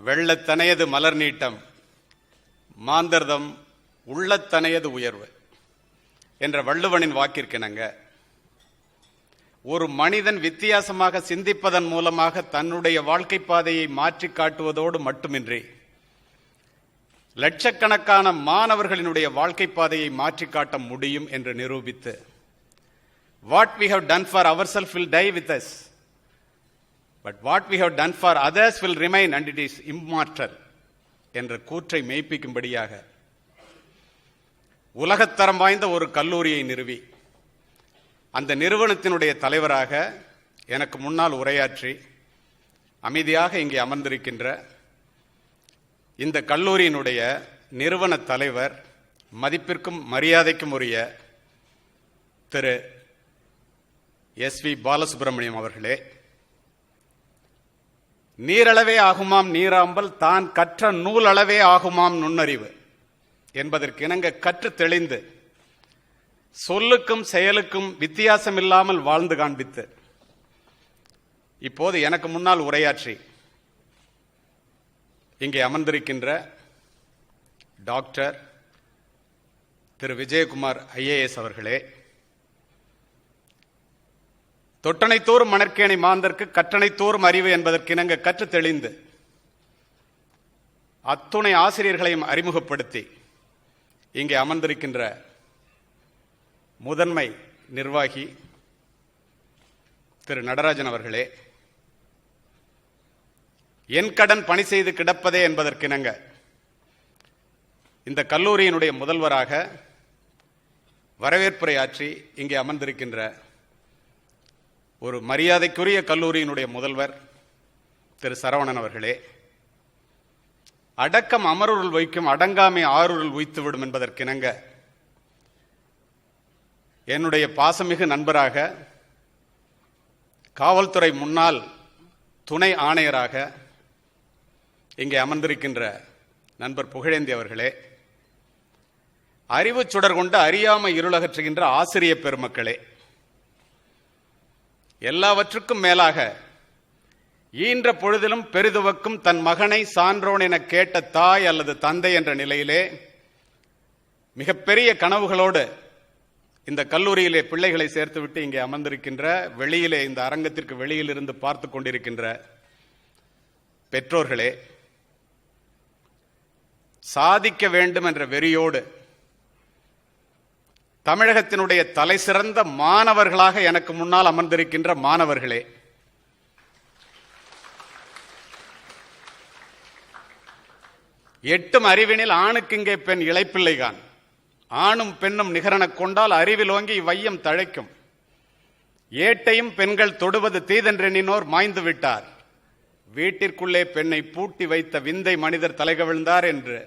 வெள்ளத்தனையது மலர் நீட்டம், மாந்தர்தம் உள்ளத்தனையது உயர்வு என்ற வள்ளுவனின் வாக்கிற்கிணங்க ஒரு மனிதன் வித்தியாசமாக சிந்திப்பதன் மூலமாக தன்னுடைய வாழ்க்கை பாதையை மாற்றி காட்டுவதோடு மட்டுமின்றி லட்சக்கணக்கான மாணவர்களினுடைய வாழ்க்கை பாதையை மாற்றி காட்ட முடியும் என்று நிரூபித்து what we have done for ourselves will die with us, but what we have done for others will remain and it is immortal என்ற கூற்றை மெய்ப்பிக்கும்படியாக உலகத்தரம் வாய்ந்த ஒரு கல்லூரியை நிறுவி அந்த நிறுவனத்தினுடைய தலைவராக எனக்கு முன்னால் உரையாற்றி அமைதியாக இங்கே அமர்ந்திருக்கின்ற இந்த கல்லூரியினுடைய நிறுவன தலைவர், மதிப்பிற்கும் மரியாதைக்கும் உரிய திரு எஸ்.வி. பாலசுப்ரமணியம் அவர்களே, நீரளவே ஆகுமாம் நீராம்பல், தான் கற்ற நூலளவே ஆகுமாம் நுண்ணறிவு என்பதற்கிணங்க கற்று தெளிந்து சொல்லுக்கும் செயலுக்கும் வித்தியாசமில்லாமல் வாழ்ந்து காண்பித்து இப்போது எனக்கு முன்னால் உரையாற்றி இங்கே அமர்ந்திருக்கின்ற டாக்டர் திரு விஜயகுமார் ஐஏஎஸ் அவர்களே, தொட்டனைத்தோறும் மணற்கேணி மாந்தர்க்கு கற்றனைத்தோறும் அறிவு என்பதற்கிணங்க கற்று தெளிந்து அத்துணை ஆசிரியர்களையும் அறிமுகப்படுத்தி இங்கே அமர்ந்திருக்கின்ற முதன்மை நிர்வாகி திரு நடராஜன் அவர்களே, என் கடன் பணி செய்து கிடப்பதே என்பதற்கிணங்க இந்த கல்லூரியினுடைய முதல்வராக வரவேற்புரையாற்றி இங்கே அமர்ந்திருக்கின்ற ஒரு மரியாதைக்குரிய கல்லூரியினுடைய முதல்வர் திரு சரவணன் அவர்களே, அடக்கம் அமருருள் வைக்கும் அடங்காமை ஆருருள் உய்த்துவிடும் என்பதற்கிணங்க என்னுடைய பாசமிகு நண்பராக, காவல்துறை முன்னாள் துணை ஆணையராக இங்கே அமர்ந்திருக்கின்ற நண்பர் புகழேந்தி அவர்களே, அறிவு சுடர் கொண்டு அறியாமை இருளகற்றுகின்ற ஆசிரிய பெருமக்களே, எல்லாவற்றுக்கும் மேலாக ஈன்ற பொழுதிலும் பெரிதுவக்கும் தன் மகனை சான்றோன் என கேட்ட தாய் அல்லது தந்தை என்ற நிலையிலே மிகப்பெரிய கனவுகளோடு இந்த கல்லூரியிலே பிள்ளைகளை சேர்த்துவிட்டு இங்கே அமர்ந்திருக்கின்ற, வெளியிலே இந்த அரங்கத்திற்கு வெளியில் இருந்து பார்த்து கொண்டிருக்கின்ற பெற்றோர்களே, சாதிக்க வேண்டும் என்ற வெறியோடு தமிழகத்தினுடைய தலை சிறந்த மாணவர்களாக எனக்கு முன்னால் அமர்ந்திருக்கின்ற மாணவர்களே, எட்டும் அறிவினில் ஆணுக்கு இங்கே பெண் இளைப்பிள்ளைகான், ஆணும் பெண்ணும் நிகரனக் கொண்டால் அறிவில் ஓங்கி வையம் தழைக்கும், ஏட்டையும் பெண்கள் தொடுவது தீதென்றெண்ணினோர் மாய்ந்து விட்டார், வீட்டிற்குள்ளே பெண்ணை பூட்டி வைத்த விந்தை மனிதர் தலைகவிழ்ந்தார் என்று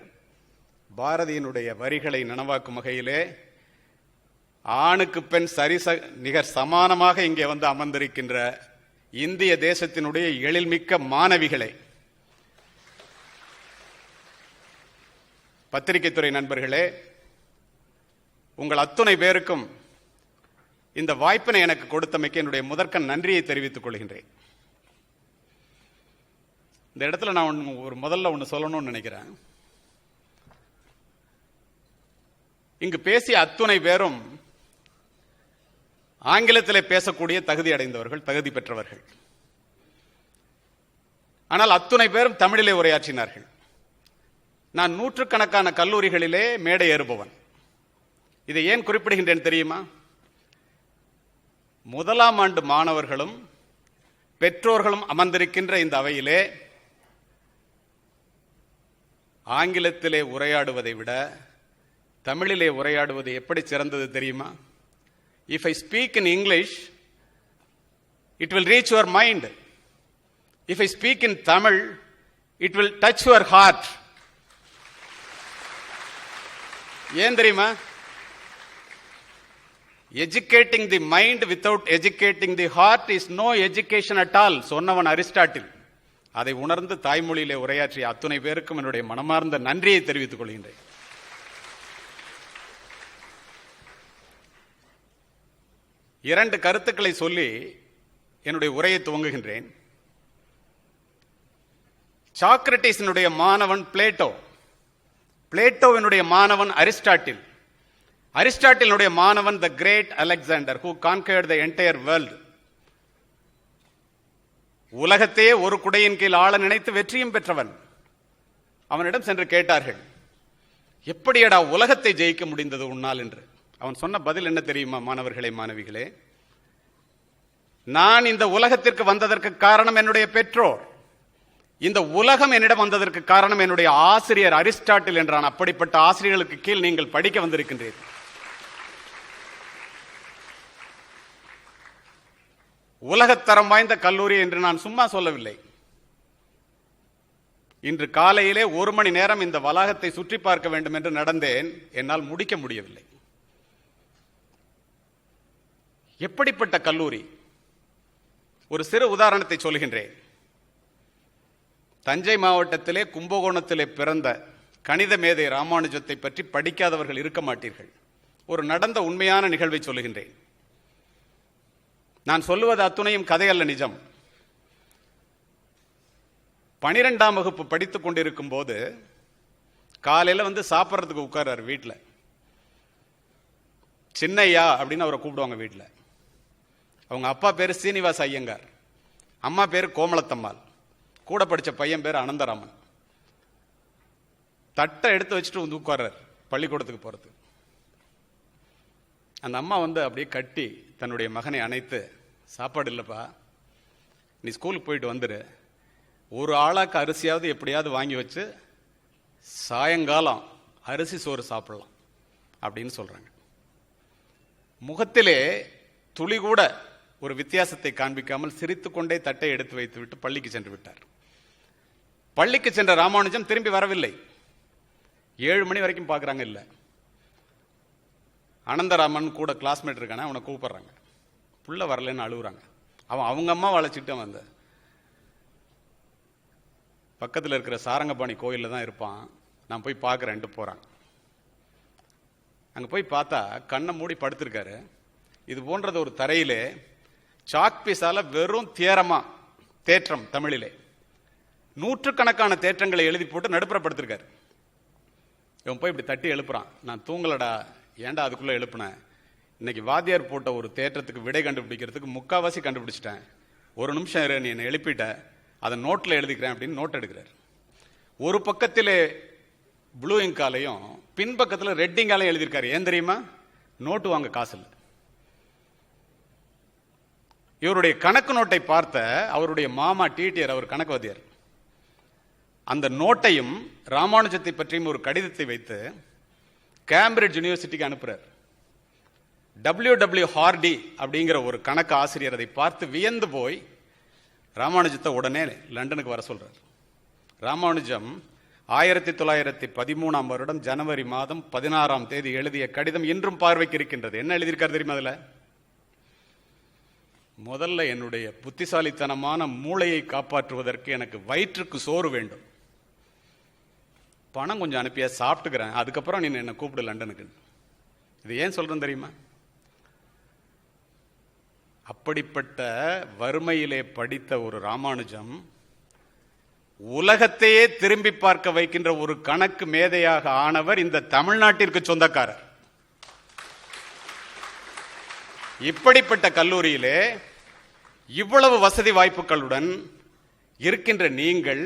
பாரதியினுடைய வரிகளை நனவாக்கும் வகையிலே ஆணுக்கு பெண் நிகர் சமானமாக இங்கே வந்து அமர்ந்திருக்கின்ற இந்திய தேசத்தினுடைய எழில்மிக்க மாணவிகளை, பத்திரிகைத்துறை நண்பர்களே, உங்கள் அத்துணை பேருக்கும் இந்த வாய்ப்பினை எனக்கு கொடுத்தமைக்கு என்னுடைய முதற்கண் நன்றியை தெரிவித்துக் கொள்கின்றேன். இந்த இடத்துல நான் முதல்ல ஒன்று சொல்லணும்னு நினைக்கிறேன். இங்கு பேசிய அத்துணை பேரும் ஆங்கிலத்திலே பேசக்கூடிய தகுதி அடைந்தவர்கள், தகுதி பெற்றவர்கள். ஆனால் அத்துணை பேரும் தமிழிலே உரையாற்றினார்கள். நான் நூற்றுக்கணக்கான கல்லூரிகளிலே மேடை ஏறுபவன். இதை ஏன் குறிப்பிடுகின்றேன் தெரியுமா? முதலாம் ஆண்டு மாணவர்களும் பெற்றோர்களும் அமர்ந்திருக்கின்ற இந்த அவையிலே ஆங்கிலத்திலே உரையாடுவதை விட தமிழிலே உரையாடுவது எப்படி சிறந்தது தெரியுமா? If I speak in English, it will reach your mind. If I speak in Tamil, it will touch your heart. ஏன் தெரியுமா? Educating the mind without educating the heart is no education at all. சொன்னவன் Aristotle. அதை உணர்ந்து தாய்மொழியிலே உரையாற்றிய அத்துணை பேருக்கும் என்னுடைய மனமார்ந்த நன்றியை தெரிவித்துக் கொள்கின்றேன். இரண்டு கருத்துக்களை சொல்லி என்னுடைய உரையை துவங்குகின்றேன். சாக்ரட்டிஸினுடைய மாணவன் பிளேட்டோ, பிளேட்டோவினுடைய மாணவன் அரிஸ்டாட்டில், அரிஸ்டாட்டிலுடைய மாணவன் the great Alexander who conquered the entire world. உலகத்தையே ஒரு குடையின் கீழ் ஆள நினைத்து வெற்றியும் பெற்றவன். அவனிடம் சென்று கேட்டார்கள், எப்படியடா உலகத்தை ஜெயிக்க முடிந்தது உன்னால் என்று. அவன் சொன்ன பதில் என்ன தெரியுமா மாணவர்களே, மாணவிகளே? நான் இந்த உலகத்திற்கு வந்ததற்கு காரணம் என்னுடைய பெற்றோர், இந்த உலகம் என்னிடம் வந்ததற்கு காரணம் என்னுடைய ஆசிரியர் அரிஸ்டாட்டில் என்றான். அப்படிப்பட்ட ஆசிரியர்களுக்கு கீழ் நீங்கள் படிக்க வந்திருக்கின்றீர்கள். உலகத்தரம் வாய்ந்த கல்லூரி என்று நான் சும்மா சொல்லவில்லை. இன்று காலையிலே 1 மணி நேரம் இந்த வளாகத்தை சுற்றி பார்க்க வேண்டும் என்று நடந்தேன். என்னால் முடிக்க முடியவில்லை. எப்படிப்பட்ட கல்லூரி? ஒரு சிறு உதாரணத்தை சொல்கின்றேன். தஞ்சை மாவட்டத்திலே கும்பகோணத்திலே பிறந்த கணித மேதை ராமானுஜத்தை பற்றி படிக்காதவர்கள் இருக்க மாட்டீர்கள். ஒரு நடந்த உண்மையான நிகழ்வை சொல்லுகின்றேன். நான் சொல்லுவது அத்துணையும் கதையல்ல, நிஜம். 12ஆம் வகுப்பு படித்துக் கொண்டிருக்கும் போது காலையில வந்து சாப்பிட்றதுக்கு உட்கார்றாரு வீட்டில். சின்னையா அப்படின்னு அவரை கூப்பிடுவாங்க வீட்டில். அவங்க அப்பா பேரு சீனிவாச ஐயங்கார், அம்மா பேரு கோமலத்தம்மாள், கூட படித்த பையன் பேர் அனந்தராமன். தட்டை எடுத்து வச்சுட்டு வந்து உட்கார்றாரு பள்ளிக்கூடத்துக்கு போறது. அந்த அம்மா வந்து அப்படியே கட்டி தன்னுடைய மகனை அணைத்து, சாப்பாடு இல்லைப்பா, நீ ஸ்கூலுக்கு போயிட்டு வந்துரு, ஒரு ஆளாக்கு அரிசியாவது எப்படியாவது வாங்கி வச்சு சாயங்காலம் அரிசி சோறு சாப்பிடலாம் அப்படின்னு சொல்றாங்க. முகத்திலே துளி கூட ஒரு வித்தியாசத்தை காண்பிக்காமல் சிரித்துக்கொண்டே தட்டை எடுத்து வைத்து விட்டு பள்ளிக்கு சென்று விட்டார். பள்ளிக்கு சென்ற ராமானுஜம் திரும்பி வரவில்லை. 7 மணி வரைக்கும் பார்க்குறாங்க, இல்லை. அனந்தராமன் கூட கிளாஸ்மேட் இருக்கானே, அவனை கூப்பிடுறாங்க. புள்ள வரலன்னு அழுகுறாங்க. அவன் அவங்க அம்மா வளைச்சிட்டு வந்த பக்கத்தில் இருக்கிற சாரங்கபாணி கோயிலில் தான் இருப்பான், நான் போய் பார்க்குறேன்ட்டு போகிறாங்க. அங்கே போய் பார்த்தா கண்ணை மூடி படுத்திருக்காரு. இது போன்றது ஒரு தரையிலே சாக் பீஸால வெறும் தேற்றம் தமிழிலே நூற்றுக்கணக்கான தேற்றங்களை எழுதி போட்டு நடுப்புறப்படுத்திருக்காரு. இவன் போய் இப்படி தட்டி எழுப்புறான், நான் தூங்கலடா, ஏன்டா அதுக்குள்ள எழுப்புனேன், இன்னைக்கு வாத்தியார் போட்ட ஒரு தேற்றத்துக்கு விடை கண்டுபிடிக்கிறதுக்கு 3/4 கண்டுபிடிச்சிட்டேன், 1 நிமிஷம் இரு, நீ என்னை எழுப்பிட்ட, அதை நோட்டில் எழுதிக்கிறேன் அப்படின்னு நோட் எடுக்கிறார். ஒரு பக்கத்திலே ப்ளூ இங்காலையும் பின்பக்கத்தில் ரெட் இங்காலையும் எழுதியிருக்காரு. ஏன் தெரியுமா? நோட்டு வாங்க காசு இல்லை. இவருடைய கணக்கு நோட்டை பார்த்த அவருடைய மாமா டிடிஆர், அவர் கணக்கு வாத்தியார், அந்த நோட்டையும் ராமானுஜத்தை பற்றியும் ஒரு கடிதத்தை வைத்து கேம்பிரிட்ஜ் யூனிவர்சிட்டிக்கு அனுப்புறார். WW ஹார்டி அப்படிங்கிற ஒரு கணக்கு ஆசிரியர் அதை பார்த்து வியந்து போய் ராமானுஜத்தை உடனே லண்டனுக்கு வர சொல்றார். ராமானுஜம் 1913ஆம் வருடம் ஜனவரி மாதம் 16ஆம் தேதி எழுதிய கடிதம் இன்றும் பார்வைக்கு இருக்கின்றது. என்ன எழுதியிருக்காரு தெரியுமா? அதுல முதல்ல என்னுடைய புத்திசாலித்தனமான மூளையை காப்பாற்றுவதற்கு எனக்கு வயிற்றுக்கு சோறு வேண்டும், பணம் கொஞ்சம் அனுப்பியா சாப்பிட்டுக்கிறேன், அதுக்கப்புறம் நீ என்னை கூப்பிடு லண்டனுக்கு. இது ஏன் சொல்றேன் தெரியுமா? அப்படிப்பட்ட வறுமையிலே படித்த ஒரு ராமானுஜம் உலகத்தையே திரும்பி பார்க்க வைக்கின்ற ஒரு கணக்கு மேதையாக ஆனவர் இந்த தமிழ்நாட்டிற்கு சொந்தக்காரர். இப்படிப்பட்ட கல்லூரியிலே இவ்வளவு வசதி வாய்ப்புகளுடன் இருக்கின்ற நீங்கள்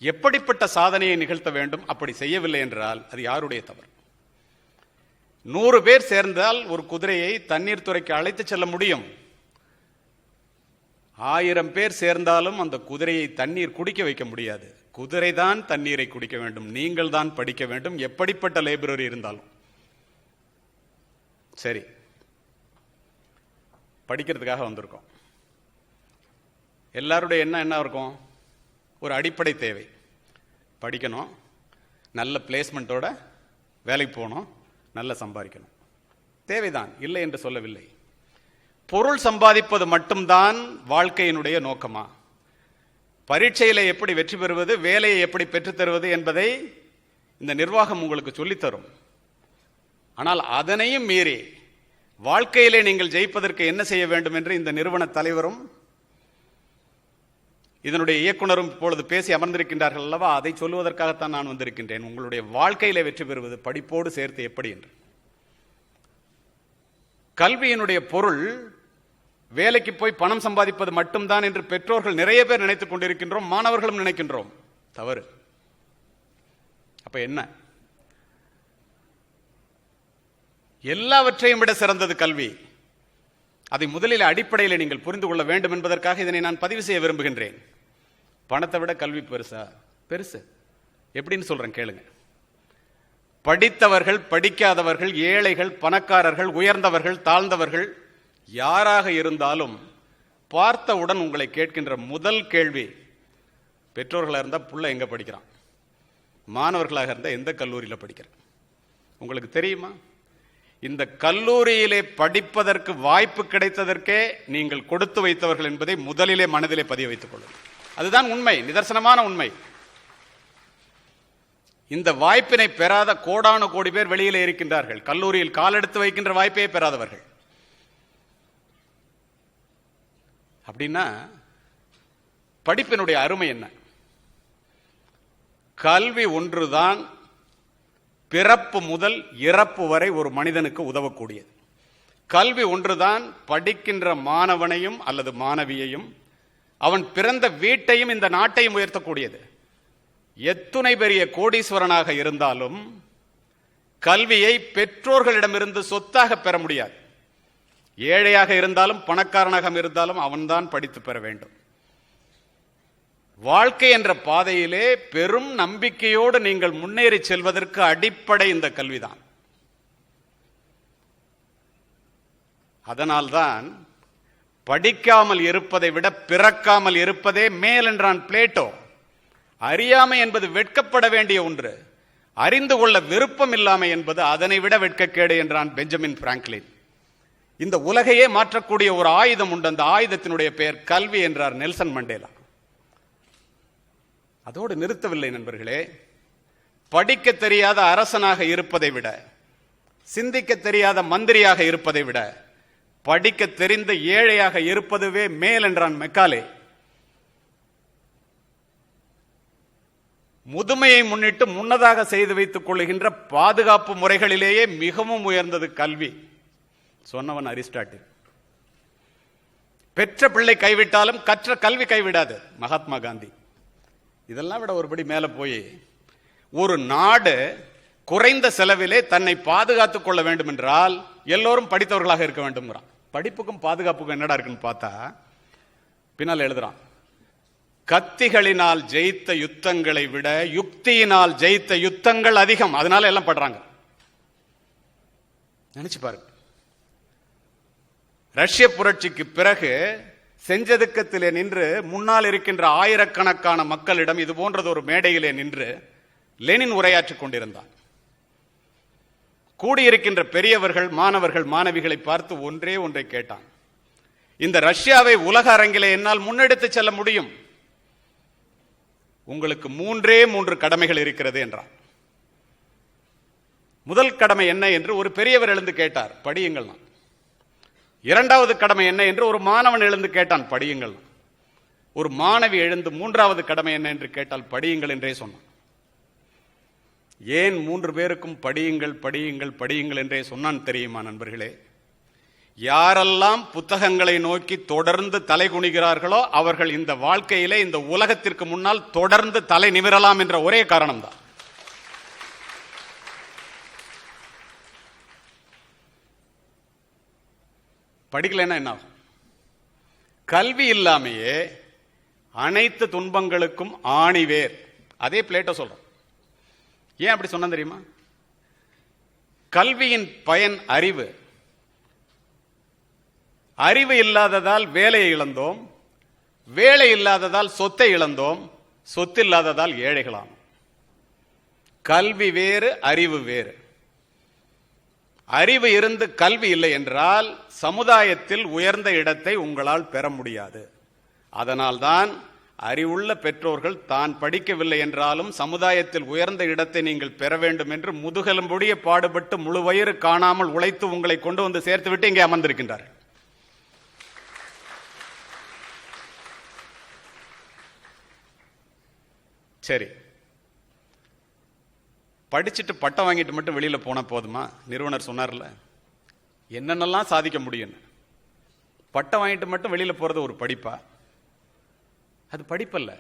எப்படிப்பட்ட சாதனையை நிகழ்த்த வேண்டும்? அப்படி செய்யவில்லை என்றால் அது யாருடைய தவறு? 100 பேர் சேர்ந்தால் ஒரு குதிரையை தண்ணீர் துறைக்கு அழைத்து செல்ல முடியும். 1000 பேர் சேர்ந்தாலும் அந்த குதிரையை தண்ணீர் குடிக்க வைக்க முடியாது. குதிரை தான் தண்ணீரை குடிக்க வேண்டும், நீங்கள் தான் படிக்க வேண்டும், எப்படிப்பட்ட லைப்ரரி இருந்தாலும் சரி. படிக்கிறதுக்காக வந்திருக்கோம். எல்லாருடைய என்ன இருக்கும்? ஒரு அடிப்படை தேவை, படிக்கணும், நல்ல பிளேஸ்மெண்ட்டோட வேலைக்கு போகணும், நல்ல சம்பாதிக்கணும். தேவைதான், இல்லை என்று சொல்லவில்லை. பொருள் சம்பாதிப்பது மட்டும்தான் வாழ்க்கையினுடைய நோக்கமா? பரீட்சையில எப்படி வெற்றி பெறுவது, வேலையை எப்படி பெற்றுத் தருவது என்பதை இந்த நிர்வாகம் உங்களுக்கு சொல்லித்தரும். ஆனால் அதனையும் மீறி வாழ்க்கையிலே நீங்கள் ஜெயிப்பதற்கு என்ன செய்ய வேண்டும் என்று இந்த நிறுவன தலைவரும் இதனுடைய இயக்குனரும் இப்பொழுது பேசி அமர்ந்திருக்கின்றார்கள் அல்லவா, அதை சொல்லுவதற்காகத்தான் நான் வந்திருக்கின்றேன். உங்களுடைய வாழ்க்கையில வெற்றி பெறுவது படிப்போடு சேர்த்து எப்படி என்று. கல்வியினுடைய பொருள் வேலைக்கு போய் பணம் சம்பாதிப்பது மட்டும்தான் என்று பெற்றோர்கள் நிறைய பேர் நினைத்துக் கொண்டிருக்கின்றோம், மாணவர்களும் நினைக்கின்றோம். தவறு. அப்ப என்ன? எல்லாவற்றையும் விட சிறந்தது கல்வி. அதை முதலில் அடிப்படையில் நீங்கள் புரிந்து கொள்ள வேண்டும் என்பதற்காக இதனை நான் பதிவு செய்ய விரும்புகின்றேன். பணத்தை விட கல்வி பெருசா? பெருசு. எப்படின்னு சொல்றேன் கேளுங்க. படித்தவர்கள், படிக்காதவர்கள், ஏழைகள், பணக்காரர்கள், உயர்ந்தவர்கள், தாழ்ந்தவர்கள், யாராக இருந்தாலும் பார்த்தவுடன் உங்களை கேட்கின்ற முதல் கேள்வி, பெற்றோர்களாக இருந்தால் புள்ள எங்க படிக்கிறான், மாணவர்களாக இருந்தால் எந்த கல்லூரியில் படிக்கிறான். உங்களுக்கு தெரியுமா, இந்த கல்லூரியிலே படிப்பதற்கு வாய்ப்பு கிடைத்ததற்கே நீங்கள் கொடுத்து வைத்தவர்கள் என்பதை முதலிலே மனதிலே பதிய வைத்துக் கொள்ளுங்கள். அதுதான் உண்மை, நிதர்சனமான உண்மை. இந்த வாய்ப்பினை பெறாத கோடான கோடி பேர் வெளியிலே இருக்கின்றார்கள். கல்லூரியில் காலெடுத்து வைக்கின்ற வாய்ப்பே பெறாதவர்கள். அப்படின்னா படிப்பினுடைய அருமை என்ன? கல்வி ஒன்றுதான் பிறப்பு முதல் இறப்பு வரை ஒரு மனிதனுக்கு உதவக்கூடியது. கல்வி ஒன்றுதான் படிக்கின்ற மாணவனையும் அல்லது மாணவியையும் அவன் பிறந்த வீட்டையும் இந்த நாட்டையும் உயர்த்தக்கூடியது. எத்துணை பெரிய கோடீஸ்வரனாக இருந்தாலும் கல்வியை பெற்றோர்களிடமிருந்து சொத்தாக பெற முடியாது. ஏழையாக இருந்தாலும் பணக்காரனாக இருந்தாலும் அவன்தான் படித்து பெற வேண்டும். வாழ்க்கை என்ற பாதையிலே பெரும் நம்பிக்கையோடு நீங்கள் முன்னேறி செல்வதற்கு அடிப்படை இந்த கல்விதான். அதனால்தான் படிக்காமல் இருப்பதை விட பிறக்காமல் இருப்பதே மேல் என்றான் பிளேட்டோ. அறியாமை என்பது வெட்கப்பட வேண்டிய ஒன்று, அறிந்து கொள்ள விருப்பம் இல்லாமை என்பது அதனை விட வெட்கக்கேடு என்றான் பெஞ்சமின் பிராங்க்லின். இந்த உலகையே மாற்றக்கூடிய ஒரு ஆயுதம் உண்டு, அந்த ஆயுதத்தினுடைய பெயர் கல்வி என்றார் நெல்சன் மண்டேலா. அதோடு நிறுத்தவில்லை நண்பர்களே. படிக்க தெரியாத அரசனாக இருப்பதை விட, சிந்திக்க தெரியாத மந்திரியாக இருப்பதை விட, படிக்க தெரிந்த ஏழையாக இருப்பதுவே மேல் என்றான் மெக்காலே. முதுமையை முன்னிட்டு முன்னதாக செய்து வைத்துக் கொள்ளுகின்ற பாதுகாப்பு முறைகளிலேயே மிகவும் உயர்ந்தது கல்வி சொன்னவன் அரிஸ்டாட்டில். பெற்ற பிள்ளை கைவிட்டாலும் கற்ற கல்வி கைவிடாது மகாத்மா காந்தி. இதெல்லாம் விட ஒருபடி மேல போய் ஒரு நாடு குறைந்த செலவிலே தன்னை பாதுகாத்துக் கொள்ள வேண்டும் என்றால் எல்லோரும் படித்தவர்களாக இருக்க வேண்டும். படிப்புக்கும் பாதுகாப்புக்கும் என்னடா இருக்குன்னு பார்த்தா பின்னால் எழுதுறான், கத்திகளினால் ஜெயித்த யுத்தங்களை விட யுக்தியினால் ஜெயித்த யுத்தங்கள் அதிகம். அதனால எல்லாம் படுறாங்க. நினைச்சு பாருங்க. ரஷ்ய புரட்சிக்கு பிறகு செஞ்சதுக்கத்திலே நின்று முன்னால் இருக்கின்ற ஆயிரக்கணக்கான மக்களிடம் இது போன்றது ஒரு மேடையிலே நின்று லெனின் உரையாற்றிக் கொண்டிருந்தான். கூடியிருக்கின்ற பெரியவர்கள், மாணவர்கள், மாணவிகளை பார்த்து ஒன்றே ஒன்றை கேட்டான், இந்த ரஷ்யாவை உலக அரங்கிலே என்னால் முன்னெடுத்து செல்ல முடியும், உங்களுக்கு 3 கடமைகள் இருக்கிறது என்றான். முதல் கடமை என்ன என்று ஒரு பெரியவர் எழுந்து கேட்டார், படியுங்கள். இரண்டாவது கடமை என்ன என்று ஒரு மாணவன் எழுந்து கேட்டான், படியுங்கள். ஒரு மாணவி எழுந்து 3வது கடமை என்ன என்று கேட்டால் படியுங்கள் என்றே சொன்னான். ஏன் 3 பேருக்கும் படியுங்கள் படியுங்கள் படியுங்கள் என்றே சொன்னான் தெரியுமா நண்பர்களே? யாரெல்லாம் புத்தகங்களை நோக்கி தொடர்ந்து தலை குனிகிறார்களோ அவர்கள் இந்த வாழ்க்கையிலே இந்த உலகத்திற்கு முன்னால் தொடர்ந்து தலை நிமிரலாம் என்ற ஒரே காரணம்தான். படிக்கலைன்னா என்ன ஆகும்? கல்வி இல்லாமையே அனைத்து துன்பங்களுக்கும் ஆணிவேர். அதே பிளேட்டோ சொல்றோம். ஏன் அப்படி சொன்ன தெரியுமா? கல்வியின் பயன் அறிவு. அறிவு இல்லாததால் வேலையை இழந்தோம், வேலை இல்லாததால் சொத்தை இழந்தோம், சொத்து இல்லாததால் ஏழைகளாம். கல்வி வேறு, அறிவு வேறு. அறிவு இருந்து கல்வி இல்லை என்றால் சமுதாயத்தில் உயர்ந்த இடத்தை உங்களால் பெற முடியாது. அதனால்தான் அறிவுள்ள பெற்றோர்கள் தான் படிக்கவில்லை என்றாலும் சமுதாயத்தில் உயர்ந்த இடத்தை நீங்கள் பெற வேண்டும் என்று முதுகெலும்புடைய பாடுபட்டு முழு வயிறு காணாமல் உழைத்து உங்களை கொண்டு வந்து சேர்த்துவிட்டு இங்கே அமர்ந்திருக்கின்றார். சரி, படிச்சுட்டு பட்டம் வாங்கிட்டு மட்டும் வெளியில போனா போதுமா? நிறுவனர் சொன்னார்ல என்னென்னலாம் சாதிக்க முடியும். பட்டம் வாங்கிட்டு மட்டும் வெளியில போறது ஒரு படிப்பா? அது படிப்பல்ல.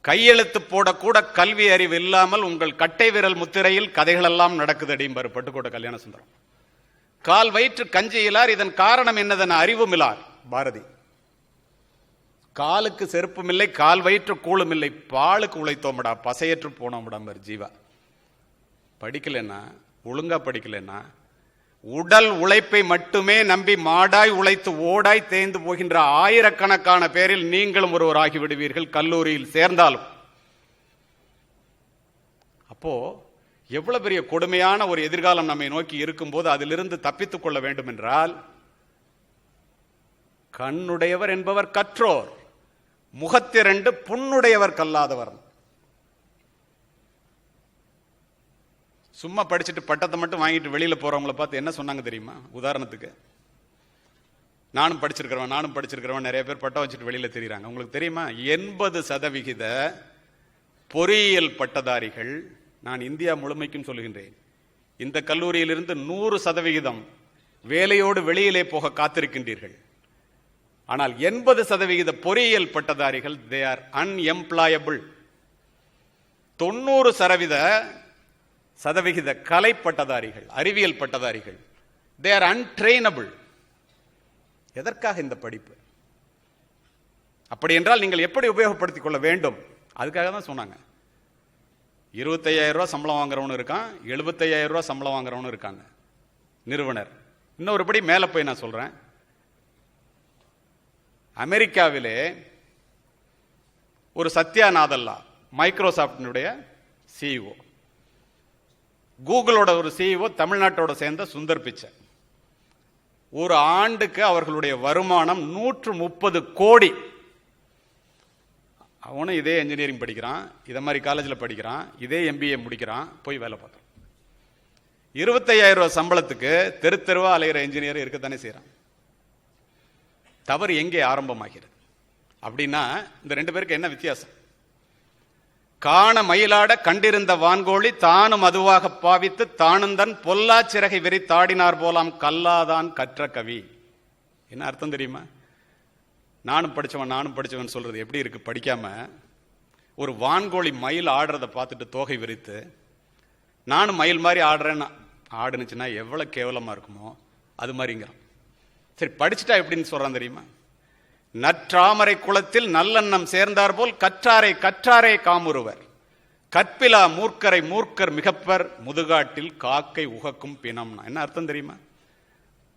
கையெழுத்து போடக்கூட கல்வி அறிவு இல்லாமல் உங்கள் கட்டை விரல் முத்திரையில் கதைகள் எல்லாம் நடக்குது அடிம்பாரு பட்டுக்கோட்டை கல்யாண சுந்தரம். கால் வயிற்று கஞ்சியிலார், இதன் காரணம் என்னதென அறிவும் இல்லார் பாரதி. காலுக்கு செருப்பும் இல்லை, கால் வயிற்று கூழும் இல்லை, பாலுக்கு உழைத்தோம்டா, பசையற்று போனோம்டா ஜீவா. படிக்கலன்னா, ஒழுங்கா படிக்கலன்னா, உடல் உழைப்பை மட்டுமே நம்பி மாடாய் உழைத்து ஓடாய் தேய்ந்து போகின்ற ஆயிரக்கணக்கான பேரில் நீங்களும் ஒருவர் ஆகிவிடுவீர்கள் கல்லூரியில் சேர்ந்தாலும். அப்போ எவ்வளவு பெரிய கொடுமையான ஒரு எதிர்காலம் நம்மை நோக்கி இருக்கும்போது அதிலிருந்து தப்பித்துக் கொள்ள வேண்டும் என்றால், கண்ணுடையவர் என்பவர் கற்றோர், முகத்திரண்டு புண்ணுடையவர் கல்லாதவர். சும்மா படிச்சுட்டு பட்டத்தை மட்டும் வாங்கிட்டு வெளியில போறவங்களை பார்த்து என்ன சொன்னாங்க தெரியுமா? உதாரணத்துக்கு, நானும் படிச்சிருக்கிறவன் நிறைய பேர் பட்டம் வச்சுட்டு வெளியில தெரியுறாங்க. உங்களுக்கு தெரியுமா, 80% பொறியியல் பட்டதாரிகள், நான் இந்தியா முழுமைக்கும் சொல்லுகின்றேன், இந்த கல்லூரியிலிருந்து 100% வேலையோடு வெளியிலே போக காத்திருக்கின்றீர்கள். ஆனால் 80% பொறியியல் பட்டதாரிகள் தே ஆர் அன்எம்ப்ளாயபிள். 90% கலை பட்டதாரிகள், அறிவியல் பட்டதாரிகள், தே ஆர் அன்ட்ரெயினபிள். எதற்காக இந்த படிப்பு? அப்படி என்றால் நீங்கள் எப்படி உபயோகப்படுத்திக் கொள்ள வேண்டும்? அதுக்காக தான் சொன்னாங்க. 25,000 ரூபாய் சம்பளம் வாங்குறவனு இருக்கான், 75,000 ரூபாய் சம்பளம் வாங்குறவனு இருக்காங்க நிறுவனர். இன்னொருபடி மேல போய் நான் சொல்றேன், அமெரிக்காவிலே ஒரு சத்யா நாதல்லா, மைக்ரோசாப்டினுடைய சிஇஓ, கூகுளோட ஒரு சிஇஓ, தமிழ்நாட்டோட சேர்ந்த சுந்தர் பிச்சை. ஒரு ஆண்டுக்கு அவர்களுடைய வருமானம் 130 கோடி. அவனும் இதே இன்ஜினியரிங் படிக்கிறான், இதை மாதிரி காலேஜில் படிக்கிறான், இதே MBA முடிக்கிறான், போய் வேலை பார்க்குறான். 25,000 ரூபாய் சம்பளத்துக்கு தெரு தெருவா அலைகிற இன்ஜினியர் இருக்கத்தானே செய்யறான். தவறு எங்கே ஆரம்பமாகிறது அப்படின்னா, இந்த ரெண்டு பேருக்கு என்ன வித்தியாசம்? காண மயிலாட கண்டிருந்த வான்கோழி தானும் அதுவாக பாவித்து தானுந்தன் பொல்லா சிறகை விரித்தாடினார் போலாம் கல்லாதான் கற்ற கவி. என்ன அர்த்தம் தெரியுமா? நானும் படிச்சவன் சொல்றது எப்படி இருக்கு? படிக்காம ஒரு வான்கோழி மயில் ஆடுறத பார்த்துட்டு தோகை விரித்து நானும் மயில் மாதிரி ஆடுறேன்னு ஆடுனுச்சுன்னா எவ்வளவு கேவலமா இருக்குமோ அது மாதிரிங்கிறான். சரி, படிச்சுட்டா எப்படின்னு சொல்றான் தெரியுமா? நற்றாமரை குளத்தில் நல்லெண்ணம் சேர்ந்தார் போல் கற்றாரை காமுறுவர், கற்பிலா மூர்க்கரை மூர்க்கர் மிகப்பர், முதுகாட்டில் காக்கை உகக்கும் பிணம்னா என்ன அர்த்தம் தெரியுமா?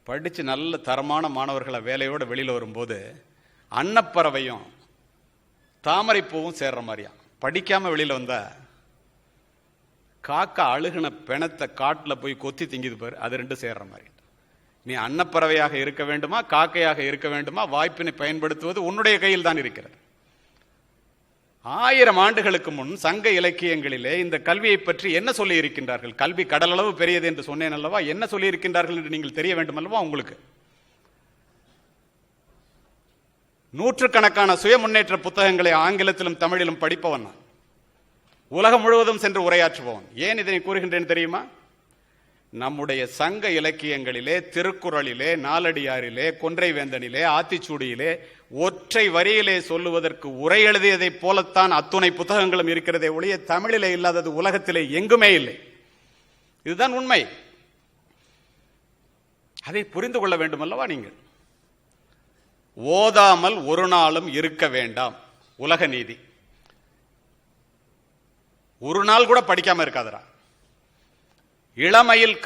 படிச்சு நல்ல தரமான மாணவர்களை வேலையோட வெளியில வரும்போது அன்னப்பறவையும் தாமரை பூவும் சேர்ற மாதிரியா. படிக்காம வெளியில வந்தா காக்கா அழுகுன பிணத்தை காட்டுல போய் கொத்தி திங்கிது பாரு, அது ரெண்டும் சேர்ற மாதிரி. நீ அன்னப்பறவையாக இருக்க வேண்டுமா, காக்கையாக இருக்க வேண்டுமா? வாய்ப்பினை பயன்படுத்துவது உன்னுடைய கையில் தான் இருக்கிறது. 1000 ஆண்டுகளுக்கு முன் சங்க இலக்கியங்களிலே இந்த கல்வியை பற்றி என்ன சொல்லி இருக்கின்றார்கள்? கல்வி கடலளவு பெரியது என்று சொன்னேன் அல்லவா? என்ன சொல்லி இருக்கின்றார்கள் என்று நீங்கள் தெரிய வேண்டும் அல்லவா? உங்களுக்கு நூற்றுக்கணக்கான சுய முன்னேற்ற புத்தகங்களை ஆங்கிலத்திலும் தமிழிலும் படிப்பவன் நான். உலகம் முழுவதும் சென்று உரையாற்றுபவன். ஏன் இதனை கூறுகின்றேன் தெரியுமா? நம்முடைய சங்க இலக்கியங்களிலே, திருக்குறளிலே, நாலடியாரிலே, கொன்றை வேந்தனிலே, ஆத்திச்சூடியிலே ஒற்றை வரியிலே சொல்லுவதற்கு உரை எழுதியதைப் போலத்தான் அத்துணை புத்தகங்களும் இருக்கிறதே ஒழிய தமிழிலே இல்லாதது உலகத்திலே எங்குமே இல்லை. இதுதான் உண்மை. அதை புரிந்து கொள்ள வேண்டும் அல்லவா? நீங்கள் ஓதாமல் ஒரு நாளும் இருக்க வேண்டாம், உலக நீதி. ஒரு நாள் கூட படிக்காம இருக்காதரா. இளமையில்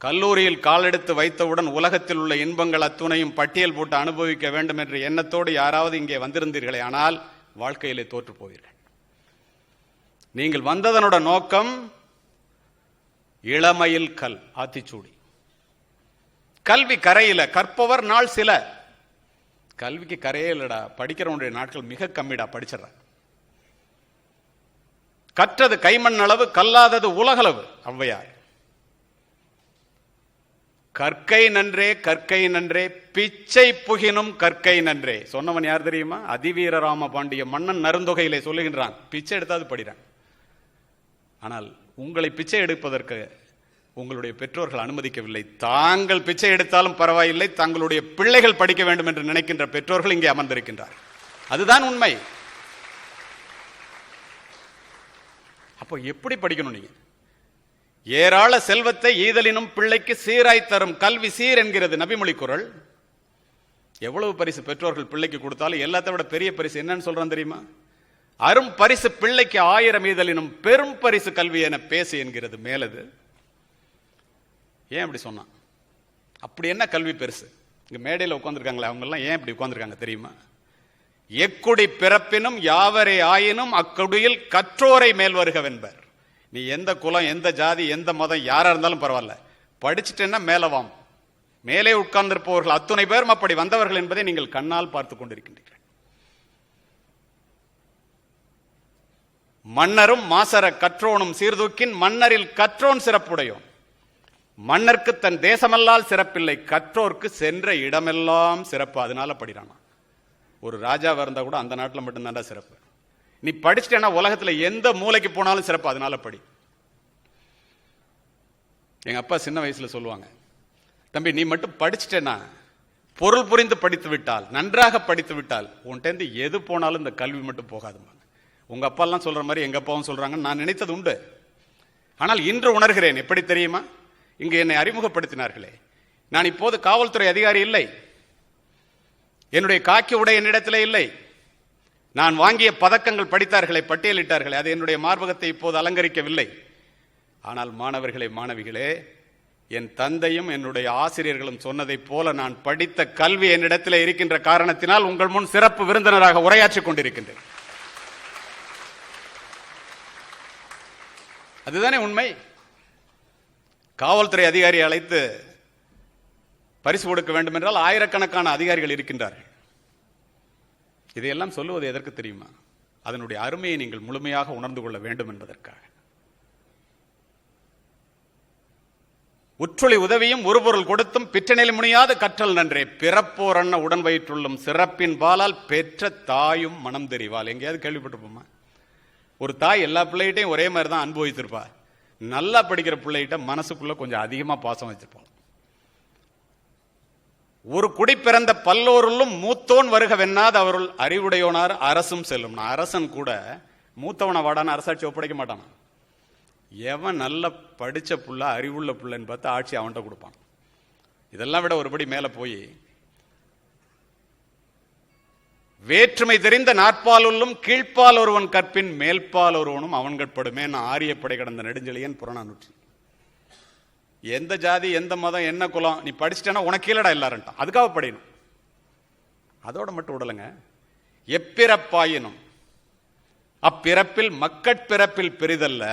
கல்லூரியில் காலெடுத்து வைத்தவுடன் உலகத்தில் உள்ள இன்பங்கள் அத்துணையும் பட்டியல் போட்டு அனுபவிக்க வேண்டும் என்ற எண்ணத்தோடு யாராவது இங்கே வந்திருந்தீர்களே ஆனால் வாழ்க்கையிலே தோற்று போவீர்கள். நீங்கள் வந்ததனோட நோக்கம் இளமையில் ஆத்திச்சூடி. கல்வி கரையில, கற்பவர் நாள் சில. கல்விக்கு கரையே இல்லடா, படிக்கிறவனுடைய நாட்கள் மிக கம்மிடா, படிச்சிடற. கற்றது கைமண் அளவு, கல்லாதது உலகளவு. ஔவையார். கற்கை நன்றே கற்கை நன்றே பிச்சை புகினும் கற்கை நன்றே. சொன்னவன் யார் தெரியுமா? அதிவீர ராம பாண்டிய மன்னன் நருந்தொகையிலே சொல்லுகின்றான். பிச்சை எடுத்தாது படிறான். ஆனால் உங்களை பிச்சை எடுப்பதற்கு உங்களுடைய பெற்றோர்கள் அனுமதிக்கவில்லை. தாங்கள் பிச்சை எடுத்தாலும் பரவாயில்லை, தங்களுடைய பிள்ளைகள் படிக்க வேண்டும் என்று நினைக்கின்ற பெற்றோர்கள் இங்கே அமர்ந்திருக்கின்றார். அதுதான் உண்மை. அப்போ எப்படி படிக்கணும்? நீங்க ஏராள செல்வத்தை ஈதலினும் பிள்ளைக்கு சீராய் தரும் கல்வி சீர் என்கிறது நபிமொழி குறள். எவ்வளவு பரிசு பெற்றோர்கள் பிள்ளைக்கு கொடுத்தாலும் எல்லாத்தை விட பெரிய பரிசு என்னன்னு சொல்றான் தெரியுமா? அரும் பரிசு பிள்ளைக்கு 1000 ஈதலினும் பெரும் பரிசு கல்வி என பேசு என்கிறது மேலது. ஏன் அப்படி சொன்னான்? அப்படி என்ன கல்வி பெருசு? இங்க மேடையில் உட்கார்ந்துருக்காங்களே அவங்க எல்லாம் ஏன் இப்படி உட்கார்ந்துருக்காங்க தெரியுமா? எக்குடி பிறப்பினும் யாவரே ஆயினும் அக்குடியில் கற்றோரை மேல் வருகவென்பர். நீ எந்த குலம், எந்த ஜாதி, எந்த மதம், யாரா இருந்தாலும் பரவாயில்ல, படிச்சுட்டேன்னா மேலவாம். மேலே உட்கார்ந்திருப்பவர்கள் அத்துணை பேரும் அப்படி வந்தவர்கள் என்பதை நீங்கள் கண்ணால் பார்த்து கொண்டிருக்கின்றீர்கள். மன்னரும் மாசர கற்றோனும் சீர்தூக்கின் மன்னரில் கற்றோன் சிறப்புடையோன். மன்னருக்கு தன் தேசமல்லால் சிறப்பில்லை, கற்றோர்க்கு சென்ற இடமெல்லாம் சிறப்பு. அதனால படிறானா. ஒரு ராஜாவா இருந்தா கூட அந்த நாட்டில் மட்டும்தான்டா சிறப்பு. நீ படிச்சுட்டேன்னா உலகத்துல எந்த மூலைக்கு போனாலும் சிறப்பு. அதனால படி. எங்க அப்பா சின்ன வயசுல சொல்லுவாங்க, தம்பி நீ மட்டும் படிச்சுட்டேன்னா, பொருள் புரிந்து படித்து விட்டால், நன்றாக படித்து விட்டால் உன்கிட்ட எது போனாலும் இந்த கல்வி மட்டும் போகாதுமா. உங்க அப்பா எல்லாம் சொல்ற மாதிரி எங்க அப்பாவும் சொல்றாங்கன்னு நான் நினைத்தது உண்டு. ஆனால் இன்று உணர்கிறேன். எப்படி தெரியுமா? இங்கு என்னை அறிமுகப்படுத்தினார்களே, நான் இப்போது காவல்துறை அதிகாரி இல்லை. என்னுடைய காக்கி உடை என்னிடத்திலே இல்லை. நான் வாங்கிய பதக்கங்கள் படித்தார்களே, பட்டியலிட்டார்களே, அது என்னுடைய மார்பகத்தை இப்போது அலங்கரிக்கவில்லை. ஆனால் மாணவர்களே, மாணவிகளே, என் தந்தையும் என்னுடைய ஆசிரியர்களும் சொன்னதைப் போல நான் படித்த கல்வி என்னிடத்தில் இருக்கின்ற காரணத்தினால் உங்கள் முன் சிறப்பு விருந்தினராக உரையாற்றிக் கொண்டிருக்கின்றேன். அதுதானே உண்மை. காவல்துறை அதிகாரி அழைத்து பரிசு கொடுக்க வேண்டும் என்றால் ஆயிரக்கணக்கான அதிகாரிகள் இருக்கின்றார்கள். இதையெல்லாம் சொல்லுவது எதற்கு தெரியுமா? அதனுடைய அருமையை நீங்கள் முழுமையாக உணர்ந்து கொள்ள வேண்டும் என்பதற்காக. உற்றொளி உதவியும் ஒரு பொருள் கொடுத்தும் பிற்றனில் முனியாது கற்றல் நன்றே. பிறப்போர் அண்ண உடன் வயிற்றுள்ளும் சிறப்பின் பாலால் பெற்ற தாயும் மனம் தெரிவாள். எங்கேயாவது கேள்விப்பட்டிருப்போமா? ஒரு தாய் எல்லா பிள்ளைகிட்டையும் ஒரே மாதிரி தான் அனுபவித்திருப்பா. நல்லா படிக்கிற பிள்ளைகிட்ட மனசுக்குள்ள கொஞ்சம் அதிகமா பாசம் வச்சிருப்பாள். ஒரு குடி பிறந்த பல்லோருள்ளும் மூத்தோன் வருக வெண்ணாது அவருள் அறிவுடையோனார் அரசும் செல்லும். அரசன் கூட மூத்தவனை வாடான அரசாட்சி ஒப்படைக்க மாட்டான். எவன் நல்ல படிச்ச புள்ள, அறிவுள்ள புள்ளன்னு பார்த்து ஆட்சி அவன்கிட்ட கொடுப்பான். இதெல்லாம் விட ஒருபடி மேல போய் வேற்றுமை தெரிந்த நாற்பாலுள்ளும் கீழ்ப்பால் ஒருவன் கற்பின் மேல்பால் ஒருவனும் அவன் கற்படுமே. நான் ஆரியப்படை கடந்த நெடுஞ்செழியன் புறநானூற்று. எந்த ஜாதி, எந்த மதம், என்ன குலம், நீ படிச்சுட்டேன்னா உனக்கு கீழடா எல்லாருன்ட்டான். அதுக்காக படிக்கணும். அதோட மட்டும் விடலைங்க. எப்பிறப்பாயினும் அப்பிறப்பில் மக்கட்பிறப்பில் பெரிதல்ல,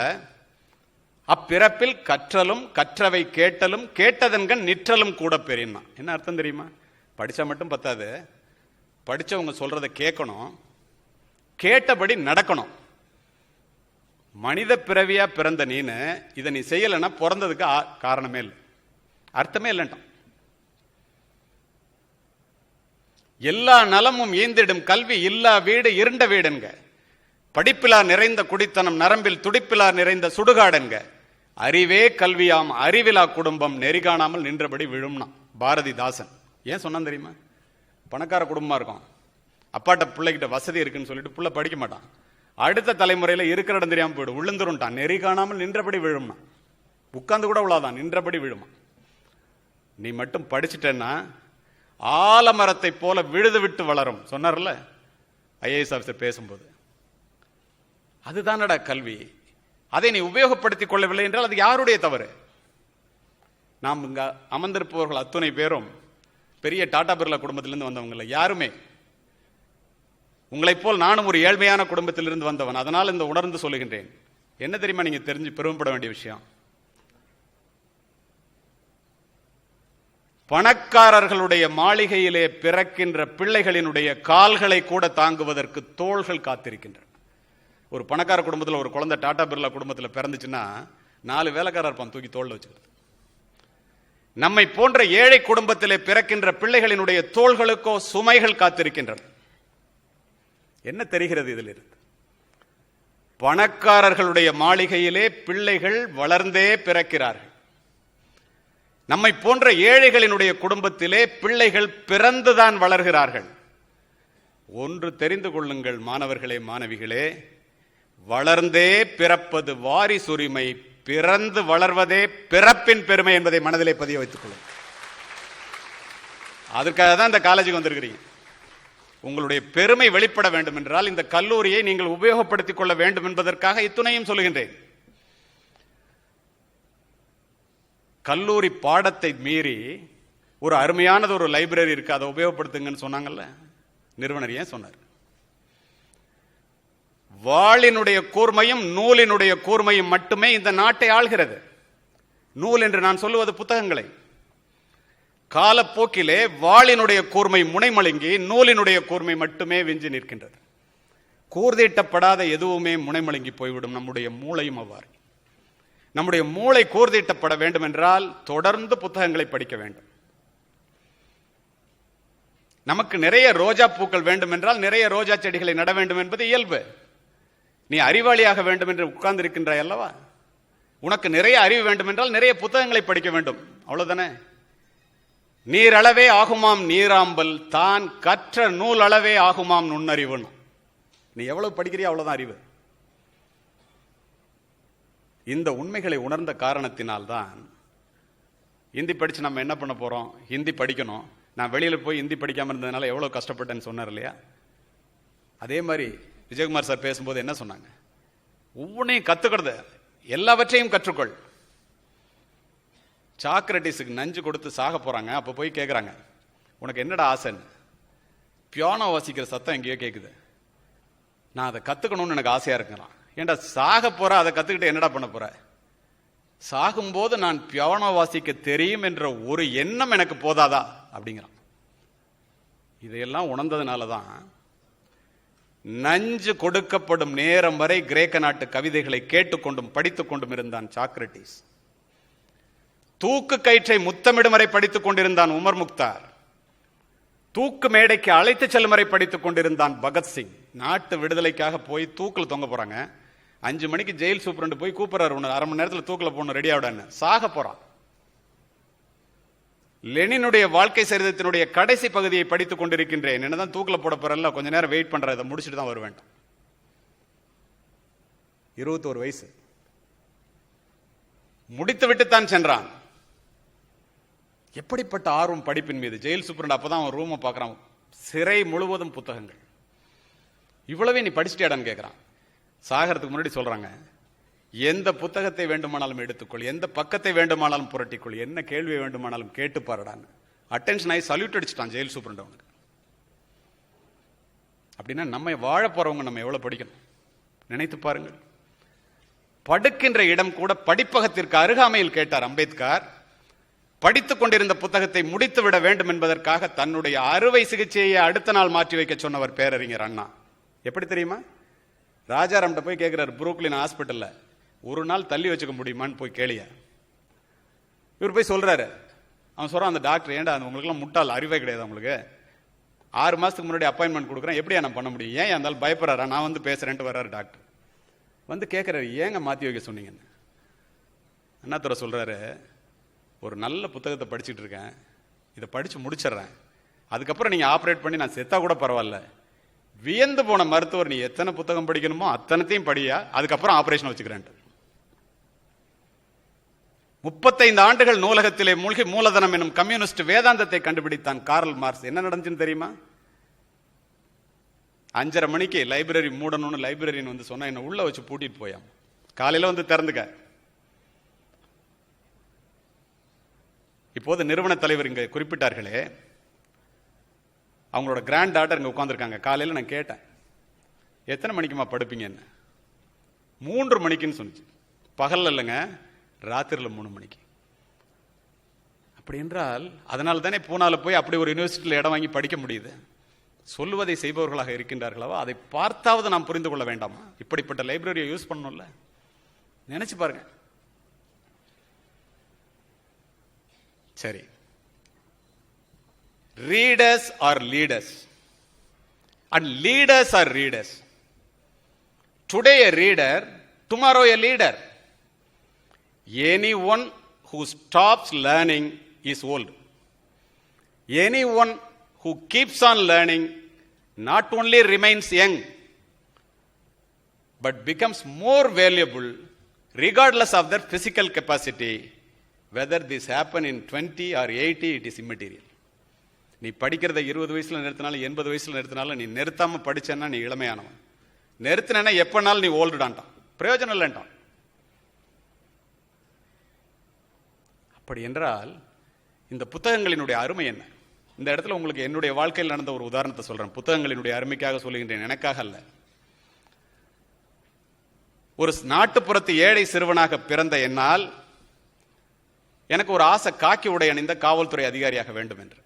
அப்பிறப்பில் கற்றலும் கற்றவை கேட்டலும் கேட்டதன்கண் நிற்றலும் கூட பெரியனா. என்ன அர்த்தம் தெரியுமா? படிச்சா மட்டும் பத்தாது, படிச்சவங்க சொல்றதை கேட்கணும், கேட்டபடி நடக்கணும். மனித பிறவியா பிறந்த நீனு இதை நீ செய்யலைன்னா பிறந்ததுக்கு காரணமே இல்லை, அர்த்தமே இல்லைன்ட்டான். எல்லா நலமும் ஈந்திடும் கல்வி இல்லா வீடு இருண்ட வீடுங்க. படிப்பிலா நிறைந்த குடித்தனம் நரம்பில் துடிப்பிலா நிறைந்த சுடுகாடுங்க. அறிவே கல்வியாம் அறிவிலா குடும்பம் நெறிகாணாமல் நின்றபடி விழும்னா பாரதிதாசன். ஏன் சொன்னான் தெரியுமா? பணக்கார குடும்பமா இருக்கும், அப்பாட்ட பிள்ளைகிட்ட வசதி இருக்குன்னு சொல்லிட்டு புள்ள படிக்க மாட்டான். அடுத்த தலைமுறையில இருக்கிற இடம் தெரியாம போயிடும், விழுந்துருட்டான். நெறி காணாமல் நின்றபடி விழும்னா, உட்கார்ந்து கூட உள்ளாதான், நின்றபடி விழுமா. நீ மட்டும் படிச்சுட்டேன்னா ஆலமரத்தை போல விழுது விட்டு வளரும் சொன்னார்ல ஐஏஎஸ் ஆஃபீஸர் பேசும்போது. அதுதானடா கல்வி. அதை நீ உபயோகப்படுத்திக் கொள்ளவில்லை என்றால் அது யாருடைய தவறு? நாம் இங்க அமர்ந்திருப்பவர்கள் அத்துணை பேரும் பெரிய டாடா பிர்லா குடும்பத்திலிருந்து வந்தவங்க. யாருமே உங்களைப் போல் நானும் ஒரு ஏழ்மையான குடும்பத்திலிருந்து வந்தவன். அதனால் இந்த உணர்ந்து சொல்லுகின்றேன். என்ன தெரியுமா நீங்க தெரிஞ்சு பெருமைப்பட வேண்டிய விஷயம்? பணக்காரர்களுடைய மாளிகையிலே பிறக்கின்ற பிள்ளைகளினுடைய கால்களை கூட தாங்குவதற்கு தோள்கள் காத்திருக்கின்றன. ஒரு பணக்கார குடும்பத்தில் ஒரு குழந்தை டாடா பிர்லா குடும்பத்தில் பிறந்துச்சுன்னா 4 வேலைக்காரர் இருப்பான் தூக்கி தோல்ல வச்சுக்கிறது. நம்மை போன்ற ஏழை குடும்பத்திலே பிறக்கின்ற பிள்ளைகளினுடைய தோள்களுக்கோ சுமைகள் காத்திருக்கின்றன. என்ன தெரிகிறது இதிலிருந்து? பணக்காரர்களுடைய மாளிகையிலே பிள்ளைகள் வளர்ந்தே பிறக்கிறார்கள். நம்மை போன்ற ஏழைகளினுடைய குடும்பத்திலே பிள்ளைகள் பிறந்துதான் வளர்கிறார்கள். ஒன்று தெரிந்து கொள்ளுங்கள் மாணவர்களே, மாணவிகளே, வளர்ந்தே பிறப்பது வாரிசுரிமை, பிறந்து வளர்வதே பிறப்பின் பெருமை என்பதை மனதிலே பதிய வைத்துக் கொள்ளுங்கள். அதற்காக தான் இந்த காலேஜுக்கு வந்திருக்கிறீங்க. உங்களுடைய பெருமை வெளிப்பட வேண்டும் என்றால் இந்த கல்லூரியை நீங்கள் உபயோகப்படுத்திக் கொள்ள வேண்டும் என்பதற்காக இத்துணையும் சொல்லுகின்றேன். கல்லூரி பாடத்தை மீறி ஒரு அருமையானது ஒரு லைப்ரரி இருக்கு, அதை உபயோகப்படுத்துங்கன்னு சொன்னாங்கல்ல நிறுவனர். ஏன் சொன்னார்? வாளினுடைய கூர்மையும் நூலினுடைய கூர்மையும் மட்டுமே இந்த நாட்டை ஆள்கிறது. நூல் என்று நான் சொல்லுவது புத்தகங்களை. காலப்போக்கிலே வாளினுடைய கூர்மை முனைமழுங்கி நூலினுடைய கூர்மை மட்டுமே விஞ்சி நிற்கின்றது. கூர்தீட்டப்படாத எதுவுமே முனைமழுங்கி போய்விடும். நம்முடைய மூளையும் அவ்வாறு. நம்முடைய மூளை கூர்தீட்டப்பட வேண்டும் என்றால் தொடர்ந்து புத்தகங்களை படிக்க வேண்டும். நமக்கு நிறைய ரோஜா பூக்கள் வேண்டும் என்றால் நிறைய ரோஜா செடிகளை நட வேண்டும் என்பது இயல்பு. நீ அறிவாளியாக வேண்டும் என்று உட்கார்ந்து இருக்கின்றாய் அல்லவா? உனக்கு நிறைய அறிவு வேண்டும் என்றால் நிறைய புத்தகங்களை படிக்க வேண்டும். அவ்வளவுதானே? நீரளவே ஆகுமாம் நீராம்பல், தான் கற்ற நூல் அளவே ஆகுமாம் நுண்ணறிவு. நீ எவ்வளவு படிக்கிறியோ அவ்வளவுதான் அறிவு. இந்த உண்மைகளை உணர்ந்த காரணத்தினால்தான் ஹிந்தி படிச்சு நம்ம என்ன பண்ண போறோம்? ஹிந்தி படிக்கணும். நான் வெளியில போய் ஹிந்தி படிக்காம இருந்ததுனால எவ்வளவு கஷ்டப்பட்டேன்னு சொன்னார் இல்லையா? அதே மாதிரி விஜயகுமார் சார் பேசும்போது என்ன சொன்னாங்க? ஒவ்வொன்றையும் கத்துக்கிறது, எல்லாவற்றையும் கற்றுக்கொள். சாக்ரட்டிஸுக்கு நஞ்சு கொடுத்து சாக போறாங்க. அப்ப போய் கேட்கறாங்க, உனக்கு என்னடா ஆசைன்னு. பியானோ வாசிக்கிற சத்தம் எங்கேயோ கேட்குது, நான் அதை கத்துக்கணும்னு எனக்கு ஆசையா இருக்கலாம். ஏன்டா சாக போற, அதை கத்துக்கிட்டு என்னடா பண்ண போற? சாகும்போது நான் பியானோ வாசிக்க தெரியும் என்ற ஒரு எண்ணம் எனக்கு போதாதா அப்படிங்கிறான். இதையெல்லாம் உணர்ந்ததுனாலதான் நஞ்சு கொடுக்கப்படும் நேரம் வரை கிரேக்க நாட்டு கவிதைகளை கேட்டுக்கொண்டும் படித்துக் கொண்டும் இருந்தான் சாக்ரட்டிஸ். தூக்கு கயிற்றை முத்தமிடும் வரை படித்துக் கொண்டிருந்தான் உமர் முக்தார். தூக்கு மேடைக்கு அழைத்து செல்லும் வரை படித்துக் கொண்டிருந்தான் பகத்சிங். நாட்டு விடுதலைக்காக போய் தூக்கில் தொங்க போறாங்க. 5 மணிக்கு ஜெயில் சூப்பரண்டு போய் கூப்பிடுறாரு, ஒன்று அரை மணி நேரத்தில் தூக்கில் போகணும், ரெடியாவிடான்னு. சாக போறான். லெனினுடைய வாழ்க்கை சரிதத்தினுடைய கடைசி பகுதியை படித்துக் கொண்டிருக்கின்றேன். என்னதான் தூக்கில் போட போறல, கொஞ்ச நேரம் வெயிட் பண்ற, இதை முடிச்சுட்டு தான் வருவேன். 21 வயசு முடித்து விட்டுத்தான் சென்றான். எப்படிப்பட்ட ஆர்வம் படிப்பின் மீது! ஜெயில் சூப்பரண்ட் அப்பதான் அவன் ரூமை பார்க்கறான், சிறை முழுவதும் புத்தகங்கள். இவ்வளவே நீ படிச்சுட்டியாடான்னு கேட்கிறான். சாகரத்துக்கு முன்னாடி சொல்றாங்க, எந்த புத்தகத்தை வேண்டுமானாலும் எடுத்துக்கொள், எந்த பக்கத்தை வேண்டுமானாலும் புரட்டிக்கொள், என்ன கேள்வியை வேண்டுமானாலும் கேட்டு பாருடான்னு. அட்டென்ஷன் ஆகி சல்யூட் அடிச்சுட்டான் ஜெயில் சூப்பரண்ட் அவனுக்கு. அப்படின்னா நம்ம வாழ போறவங்க நம்ம எவ்வளவு படிக்கணும் நினைத்து பாருங்கள். படுக்கின்ற இடம் கூட படிப்பகத்திற்கு அருகாமையில் கேட்டார் அம்பேத்கர். படித்துக் கொண்டிருந்த புத்தகத்தை முடித்து விட வேண்டும் என்பதற்காக தன்னுடைய அறுவை சிகிச்சையை அடுத்த நாள் மாற்றி வைக்க சொன்னவர் பேரறிஞர் அண்ணா. எப்படி தெரியுமா? ராஜாராம்கிட்ட போய் கேட்கிறார், புரூக்லின் ஹாஸ்பிட்டல்ல ஒரு நாள் தள்ளி வச்சுக்க முடியுமான்னு போய் கேளிய. இவர் போய் சொல்றாரு. அவன் சொல்றான், அந்த டாக்டர், ஏன்டா உங்களுக்குலாம் முட்டாள், அறிவே கிடையாது உங்களுக்கு, 6 மாசத்துக்கு முன்னாடி அப்பாயின்மெண்ட் கொடுக்குறேன், எப்படியா நான் பண்ண முடியும், ஏன் இருந்தாலும் பயப்படுறாரா, நான் வந்து பேசுறேன்ட்டு வர்றாரு டாக்டர். வந்து கேட்கிறாரு, ஏங்க மாத்தி வைக்க சொன்னீங்கன்னு. அண்ணாதுரை சொல்றாரு, ஒரு நல்ல புத்தகத்தை படிச்சுட்டு இருக்கேன், இதை படிச்சு முடிச்சிடறேன், அதுக்கப்புறம் நீங்க ஆப்ரேட் பண்ணி நான் செத்தா கூட பரவாயில்ல. வியந்து போன மருத்துவர், நீ எத்தனை புத்தகம் படிக்கணுமோ அத்தனைத்தையும் படியா, அதுக்கப்புறம் ஆபரேஷன் வச்சுக்கிறேன். 35 ஆண்டுகள் நூலகத்திலே மூழ்கி மூலதனம் என்னும் கம்யூனிஸ்ட் வேதாந்தத்தை கண்டுபிடித்தான் கார்ல் மார்க்ஸ். என்ன நடந்துச்சுன்னு தெரியுமா? 5:30 மணிக்கு லைப்ரரி மூடணும்னு லைப்ரரின்னு வந்து சொன்னா என்ன உள்ள வச்சு பூட்டிட்டு போயாம். காலையில வந்து திறந்துக்க. இப்போது நிறுவன தலைவர் இங்க குறிப்பிட்டார்களே, அவங்களோட கிராண்ட் டாட்டர் இங்க உட்கார்ந்துருக்காங்க. காலையில நான் கேட்டேன், எத்தனை மணிக்குமா படுப்பீங்கன்னு. 3 மணிக்குன்னு சொன்னிச்சு. பகல்ல இல்லைங்க, ராத்திரில 3 மணிக்கு. அப்படி என்றால் அதனால தானே பூனால போய் அப்படி ஒரு யூனிவர்சிட்டியில் இடம் வாங்கி படிக்க முடியுது. சொல்லுவதை செய்பவர்களாக இருக்கின்றார்களவா, அதை பார்த்தாவது நாம் புரிந்து கொள்ள வேண்டாமா? இப்படிப்பட்ட லைப்ரரியை யூஸ் பண்ணணும்ல. நினைச்சு பாருங்க. சரி, readers are leaders and leaders are readers. Today a reader, tomorrow a leader. Anyone who stops learning is old. Anyone who keeps on learning not only remains young but becomes more valuable regardless of their physical capacity. Whether this happen in 20 or 80, it is immaterial. நீ படிக்கிறத 20 வயசுல நிறுத்தினாலும் 80 வயசுல நிறுத்தினாலும் நீ நிறுத்தாம படிச்சேன்னா நீ இளமையானவன். நிறுத்தினா எப்பனாலும் நீ ஓல்டுடான்ட்டான், பிரயோஜனம் இல்லைன்ட்டான். அப்படி என்றால் இந்த புத்தகங்களினுடைய அருமை என்ன? இந்த இடத்துல உங்களுக்கு என்னுடைய வாழ்க்கையில் நடந்த ஒரு உதாரணத்தை சொல்றேன். புத்தகங்களினுடைய அருமைக்காக சொல்லுகின்றேன், எனக்காக அல்ல. ஒரு நாட்டுப்புறத்து ஏழை சிறுவனாக பிறந்த என்னால் எனக்கு ஒரு ஆசை, காக்கி உடை அணிந்த காவல்துறை அதிகாரியாக வேண்டும் என்று.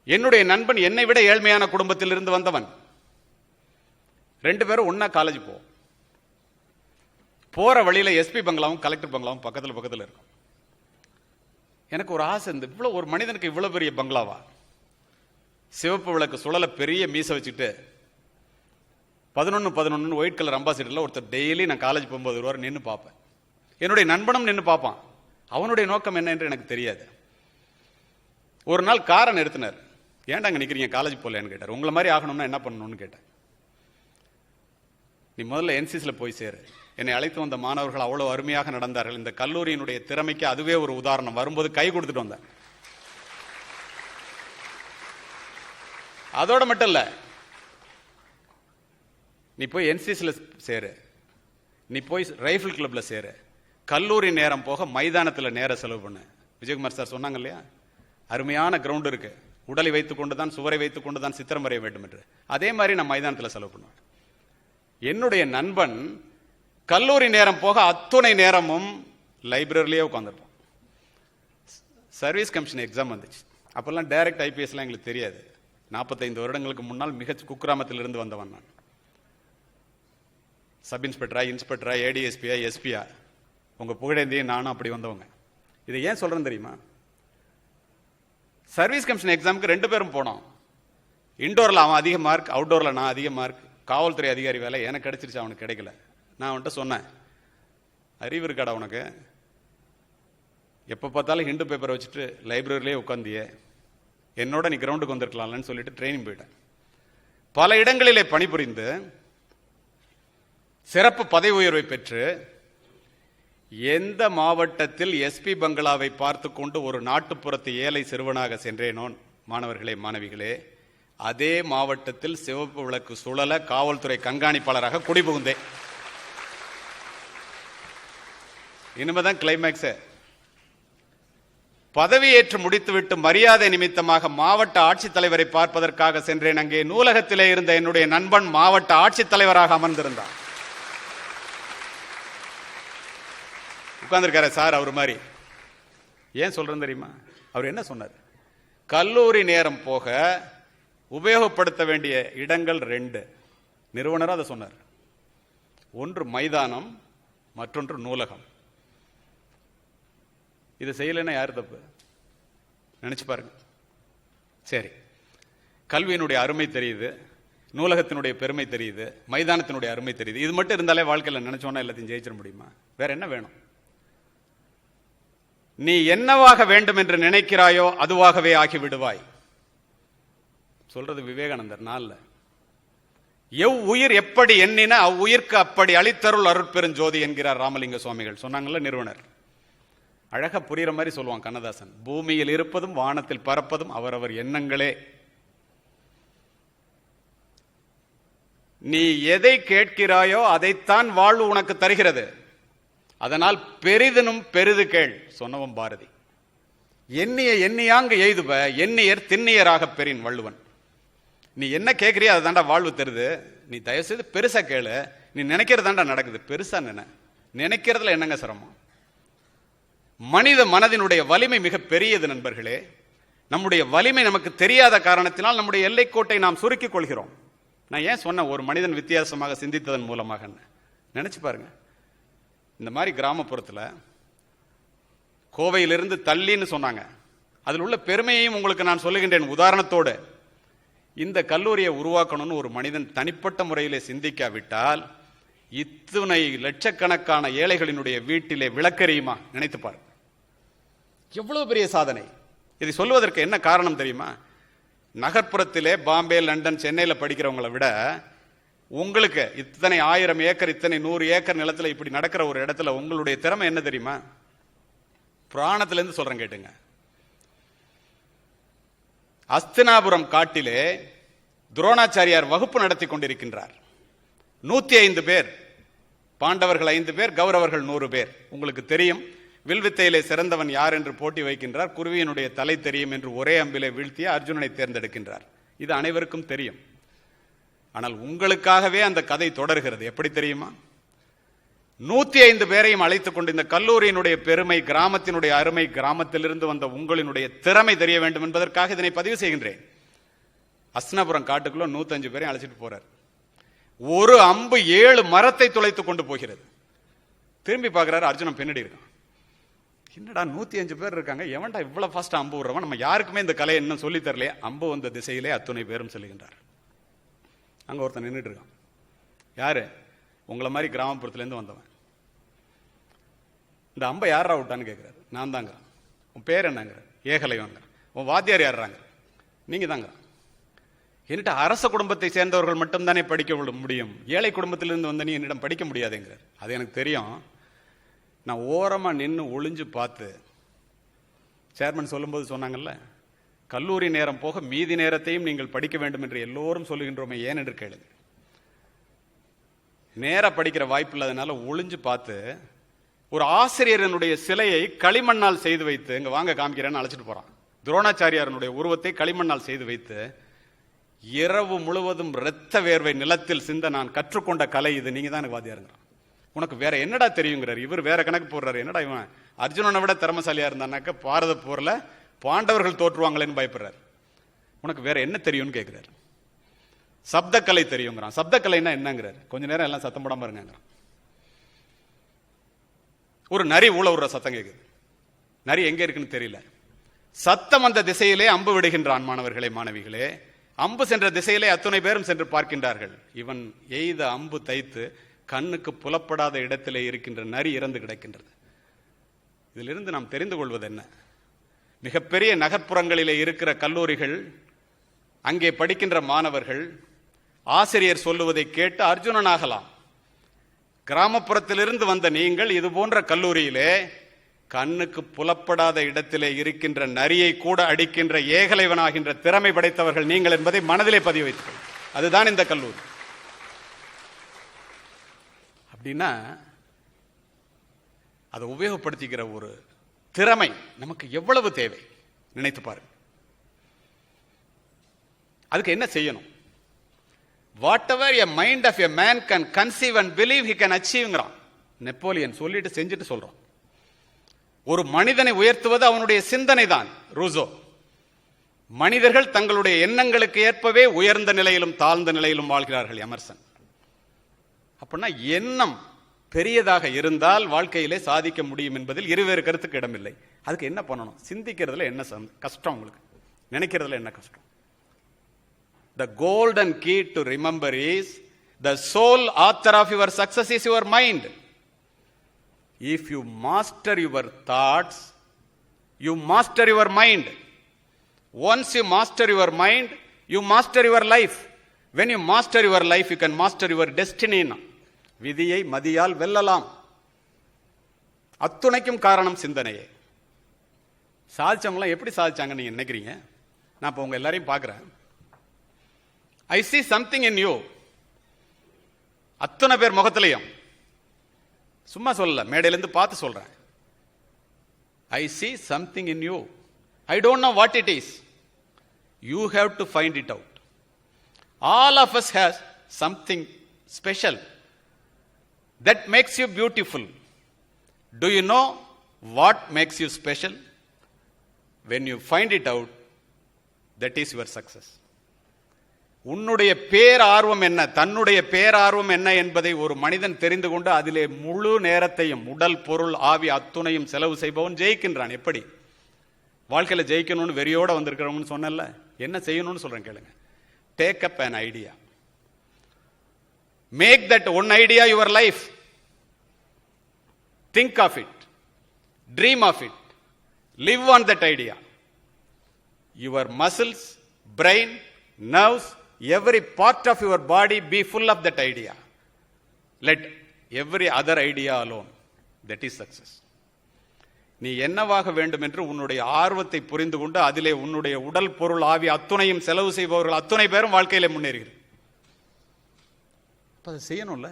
என்னுடைய நண்பன் என்னை விட ஏழ்மையான குடும்பத்தில் இருந்து வந்தவன். 2 பேரும் ஒன்னா காலேஜ் போற வழியில எஸ்பி பங்களாவும் கலெக்டர் பங்களாவும் பக்கத்துல பக்கத்துல இருக்கும். எனக்கு ஒரு ஆசை, இந்த இவ்வளவு ஒரு மனிதனுக்கு இவ்வளவு பெரிய பங்களாவா? சிவப்பு விளக்கு சுழல பெரிய மீச வச்சுட்டு 11 ஒயிட் கலர் அம்பாசிடர்ல ஒருத்தர் டெய்லி நான் காலேஜ் போகும்போது ஒருவர் நின்று பார்ப்பேன். என்னுடைய நண்பனும் நின்று பார்ப்பான். அவனுடைய நோக்கம் என்ன என்று எனக்கு தெரியாது. ஒரு நாள் காரை நிறுத்தினார். ஏன்டா அங்க நிக்கிறீங்க, காலேஜ் போகலன்னு கேட்டார். உங்களை மாதிரி ஆகணும்னா என்ன பண்ணணும்னு கேட்டேன். நீ முதல்ல என்சிசில போய் சேரு. என்னை அழைத்து வந்த மாணவர்கள் அவ்வளவு அருமையாக நடந்தார்கள். இந்த கல்லூரியினுடைய திறமைக்கு அதுவே ஒரு உதாரணம். வரும்போது கை கொடுத்துட்டு வந்தார். அதோட மட்டும் இல்ல, நீ போய் என்சிசில சேரு, நீ போய் ரைபிள் கிளப்ல சேரு, கல்லூரி நேரம் போக மைதானத்தில் நேர செலவு பண்ணு. விஜயகுமார் சார் சொன்னாங்க இல்லையா, அருமையான கிரவுண்ட் இருக்கு, உடலை வைத்துக் கொண்டுதான் சுவரை வைத்துக் கொண்டுதான் சித்திரம் வரைய வேண்டும் என்று. அதே மாதிரி நான் மைதானத்தில் செலவு பண்ணுவேன். என்னுடைய நண்பன் கல்லூரி நேரம் போக அத்துணை நேரமும் லைப்ரரியிலேயே உட்காந்துருப்போம். சர்வீஸ் கமிஷன் எக்ஸாம் வந்துச்சு. அப்பெல்லாம் டைரக்ட் ஐபிஎஸ்லாம் எங்களுக்கு தெரியாது. 45 வருடங்களுக்கு முன்னால் மிக குக்கிராமத்தில் இருந்து வந்தவன் நான். சப் இன்ஸ்பெக்டரா, இன்ஸ்பெக்டரா, ஏடிஎஸ்பியா, எஸ்பியா, உங்க புகழேந்தியும் நானும் அப்படி வந்தவங்க. இதை ஏன் சொல்றேன்னு தெரியுமா? சர்வீஸ் கமிஷன் எக்ஸாமுக்கு 2 பேரும் போனோம். இன்டோர்ல அவன் அதிக மார்க், அவுட்டோர்ல நான் அதிக மார்க். காவல்துறை அதிகாரி வேலை எனக்கு கிடைச்சிருச்சு, அவனுக்கு கிடைக்கல. நான் அவன்கிட்ட சொன்னேன், அறிவு இருக்காடா உனக்கு? எப்போ பார்த்தாலும் ஹிண்டு பேப்பரை வச்சுட்டு லைப்ரரியிலே உட்காந்தியே, என்னோட நீ கிரவுண்டுக்கு வந்திருக்கலாம்னு சொல்லிட்டு ட்ரைனிங் போயிட்டேன். பல இடங்களிலே பணிபுரிந்து சிறப்பு பதவி உயர்வை பெற்று எந்த மாவட்டத்தில் எஸ்பி பங்களாவை பார்த்து கொண்டு ஒரு நாட்டுப்புறத்து ஏழை சிறுவனாக சென்றேனோ மாணவர்களே, மாணவிகளே, அதே மாவட்டத்தில் சிவப்பு விளக்கு சுழல காவல்துறை கண்காணிப்பாளராக குடிபுகுந்தேன். இனிமேதான் கிளைமேக்ஸ். பதவியேற்று முடித்துவிட்டு மரியாதை நிமித்தமாக மாவட்ட ஆட்சித்தலைவரை பார்ப்பதற்காக சென்றேன். அங்கே நூலகத்திலே இருந்த என்னுடைய நண்பன் மாவட்ட ஆட்சித்தலைவராக அமர்ந்திருந்தார். உட்கார்ந்திருக்காரு சார், அவர் மாதிரி. ஏன் சொல்றேன் தெரியுமா? அவர் என்ன சொன்னார்? கல்லூரி நேரம் போக உபயோகப்படுத்த வேண்டிய இடங்கள் 2. நிறுவனரும் அதை சொன்னார். ஒன்று மைதானம், மற்றொன்று நூலகம். இது செய்யலைன்னா யாரு தப்பு? நினைச்சு பாருங்க. சரி, கல்வியினுடைய அருமை தெரியுது, நூலகத்தினுடைய பெருமை தெரியுது, மைதானத்தினுடைய அருமை தெரியுது. இது மட்டும் இருந்தாலே வாழ்க்கையில் நினைச்சோன்னா எல்லாத்தையும் ஜெயிச்சிட முடியுமா? வேற என்ன வேணும்? நீ என்னவாக வேண்டும் என்று நினைக்கிறாயோ அதுவாகவே ஆகிவிடுவாய். சொல்றது விவேகானந்தர், நான் இல்ல. உயிர் எப்படி எண்ணின அவ்வுயிர்க்கு அப்படி அளித்தருள் அருட்பெருஞ்சோதி என்கிறார் ராமலிங்க சுவாமிகள். சொன்னாங்கல்ல நிறுவனர். அழகா புரியுற மாதிரி சொல்லுவான் கண்ணதாசன். பூமியில் இருப்பதும் வானத்தில் பறப்பதும் அவரவர் எண்ணங்களே. நீ எதை கேட்கிறாயோ அதைத்தான் வாழ்வு உனக்கு தருகிறது. அதனால் பெரிதனும் பெரிது கேள் சொன்னவன் பாரதி. எண்ணிய எண்ணியாங்க எய்துப எண்ணியர் திண்ணியராக பெறின் வள்ளுவன். நீ என்ன கேட்கிறியோ அதை தாண்டா வாழ்வு தருது. நீ தயவு செய்து பெருசா கேளு. நீ நினைக்கிறதாண்டா நடக்குது. பெருசா நினைக்கிறதுல என்னங்க சிரமம்? மனித மனதினுடைய வலிமை மிக பெரியது நண்பர்களே. நம்முடைய வலிமை நமக்கு தெரியாத காரணத்தினால் நம்முடைய எல்லைக்கோட்டை நாம் சுருக்கிக் கொள்கிறோம். நான் ஏன் சொன்ன ஒரு மனிதன் வித்தியாசமாக சிந்தித்ததன் மூலமாக நினைச்சு பாருங்க. இந்த மாதிரி கிராமப்புறத்தில் கோவையிலிருந்து தள்ளின்னு சொன்னாங்க. அதில் உள்ள பெருமையையும் உங்களுக்கு நான் சொல்லுகின்றேன் உதாரணத்தோடு. இந்த கல்லூரியை உருவாக்கணும்னு ஒரு மனிதன் தனிப்பட்ட முறையிலே சிந்திக்காவிட்டால் இத்துணை லட்சக்கணக்கான ஏழைகளினுடைய வீட்டிலே விளக்கறியுமா? நினைத்து பாருங்க, எவ்வளவு பெரிய சாதனை. இதை சொல்வதற்கு என்ன காரணம் தெரியுமா? நகர்ப்புறத்திலே பாம்பே, லண்டன், சென்னையில் படிக்கிறவங்களை விட உங்களுக்கு இத்தனை 1000 ஏக்கர், இத்தனை 100 ஏக்கர் நிலத்தில் இப்படி நடக்கிற ஒரு இடத்துல உங்களுடைய திறமை என்ன தெரியுமா? புராணத்திலிருந்து சொல்றேன் கேட்டுங்க. அஸ்தினாபுரம் காட்டிலே துரோணாச்சாரியார் வகுப்பு நடத்தி கொண்டிருக்கின்றார். 105 பேர், பாண்டவர்கள் 5 பேர், கௌரவர்கள் 100 பேர். உங்களுக்கு தெரியும், வில்வித்தையிலே சிறந்தவன் யார் என்று போட்டி வைக்கின்றார். குருவியினுடைய தலை தெரியும் என்று ஒரே அம்பிலே வீழ்த்திய அர்ஜுனனை தேர்ந்தெடுக்கின்றார். இது அனைவருக்கும் தெரியும். ஆனால் உங்களுக்காகவே அந்த கதை தொடர்கிறது. எப்படி தெரியுமா? 105 பேரையும் அழைத்துக் கொண்டு இந்த கல்லூரியினுடைய பெருமை, கிராமத்தினுடைய அருமை, கிராமத்திலிருந்து வந்த உங்களினுடைய திறமை தெரிய வேண்டும் என்பதற்காக இதனை பதிவு செய்கின்றேன். அஸ்தினாபுரம் காட்டுக்குள்ள 105 பேரையும் அழைச்சிட்டு போறார். ஒரு அம்பு 7 மரத்தை துளைத்து கொண்டு போகிறது. திரும்பி பார்க்கிறாரு, அர்ஜுனன் பின்னாடி இருக்கான். என்னடா 105 பேர் இருக்காங்க, எவன்டா இவ்வளவு ஃபாஸ்டா அம்பு விடுறவன், நம்ம யாருக்குமே இந்த கலையை இன்னும் சொல்லி தரலையே. அம்பு வந்த திசையிலே அத்துணை பேரும் செல்கின்றார். அங்க ஒருத்தன் நின்றுட்டு இருக்கான். யாரு? உங்களை மாதிரி கிராமப்புறத்திலேருந்து வந்தவன். இந்த அம்பை யாரா விட்டான்னு கேட்கிறாரு. நான் தாங்க. உன் பேர் என்னங்கிற? ஏகலைவங்க. உன் வாத்தியார் யாருறாங்க? நீங்க தாங்க. என்னிட்ட அரச குடும்பத்தை சேர்ந்தவர்கள் மட்டும்தானே படிக்க முடியும், ஏழை குடும்பத்திலிருந்து வந்த நீ என்னிடம் படிக்க முடியாதுங்கிறார். அது எனக்கு தெரியும். நான் ஓரமா நின்று ஒளிஞ்சு பார்த்து, சேர்மன் சொல்லும்போது சொன்னாங்கல்ல, கல்லூரி நேரம் போக மீதி நேரத்தையும் நீங்கள் படிக்க வேண்டும் என்று எல்லோரும் சொல்லுகின்றோமே, ஏன் என்று கேளுங்க. நேர படிக்கிற வாய்ப்பு இல்லாதனால ஒளிஞ்சு பார்த்து ஒரு ஆசிரியரனுடைய சிலையை களிமண்ணால் செய்து வைத்து, இங்க வாங்க காமிக்கிறேன்னு அழைச்சிட்டு போறான். துரோணாச்சாரியாரனுடைய உருவத்தை களிமண்ணால் செய்து வைத்து, இரவு முழுவதும் இரத்த வேர்வை நிலத்தில் சிந்த நான் கற்றுக்கொண்ட கலை இது, நீங்க தான் எனக்கு வாத்தியாருங்க. உனக்கு வேற என்னடா தெரியுங்கிறார். இவர் வேற கணக்கு போடுறாரு. என்னடா இவன் அர்ஜுனனை விட திறமசாலியா இருந்தானாக்க பாரத போர்ல பாண்டவர்கள் தோற்றுவாங்களேன்னு பயப்படுறாரு. உனக்கு வேற என்ன தெரியும்னு கேட்கிறாரு. சப்தக்கலை தெரியுங்கிறான். சப்தக்கலைன்னா என்னங்கிறாரு. கொஞ்ச நேரம் எல்லாம் சத்தம் போடாம இருங்க. ஒரு நரி ஊழ விடுற சத்தம் கேட்குது. நரி எங்க இருக்குன்னு தெரியல. சத்தம் அந்த திசையிலே அம்பு விடுகின்றான். மாணவர்களே, மாணவிகளே, அம்பு சென்ற திசையிலே அத்துணை பேரும் சென்று பார்க்கின்றார்கள். இவன் எய்த அம்பு தைத்து கண்ணுக்கு புலப்படாத இடத்திலே இருக்கின்ற நரி இறந்து கிடக்கின்றது. இதிலிருந்து நாம் தெரிந்து கொள்வது என்ன? மிகப்பெரிய நகர்ப்புறங்களிலே இருக்கிற கல்லூரிகள், அங்கே படிக்கின்ற மாணவர்கள் ஆசிரியர் சொல்லுவதை கேட்டு அர்ஜுனனாகலாம். கிராமப்புறத்திலிருந்து வந்த நீங்கள் இது போன்ற கல்லூரியிலே கண்ணுக்கு புலப்படாத இடத்திலே இருக்கின்ற நரியை கூட அடிக்கின்ற ஏகலைவனாகின்ற திறமை படைத்தவர்கள் நீங்கள் என்பதை மனதிலே பதிவு வைத்துக். அதுதான் இந்த கல்லூரி. அப்படின்னா அதை உபயோகப்படுத்திக்கிற ஒரு திறமை நமக்கு எவ்வளவு தேவை நினைத்து பாருங்க. அதுக்கு என்ன செய்யணும்? Whatever a mind of a man can conceive and believe he can achieve-ங்கறான் நெப்போலியன். சொல்லிட்டு செஞ்சுட்டு சொல்றான். ஒரு மனிதனை உயர்த்துவது அவனுடைய சிந்தனை தான். ரூசோ. மனிதர்கள் தங்களுடைய எண்ணங்களுக்கு ஏற்பவே உயர்ந்த நிலையிலும் தாழ்ந்த நிலையிலும் வாழ்கிறார்கள். எமர்சன். அப்படின்னா எண்ணம் பெரியதாக இருந்தால் வாழ்க்கையிலே சாதிக்க முடியும் என்பதில் இருவேறு கருத்துக்கு இடமில்லை. அதுக்கு என்ன பண்ணணும்? சிந்திக்கிறதுல என்ன கஷ்டம் உங்களுக்கு? நினைக்கிறதுல என்ன கஷ்டம்? The golden key to remember is the sole author of your success is your mind. If you master your thoughts, you master your mind. Once you master your mind, you master your life. When you master your life, you can master your destiny. விதியை மதியால் வெல்லலாம். அத்துணைக்கும் காரணம் சிந்தனையே. சாதிச்சவங்களாம் எப்படி சாதிச்சாங்க நீங்க நினைக்கிறீங்க? நான் இப்போ உங்க எல்லாரையும் பார்க்கிறேன். I see something in you. அத்தனை பேர் முகத்திலையும் சும்மா சொல்லல, மேடையிலிருந்து பார்த்து சொல்றேன். I see something in you. I don't know what it is. You have to find it out. All of us has something special that makes you beautiful. Do you know what makes you special? When you find it out, that is your success. உன்னுடைய பேரார்வம் என்ன, தன்னுடைய பேரார்வம் என்ன என்பதை ஒரு மனிதன் தெரிந்து கொண்டு அதிலே முழு நேரத்தையும் உடல் பொருள் ஆவி அத்துணையும் செலவு செய்பவன் ஜெயிக்கின்றான். எப்படி வாழ்க்கையில ஜெயிக்கணும்னு வெறியோட வந்திருக்கிறவங்க சொன்னல, என்ன செய்யணும்னு சொல்றேன் கேளுங்க. Take up an idea, make that one idea your life, think of it, dream of it, live on that idea. Your muscles, brain, nerves, every part of your body be full of that idea. Let every other idea alone. That is success. நீ என்னவாக வேண்டும் என்று உன்னுடைய ஆர்வத்தை புரிந்து கொண்டு அதிலே உன்னுடைய உடல் பொருள் ஆவி அத்துணையும் செலவு செய்பவர்கள் அத்துணை பேரும் வாழ்க்கையிலே முன்னேறுகிறது. அதை செய்யணும்ல.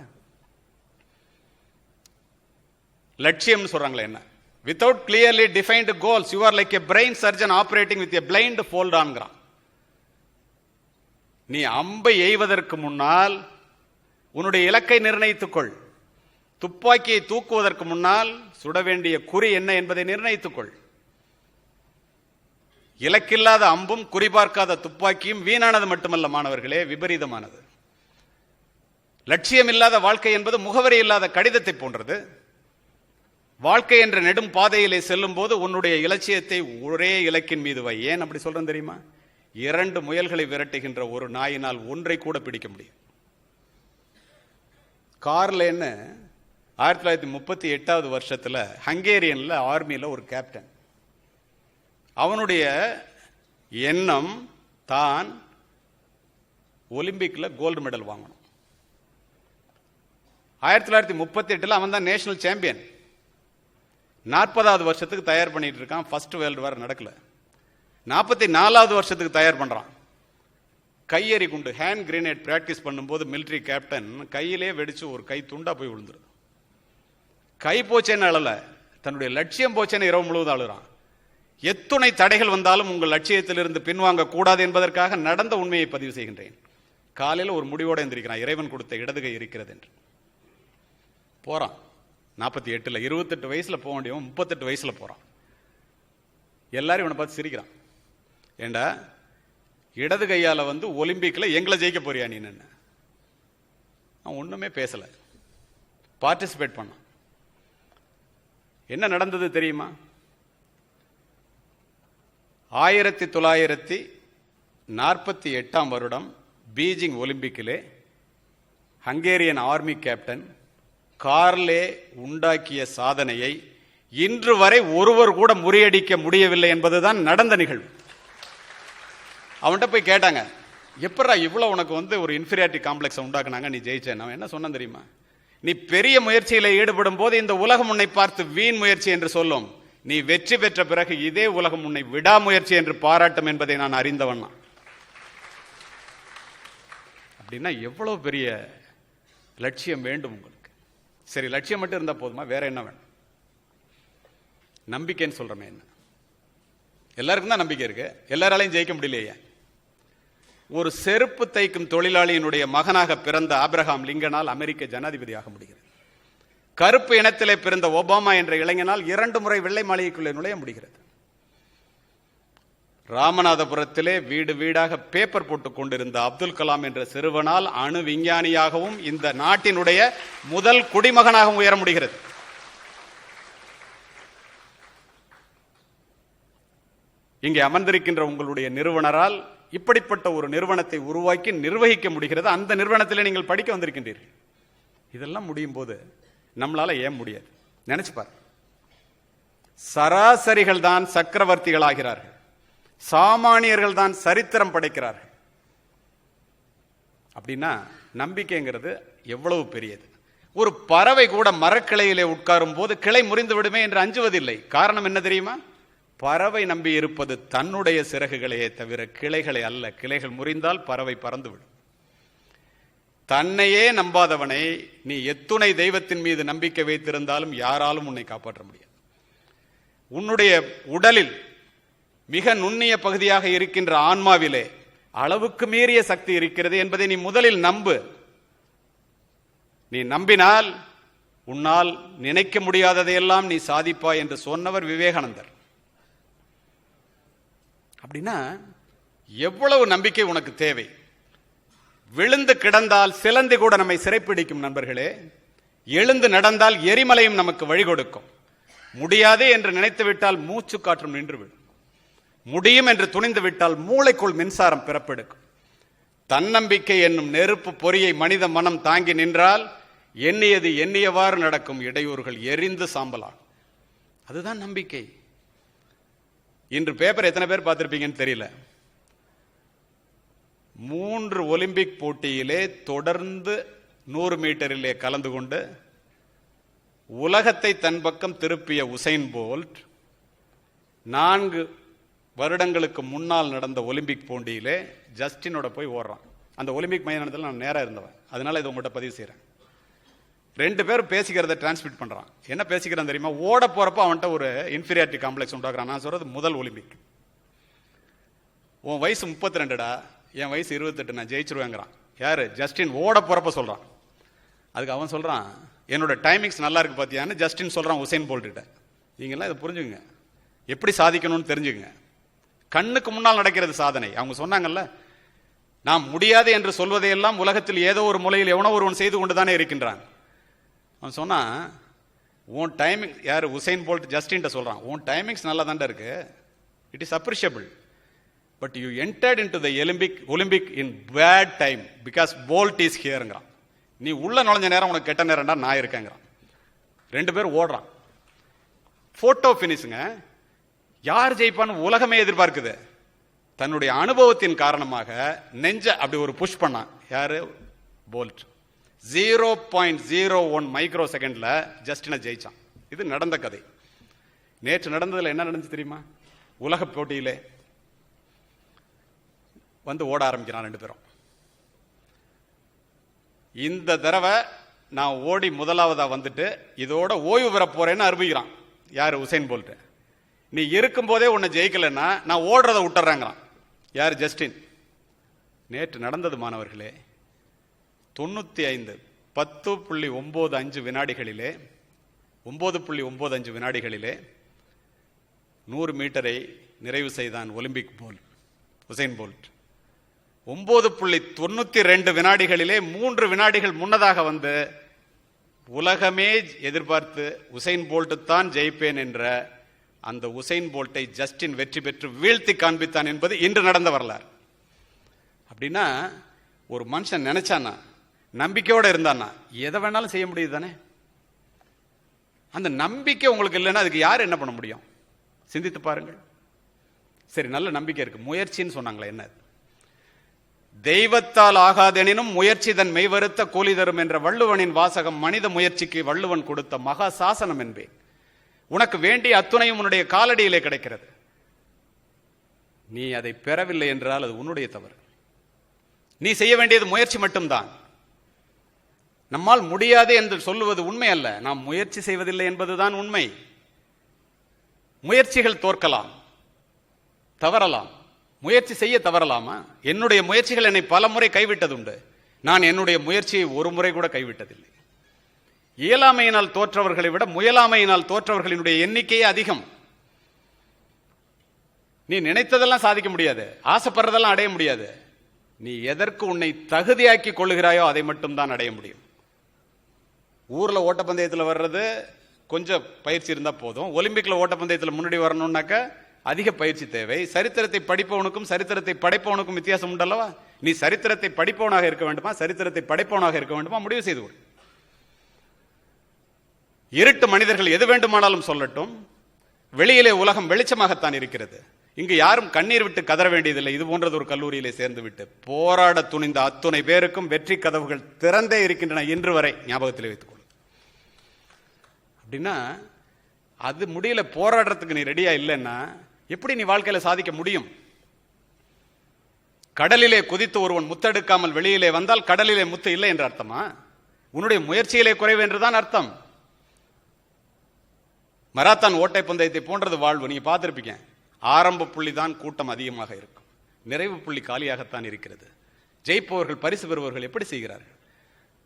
லட்சியம் சொல்றாங்களே என்ன, without clearly defined goals you are like a brain surgeon operating with a blind fold ongram. நீ அம்பை எய்வதற்கு முன்னால் உன்னுடைய இலக்கை நிர்ணயித்துக்கொள். துப்பாக்கியை தூக்குவதற்கு முன்னால் சுட வேண்டிய குறி என்ன என்பதை நிர்ணயித்துக்கொள். இலக்கில்லாத அம்பும் குறிபார்க்காத துப்பாக்கியும் வீணானது மட்டுமல்ல மாணவர்களே, விபரீதமானது. லட்சியம் இல்லாத வாழ்க்கை என்பது முகவரி இல்லாத கடிதத்தை போன்றது. வாழ்க்கை என்ற நெடும் பாதையிலே செல்லும் போது உன்னுடைய இலட்சியத்தை ஒரே இலக்கின் மீது வை. ஏன் அப்படி சொல்றேன் தெரியுமா? 2 முயல்களை விரட்டுகின்ற ஒரு நாயினால் ஒன்றை கூட பிடிக்க முடியும். கார்லேன்னு 1938வது வருஷத்துல ஹங்கேரியன்ல ஆர்மியில ஒரு கேப்டன். அவனுடைய எண்ணம் தான் ஒலிம்பிக்ல கோல்டு மெடல் வாங்கணும். 1938 அவன் தான் நேஷனல் சாம்பியன். 40வது வருஷத்துக்கு தயார் பண்ணிட்டு இருக்கான். ஃபர்ஸ்ட் வேர்ல்டு வார் நடக்கல. 44வது வருஷத்துக்கு தயார் பண்றான். கையெறி குண்டு ஹேண்ட் கிரேனேட் பிராக்டிஸ் பண்ணும்போது மிலிட்டரி கேப்டன் கையிலே வெடிச்சு ஒரு கை துண்டா போய் விழுந்துருது. கை போச்சேன்னு அழல, தன்னுடைய லட்சியம் போச்சேன்னு இரவு முழுவதும் அழுறான். எத்துணை தடைகள் வந்தாலும் உங்கள் லட்சியத்திலிருந்து பின்வாங்க கூடாது என்பதற்காக நடந்த உண்மையை பதிவு செய்கின்றேன். காலையில் ஒரு முடிவோடு எந்திரிக்கிறான், இறைவன் கொடுத்த இடதுகை இருக்கிறது என்று. போறான் 48ல் 28 வயசுல போக வேண்டியவன் 38 வயசுல போறான். எல்லாரும் இவனை பார்த்து சிரிக்கிறான். ஏண்டா இடது கையால ஒலிம்பிக்ல எங்களை ஜெயிக்க போறியா நீ? நான் ஒண்ணுமே பேசல, பார்ட்டிசிபேட் பண்ண. என்ன நடந்தது தெரியுமா? 1948ஆம் வருடம் பீஜிங் ஒலிம்பிக்கிலே ஹங்கேரியன் ஆர்மி கேப்டன் கார்லே உண்டாக்கிய சாதனையை இன்று வரை ஒருவர் கூட முறியடிக்க முடியவில்லை என்பதுதான் நடந்த நிகழ்வு. அவன்கிட்ட போய் கேட்டாங்க, எப்படா இவ்வளவு உனக்கு ஒரு இன்ஃபீரியாரிட்டி காம்ப்ளெக்ஸ் உண்டாக்குனாங்க, நீ ஜெயிச்ச? நான் என்ன சொன்னேன் தெரியுமா? நீ பெரிய முயற்சியில ஈடுபடும் போது இந்த உலகம் உன்னை பார்த்து வீண் முயற்சி என்று சொல்லும். நீ வெற்றி பெற்ற பிறகு இதே உலகம் உன்னை விடாமுயற்சி என்று பாராட்டும் என்பதை நான் அறிந்தவன். அப்படின்னா எவ்வளவு பெரிய லட்சியம் வேண்டும் உங்களுக்கு. சரி, லட்சியம் மட்டும் இருந்தா போதுமா? வேற என்ன வேணும்? நம்பிக்கைன்னு சொல்றமே என்ன? எல்லாருக்கும் தான் நம்பிக்கை இருக்கு, எல்லாராலையும் ஜெயிக்க முடியலையே. ஒரு செருப்பு தைக்கும் தொழிலாளியினுடைய மகனாக பிறந்த ஆபிரகாம் லிங்கனால் அமெரிக்க ஜனாதிபதியாக முடிகிறது. கருப்பு இனத்திலே பிறந்த ஒபாமா என்ற இளைஞனால் 2 முறை வெள்ளை மாளிகைக்குள்ளே நுழைய முடிகிறது. ராமநாதபுரத்திலே வீடு வீடாக பேப்பர் போட்டுக் கொண்டிருந்த அப்துல் கலாம் என்ற சிறுவனால் அணு விஞ்ஞானியாகவும் இந்த நாட்டினுடைய முதல் குடிமகனாகவும் உயர முடிகிறது. இங்கே அமர்ந்திருக்கின்ற உங்களுடைய நிறுவனரால் இப்படிப்பட்ட ஒரு நிறுவனத்தை உருவாக்கி நிர்வகிக்க முடிகிறது. அந்த நிறுவனத்திலே நீங்கள் படிக்க வந்திருக்கின்றீர்கள். இதெல்லாம் முடியும் போது நம்மளால ஏன் முடியாது? நினைச்சு பாரு. சராசரிகள் தான் சக்கரவர்த்திகள் ஆகிறார்கள், சாமானியர்கள் தான் சரித்திரம் படைக்கிறார்கள். அப்படின்னா நம்பிக்கைங்கிறது எவ்வளவு பெரியது. ஒரு பறவை கூட மரக்கிளையிலே உட்காரும் போது கிளை முறிந்து விடுமே என்று அஞ்சுவதில்லை. காரணம் என்ன தெரியுமா? பறவை நம்பி இருப்பது தன்னுடைய சிறகுகளையே தவிர கிளைகளை அல்ல. கிளைகள் முறிந்தால் பறவை பறந்துவிடும். தன்னையே நம்பாதவனை நீ எத்துணை தெய்வத்தின் மீது நம்பிக்கை வைத்திருந்தாலும் யாராலும் உன்னை காப்பாற்ற முடியாது. உன்னுடைய உடலில் மிக நுண்ணிய பகுதியாக இருக்கின்ற ஆன்மாவிலே அளவுக்கு மீறிய சக்தி இருக்கிறது என்பதை நீ முதலில் நம்பு. நீ நம்பினால் உன்னால் நினைக்க முடியாததையெல்லாம் நீ சாதிப்பாய் என்று சொன்னவர் விவேகானந்தர். அப்படின்னா எவ்வளவு நம்பிக்கை உனக்கு தேவை? விழுந்து கிடந்தால் சிலந்தி கூட நம்மை சிறைப்பிடிக்கும் நண்பர்களே. எழுந்து நடந்தால் எரிமலையும் நமக்கு வழி கொடுக்கும். முடியாது என்று நினைத்து விட்டால் மூச்சு காற்றும் நின்றுவிடும். முடியும் என்று துணிந்து விட்டால் மூளைக்குள் மின்சாரம் பிறப்பெடுக்கும். தன்னம்பிக்கை என்னும் நெருப்பு பொறியை மனித மனம் தாங்கி நின்றால் எண்ணியது எண்ணியவாறு நடக்கும். இடையூறுகள் எரிந்து சாம்பலாகும். அதுதான் நம்பிக்கை. இன்று பேப்பர் எத்தனை பேர் பார்த்திருப்பீங்கன்னு தெரியல. 3 ஒலிம்பிக் போட்டியிலே தொடர்ந்து 100 மீட்டரிலே கலந்து கொண்டு உலகத்தை தன் பக்கம் திருப்பிய உசைன் போல்ட் 4 வருடங்களுக்கு முன்னால் நடந்த ஒலிம்பிக் போட்டியிலே ஜஸ்டினோட போய் ஓடுறான். அந்த ஒலிம்பிக் மைதானத்தில் நான் நேராக இருந்தவன், அதனால இதை உங்கள்கிட்ட பதிவு செய்கிறேன். 2 பேரும் பேசிக்கிறத டிரான்ஸ்மிட் பண்றான். என்ன பேசிக்கிறான் தெரியுமா? ஓட போறப்ப அவன்கிட்ட ஒரு இன்ஃபீரியாரிட்டி காம்ப்ளெக்ஸ் உண்டாக்குறான். நான் சொல்றது முதல் ஒலிம்பிக். உன் வயசு 32டா, என் வயசு 28, நான் ஜெயிச்சிருவேங்கிறான். யாரு? ஜஸ்டின். ஓட போறப்ப சொல்றான். அதுக்கு அவன் சொல்றான், என்னோட டைமிங்ஸ் நல்லா இருக்கு பாத்தியான்னு ஜஸ்டின் சொல்றான் உசைன் போல்ட்ட. நீங்கெல்லாம் இதை புரிஞ்சுக்குங்க, எப்படி சாதிக்கணும்னு தெரிஞ்சுக்குங்க. கண்ணுக்கு முன்னால் நடக்கிறது சாதனை. அவங்க சொன்னாங்கல்ல, நாம் முடியாது என்று சொல்வதையெல்லாம் உலகத்தில் ஏதோ ஒரு மூலையில் எவனோ ஒருவன் செய்து கொண்டுதானே இருக்கின்றான். அவன் சொன்னா, உன் டைமிங், யார்? உசைன் போல்ட் ஜஸ்டின் சொல்றான், உன் டைமிங்ஸ் நல்லா தாண்டா இருக்கு, it is appreciable, but you entered into the Olympic in bad time because Bolt is ஹியர்ங்கிறான். நீ உள்ள நுழைஞ்ச நேரம் உனக்கு கெட்ட நேரம்டா, நான் இருக்கேங்கிறான். 2 பேர் ஓடுறான். போட்டோ பினிஷுங்க. யார் ஜெயிப்பான்னு உலகமே எதிர்பார்க்குது. தன்னுடைய அனுபவத்தின் காரணமாக நெஞ்ச அப்படி ஒரு புஷ் பண்ணான். யாரு? போல்ட். 0.01 மைக்ரோ செகண்ட்ல ஜஸ்டினை ஜெயிச்சான். இது நடந்த கதை. நேற்று நடந்ததுல என்ன நடந்துச்சு தெரியுமா? உலக போட்டியிலே வந்து ஓட ஆரம்பிக்கிறான் 2 பேரும். இந்த தடவை நான் ஓடி முதலாவதா வந்துட்டு இதோட ஓய்வு பெற போறேன்னு அறிவிக்கிறான். யாரு? Usain Bolt. நீ இருக்கும் போதே உன்னை ஜெயிக்கலன்னா நான் ஓடுறதை விட்டுறாங்கிறான். யார்? ஜஸ்டின். நேற்று நடந்தது மாணவர்களே, 95 10.95 வினாடிகளிலே 9.95 வினாடிகளிலே 100 மீட்டரை நிறைவு செய்தான் ஒலிம்பிக் உசைன் போல்ட். 9.92 வினாடிகளிலே 3 வினாடிகள் முன்னதாக வந்து உலகமே எதிர்பார்த்து உசைன் போல்ட் தான் ஜெயிப்பேன் என்ற அந்த உசைன் போல்ட்டை ஜஸ்டின் வெற்றி பெற்று வீழ்த்தி காண்பித்தான் என்பது இன்று நடந்த வரலாறு. அப்படின்னா ஒரு மனுஷன் நினைச்சானா, நம்பிக்கையோட இருந்தானா, எதை வேணாலும் செய்ய முடியுது தானே. அந்த நம்பிக்கை உங்களுக்கு இல்லைன்னா அதுக்கு யார் என்ன பண்ண முடியும்? சிந்தித்து பாருங்கள். சரி, நல்ல நம்பிக்கை இருக்கு, முயற்சின்னு சொன்னாங்களே, என்ன? தெய்வத்தால் ஆகாதெனினும் முயற்சி தன் மெய்வருத்த கூலி தரும் என்ற வள்ளுவனின் வாசகம் மனித முயற்சிக்கு வள்ளுவன் கொடுத்த மகா சாசனம் என்பேன். உனக்கு வேண்டிய அத்துணையும் உன்னுடைய காலடியிலே கிடைக்கிறது. நீ அதை பெறவில்லை என்றால் அது உன்னுடைய தவறு. நீ செய்ய வேண்டியது முயற்சி மட்டும்தான். நம்மால் முடியாது என்று சொல்லுவது உண்மை அல்ல, நாம் முயற்சி செய்வதில்லை என்பதுதான் உண்மை. முயற்சிகள் தோற்கலாம், தவறலாம். முயற்சி செய்ய தவறலாமா? என்னுடைய முயற்சிகள் என்னை பல முறை கைவிட்டதுண்டு. நான் என்னுடைய முயற்சியை ஒரு முறை கூட கைவிட்டதில்லை. இயலாமையினால் தோற்றவர்களை விட முயலாமையினால் தோற்றவர்களினுடைய எண்ணிக்கையே அதிகம். நீ நினைத்ததெல்லாம் சாதிக்க முடியாது, ஆசைப்படுறதெல்லாம் அடைய முடியாது. நீ எதற்கு உன்னை தகுதியாக்கி கொள்ளுகிறாயோ அதை மட்டும் தான் அடைய முடியும். ஊர்ல ஓட்டப்பந்தயத்தில் வர்றது கொஞ்சம் பயிற்சி இருந்தா போதும். ஒலிம்பிக்ல ஓட்டப்பந்தயத்தில் முன்னாடி வரணும்னாக்க அதிக பயிற்சி தேவை. சரித்திரத்தை படிப்பவனுக்கும் சரித்திரத்தை படைப்பவனுக்கும் வித்தியாசம் உண்டல்லவா? நீ சரித்திரத்தை படிப்பவனாக இருக்க வேண்டுமா, சரித்திரத்தை படைப்பவனாக இருக்க வேண்டுமா? முடிவு செய்து கொள். இருட்டு மனிதர்கள் எது வேண்டுமானாலும் சொல்லட்டும், வெளியிலே உலகம் வெளிச்சமாகத்தான் இருக்கிறது. இங்கு யாரும் கண்ணீர் விட்டு கதற வேண்டியதில்லை. இது போன்றது ஒரு கல்லூரியிலே சேர்ந்து விட்டு போராட துணிந்த அத்துணை பேருக்கும் வெற்றி கதவுகள் திறந்தே இருக்கின்றன இன்று வரை. ஞாபகத்தில் வைத்துக்கொள். அப்படின்னா அது முடியல, போராடுறதுக்கு நீ ரெடியா இல்லைன்னா எப்படி நீ வாழ்க்கையில சாதிக்க முடியும்? கடலிலே குதித்து ஒருவன் முத்தெடுக்காமல் வெளியிலே வந்தால் கடலிலே முத்து இல்லை என்ற அர்த்தமா? உன்னுடைய முயற்சியிலே குறைவு என்றுதான் அர்த்தம். மராத்தான் ஓட்டை பந்தயத்தை போன்றது வாழ்வு. நீங்க பார்த்திருப்பீங்க, ஆரம்ப புள்ளி தான் கூட்டம் அதிகமாக இருக்கும், நிறைவு புள்ளி காலியாகத்தான் இருக்கிறது. ஜெயிப்பவர்கள், பரிசு பெறுவர்கள் எப்படி செய்கிறார்கள்?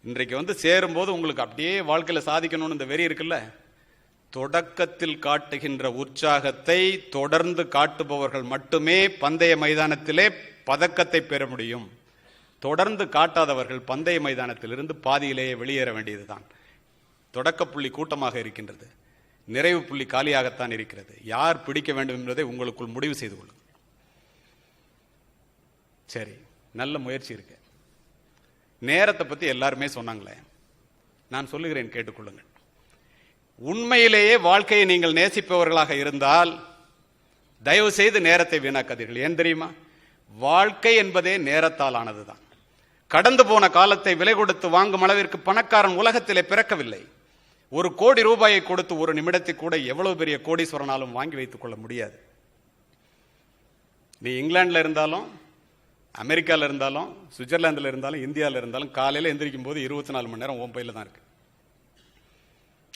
இன்றைக்கு வந்து சேரும்போது உங்களுக்கு அப்படியே வாழ்க்கையில சாதிக்கணும்னு இந்த வெறி இருக்குல்ல, தொடக்கத்தில் காட்டுகின்ற உற்சாகத்தை தொடர்ந்து காட்டுபவர்கள் மட்டுமே பந்தய மைதானத்திலே பதக்கத்தை பெற முடியும். தொடர்ந்து காட்டாதவர்கள் பந்தய மைதானத்திலிருந்து பாதியிலேயே வெளியேற வேண்டியதுதான். தொடக்க புள்ளி கூட்டமாக இருக்கின்றது, நிறைவு புள்ளி காலியாகத்தான் இருக்கிறது. யார் பிடிக்க வேண்டும் என்பதை உங்களுக்குள் முடிவு செய்து கொள்ளுங்கள். சரி, நல்ல முயற்சி இருக்கு. நேரத்தை பத்தி எல்லாருமே சொன்னாங்களே, நான் சொல்லுகிறேன், கேட்டுக்கொள்ளுங்கள். உண்மையிலேயே வாழ்க்கையை நீங்கள் நேசிப்பவர்களாக இருந்தால் தயவு செய்து நேரத்தை வீணாக்காதீர்கள். ஏன் தெரியுமா? வாழ்க்கை என்பதே நேரத்தால் ஆனதுதான். கடந்து போன காலத்தை விலை கொடுத்து வாங்கும் அளவிற்கு பணக்காரன் உலகத்திலே பிறக்கவில்லை. 1 கோடி ரூபாயை கொடுத்து ஒரு நிமிடத்தை கூட எவ்வளவு பெரிய கோடீஸ்வரனாலும் வாங்கி வைத்துக் கொள்ள முடியாது. நீ இங்கிலாந்துல இருந்தாலும், அமெரிக்காவில் இருந்தாலும், சுவிட்சர்லாந்தில் இருந்தாலும், இந்தியாவில் இருந்தாலும், காலையில் எந்திரிக்கும் போது 24 மணி நேரம் உன் பையில தான் இருக்கு.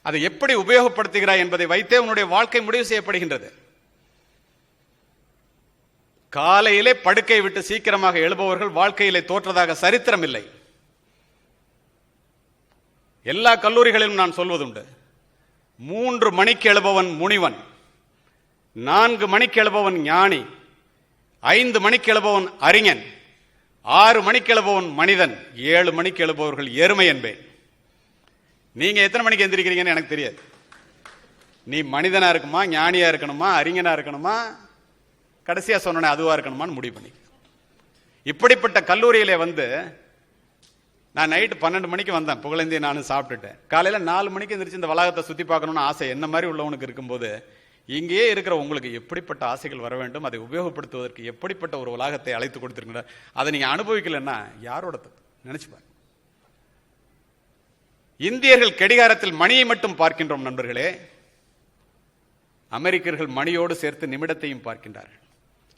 அதை எப்படி உபயோகப்படுத்துகிறாய் என்பதை வைத்தே உன்னுடைய வாழ்க்கை முடிவு செய்யப்படுகின்றது. காலையிலே படுக்கை விட்டு சீக்கிரமாக எழுபவர்கள் வாழ்க்கையிலே தோற்றதாக சரித்திரம் இல்லை. எல்லா கல்லூரிகளிலும் நான் சொல்வதுண்டு, 3 மணிக்கு எழுபவன் முனிவன், 4 மணிக்கு எழுபவன் ஞானி, 5 மணிக்கு எழுபவன் அறிஞன், 6 மணிக்கு எழுபவன் மனிதன், 7 மணிக்கு எழுபவர்கள் எருமை என்பேன். நீங்க எத்தனை மணிக்கு எந்திரிக்கிறீங்கன்னு எனக்கு தெரியாது. நீ மனிதனா இருக்குமா, ஞானியா இருக்கணுமா, அறிஞனா இருக்கணுமா, கடைசியா சொன்ன அதுவா இருக்கணுமான்னு முடிவு பண்ணி. இப்படிப்பட்ட கல்லூரியிலே வந்து நான் நைட்டு 12 மணிக்கு வந்தேன், புகழேந்தி நானும் சாப்பிட்டுட்டேன். காலையில 4 மணிக்கு எந்திரிச்சு இந்த வளாகத்தை சுத்தி பார்க்கணும்னு ஆசை என்ன மாதிரி உள்ளவனுக்கு இருக்கும்போது, இங்கேயே இருக்கிற உங்களுக்கு எப்படிப்பட்ட ஆசைகள் வர வேண்டும், அதை உபயோகப்படுத்துவதற்கு எப்படிப்பட்ட ஒரு வளாகத்தை அழைத்து கொடுத்திருக்கிற, அதை நீங்க அனுபவிக்கலன்னா யாரோட நினைச்சு பாருங்க. இந்தியர்கள் கடிகாரத்தில் மணியை மட்டும் பார்க்கின்றோம் நண்பர்களே. அமெரிக்கர்கள் மணியோடு சேர்த்து நிமிடத்தையும் பார்க்கின்றார்கள்.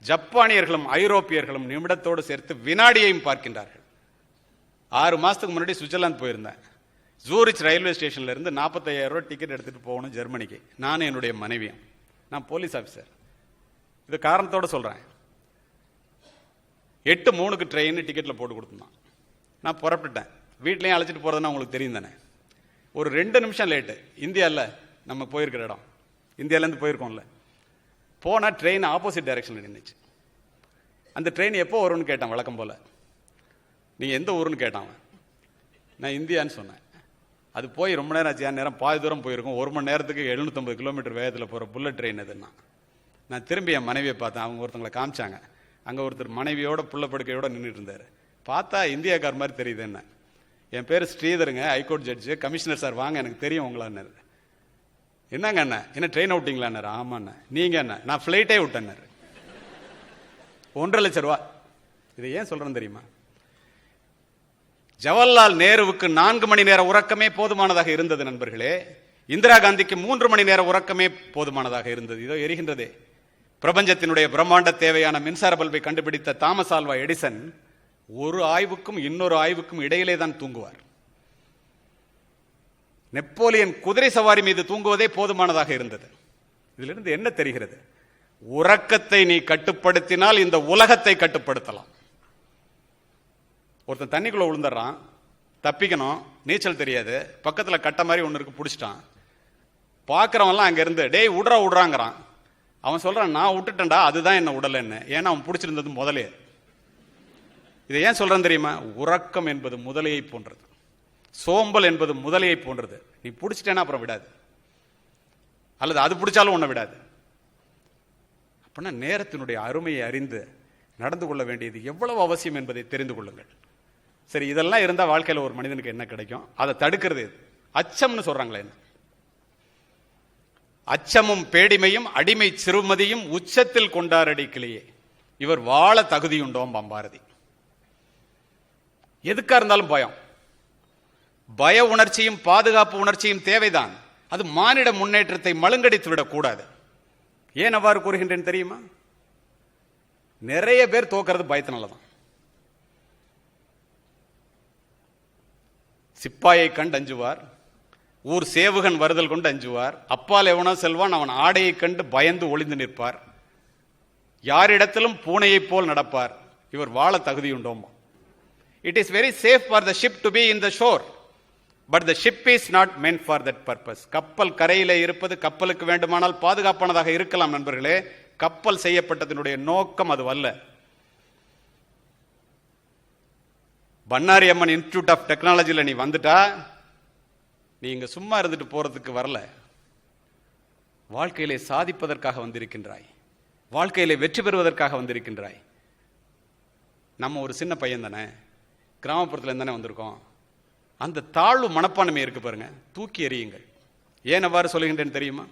ஜப்பானியர்களும் ஐரோப்பியர்களும் நிமிடத்தோடு சேர்த்து வினாடியையும் பார்க்கின்றார்கள். 6 மாசத்துக்கு முன்னாடி சுவிட்சர்லாந்து போயிருந்தேன். ஜூரிச் ரயில்வே ஸ்டேஷன்ல இருந்து 45,000 ரூபாய் டிக்கெட் எடுத்துட்டு போகணும் ஜெர்மனிக்கு, நானும் என்னுடைய மனைவியும். நான் போலீஸ் ஆபீசர், இது காரணத்தோட சொல்றேன். 8:03க்கு ட்ரெயின் டிக்கெட்ல போட்டு கொடுத்தான். நான் புறப்பட்டுட்டேன். வீட்லயும் அழைச்சிட்டு போறதுன்னா உங்களுக்கு தெரியும் தானே. ஒரு 2 நிமிஷம் லேட்டு. இந்தியாவில் நம்ம போயிருக்கிற இடம், இந்தியாவிலேருந்து போயிருக்கோம்ல, போனால் ட்ரெயின் ஆப்போசிட் டைரக்ஷனில் நின்றுச்சு. அந்த ட்ரெயின் எப்போ வரும்னு கேட்டான் வழக்கம் போல். நீங்கள் எந்த ஊருன்னு கேட்டான். நான் இந்தியான்னு சொன்னேன். அது போய் ரொம்ப நேரம் ஆச்சு, நேரம் பாதி தூரம் போயிருக்கும். 1 மணி நேரத்துக்கு 750 கிலோமீட்டர் வேகத்தில் போகிற புல்லட் ட்ரெயின் எதுன்னா. நான் திரும்பி என் மனைவியை பார்த்தேன். அவங்க ஒருத்தங்களை காமிச்சாங்க. அங்கே ஒருத்தர் மனைவியோட புள்ள படுக்கையோட நின்றுட்டு இருந்தார். பார்த்தா இந்தியாக்கார் மாதிரி தெரியுது. என்ன, என் பேர் ஸ்ரீதருங்க, ஹைகோர்ட் ஜட்ஜு, கமிஷனர் சார், வாங்க எனக்கு தெரியும் உங்களான்னாரு. என்னங்க அண்ணா, என்ன ட்ரெயின் விட்டீங்களான்னாரு. ஆமாண்ணா. நீங்க என்ன? நான் ஃப்ளைட்டே விட்டேன்னாரு. 1.5 லட்சம் ரூபா. இதை ஏன் சொல்றேன்னு தெரியுமா? ஜவஹர்லால் நேருவுக்கு 4 மணி நேர உறக்கமே போதுமானதாக இருந்தது நண்பர்களே. இந்திரா காந்திக்கு 3 மணி நேர உறக்கமே போதுமானதாக இருந்தது. இதோ எரிகின்றதே. பிரபஞ்சத்தினுடைய பிரம்மாண்ட தேவையான மின்சார பல்பை கண்டுபிடித்த தாமஸ் ஆல்வா எடிசன் ஒரு ஆய்வுக்கும் இன்னொரு ஆய்வுக்கும் இடையிலே தான் தூங்குவார். நெப்போலியன் குதிரை சவாரி மீது தூங்குவதே போதுமானதாக இருந்தது. இதிலிருந்து என்ன தெரிகிறது? உறக்கத்தை நீ கட்டுப்படுத்தினால் இந்த உலகத்தை கட்டுப்படுத்தலாம். ஒருத்தன் தண்ணிக்குள்ள விழுந்துடுறான், தப்பிக்கணும், நீச்சல் தெரியாது, பக்கத்துல கட்ட மாதிரி ஒன்று இருக்கு, பிடிச்சிட்டான். பார்க்கறவன்லாம் அங்க இருந்து டேய் விடுறாங்கிறான். அவன் சொல்றான், நான் விட்டுட்டேன்டா, அதுதான் என்ன உடலன்னு. ஏன்னா அவன் பிடிச்சிருந்தது முதலே. இதை ஏன் சொல்றேன் தெரியுமா? உறக்கம் என்பது முதலையை போன்றது, சோம்பல் என்பது முதலையை போன்றது. நீ பிடிச்சிட்டேன்னா அப்புறம் விடாது, அல்லது அது பிடிச்சாலும் உன்னை விடாது. அப்படின்னா நேரத்தினுடைய அருமையை அறிந்து நடந்து கொள்ள வேண்டியது எவ்வளவு அவசியம் என்பதை தெரிந்து கொள்ளுங்கள். சரி, இதெல்லாம் இருந்தா வாழ்க்கையில் ஒரு மனிதனுக்கு என்ன கிடைக்கும்? அதை தடுக்கிறது அச்சம்னு சொல்றாங்களே. என்ன அச்சமும் பேடிமையும் அடிமை சிறுமதியும் உச்சத்தில் கொண்டாரடிக்கலையே இவர் வாழ தகுதியுண்டோம் பாரதி. எதுக்கா இருந்தாலும் பயம், பய உணர்ச்சியும் பாதுகாப்பு உணர்ச்சியும் தேவைதான். அது மானிட முன்னேற்றத்தை மழுங்கடித்து விடக்கூடாது. ஏன் அவ்வாறு கூறுகின்றேன் தெரியுமா? நிறைய பேர் தோக்கிறது பயத்தினாலதான். சிப்பாயை கண்டு அஞ்சுவார், ஊர் சேவுகன் வருதல் கொண்டு அஞ்சுவார், அப்பால் எவனோ செல்வான் அவன் ஆடையை கண்டு பயந்து ஒளிந்து நிற்பார், யாரிடத்திலும் பூனையை போல் நடப்பார், இவர் வாழ தகுதியுண்டோம். It is very safe for the ship to be in the shore, but the ship is not meant for that purpose. கப்பல் கரையிலே இருப்பது கப்பலுக்கு வேண்டுமானால் பாதுகாப்பானதாக இருக்கலாம் நண்பர்களே. கப்பல் செய்யப்பட்டதனுடைய நோக்கம் அது அல்ல. பண்ணாரி அம்மன் இன்ஸ்டிடியூட் ஆஃப் டெக்னாலஜியில் நீ வந்துட்டா நீ இங்க சும்மா இருந்துட்டு போறதுக்கு வரல, வாழ்க்கையிலே சாதிப்பதற்காக வந்திருக்கின்றாய், வாழ்க்கையிலே வெற்றி பெறுவதற்காக வந்திருக்கின்றாய். நம்ம ஒரு சின்ன பையன் தானே, கிராமப்புறத்துல தானே வந்திருக்கோம். அந்த தாழ்வு மனப்பான்மை இருக்கு பாருங்க, தூக்கி எறியுங்கள். ஏன் அவ்வாறு சொல்லுகின்றேன் தெரியுமா?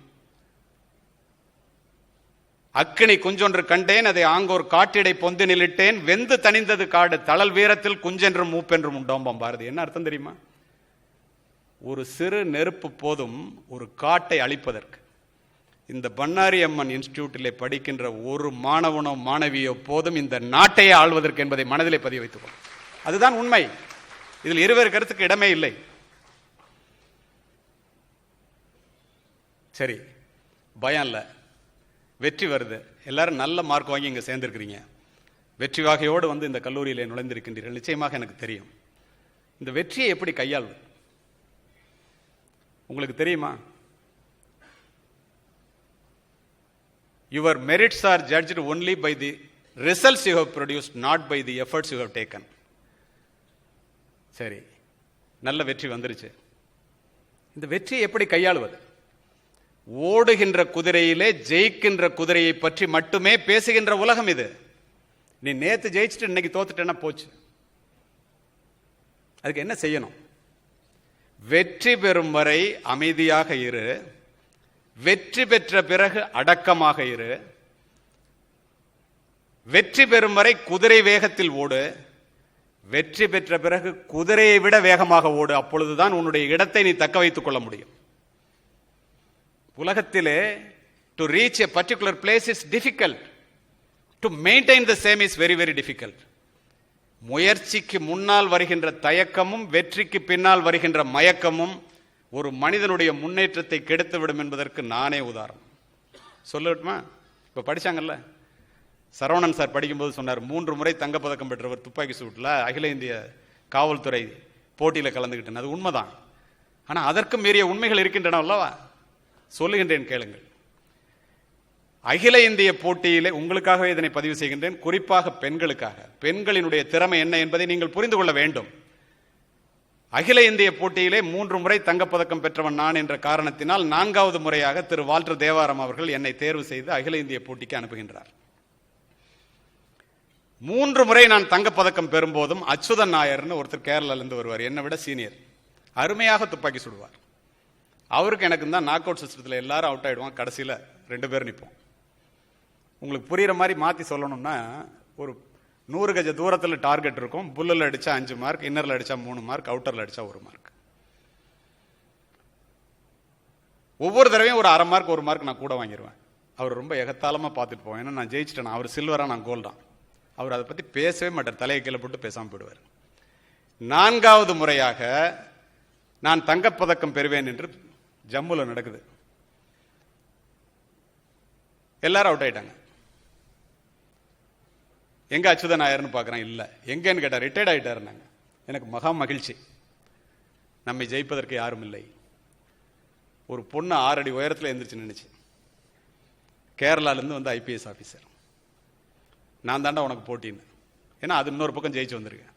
அக்கினி குஞ்சொன்று கண்டேன், அதை ஆங்கோர் காட்டிடை பொந்து நிலிட்டேன், வெந்து தணிந்தது காடு, தளல் வீரத்தில் குஞ்சென்றும் மூப்பென்றும் உண்டோம்பம் பாரதி. என்ன அர்த்தம் தெரியுமா? ஒரு சிறு நெருப்பு போதும் ஒரு காட்டை அழிப்பதற்கு. இந்த பண்ணாரி அம்மன் இன்ஸ்டிடியூட்டிலே படிக்கின்ற ஒரு மாணவனோ மாணவியோ போதும் இந்த நாட்டையே ஆள்வதற்கு என்பதை மனதிலே பதிய வைத்துக்கொள்ளும். அதுதான் உண்மை. இதில் இருவேறு கருத்துக்கு இடமே இல்லை. சரி, பயம் இல்லை, வெற்றி வருது, எல்லாரும் நல்ல மார்க் வாங்கி இங்க சேர்ந்திருக்கிறீங்க, வெற்றி வாகையோடு வந்து இந்த கல்லூரியிலே நுழைந்திருக்கின்றீர்கள். நிச்சயமாக எனக்கு தெரியும். இந்த வெற்றியை எப்படி கையாள்வது உங்களுக்கு தெரியுமா? Your merits are judged only by the results you have produced, not by the efforts you have taken. சரி, நல்ல வெற்றி வந்துருச்சு. இந்த வெற்றியை எப்படி கையாளுவது? ஓடுகின்ற குதிரையிலே ஜெயிக்கின்ற குதிரையை பற்றி மட்டுமே பேசுகின்ற உலகம் இது. நீ நேத்து ஜெயிச்சுட்டு இன்னைக்கு தோத்துட்டேன்னா போச்சு. அதுக்கு என்ன செய்யணும்? வெற்றி பெறும் வரை அமைதியாக இரு, வெற்றி பெற்ற பிறகு அடக்கமாக இரு, வெற்றி பெறும் வரை குதிரை வேகத்தில் ஓடு, வெற்றி பெற்ற பிறகு குதிரையை விட வேகமாக ஓடு. அப்பொழுதுதான் உன்னுடைய இடத்தை நீ தக்க வைத்துக் கொள்ள முடியும். உலகத்திலே to reach a particular place is difficult, to maintain the same is very very difficult. முயற்சிக்கு முன்னால் வருகின்ற தயக்கமும் வெற்றிக்கு பின்னால் வருகின்ற மயக்கமும் ஒரு மனிதனுடைய முன்னேற்றத்தை கெடுத்துவிடும் என்பதற்கு நானே உதாரணம். சொல்லட்டுமா? இப்ப படிச்சாங்கல்ல, சரவணன் சார் படிக்கும்போது சொன்னார், 3 முறை தங்கப்பதக்கம் பெற்றவர் துப்பாக்கி சூட்டில் அகில இந்திய காவல்துறை போட்டியில் கலந்துகிட்டேன். அது உண்மைதான். ஆனா அதற்கும் மீறிய உண்மைகள் இருக்கின்றன அல்லவா? சொல்லுகின்றேன், கேளுங்கள். அகில இந்திய போட்டியிலே உங்களுக்காகவே இதனை பதிவு செய்கின்றேன், குறிப்பாக பெண்களுக்காக. பெண்களினுடைய திறமை என்ன என்பதை நீங்கள் புரிந்து கொள்ள வேண்டும். அகில இந்திய போட்டியிலே 3 முறை தங்கப்பதக்கம் பெற்றவன் நான் என்ற காரணத்தினால் 4வது முறையாக திரு வால்டர் தேவாரம் அவர்கள் என்னை தேர்வு செய்து அகில இந்திய போட்டிக்கு அனுப்புகின்றார். 3 முறை நான் தங்கப்பதக்கம் பெறும்போதும் அச்சுதன் நாயர்னு ஒருத்தர் கேரளாவிலிருந்து வருவார், என்னை விட சீனியர், அருமையாக துப்பாக்கி சுடுவார். அவருக்கு எனக்கு தான் நாக் அவுட் சிஸ்டத்தில் எல்லாரும் அவுட் ஆயிடுவான், கடைசியில் 2 பேர் நிற்போம். உங்களுக்கு புரியுற மாதிரி மாற்றி சொல்லணும்னா, ஒரு 100 கஜ தூரத்தில் டார்கெட் இருக்கும். புல்லில் அடிச்சா 5 மார்க், இன்னரில் அடிச்சா 3 மார்க், அவுட்டரில் அடிச்சா 1 மார்க். ஒவ்வொரு தடவையும் ஒரு 1/2 மார்க் 1 மார்க் நான் கூட வாங்கிடுவேன். அவர் ரொம்ப எகத்தாளமாக பார்த்துட்டு போவேன், ஏன்னா நான் ஜெயிச்சிட்டேன், அவர் சில்வரா நான் கோல்டான். அவர் அதை பற்றி பேசவே மாட்டார், தலையை கீழே போட்டு பேசாமல் போயிடுவார். 4வது முறையாக நான் தங்கப்பதக்கம் பெறுவேன் என்று ஜம்முல நடக்குது. எல்லாரும் அவுட் ஆயிட்டாங்க. எங்க அச்சுதன் நாயர்னு பார்க்குறேன், இல்லை. எங்கன்னு கேட்டார், ரிட்டையர்ட் ஆகிட்டாருன்னாங்க. எனக்கு மகா மகிழ்ச்சி, நம்மை ஜெயிப்பதற்கு யாரும் இல்லை. ஒரு பொண்ணு 6 அடி உயரத்தில் எந்திரிச்சு நினைச்சு, கேரளாலேருந்து வந்து IPS ஆஃபீஸர், நான் தாண்டா உனக்கு போட்டின்னு. ஏன்னா அது இன்னொரு பக்கம் ஜெயிச்சு வந்திருக்கேன்.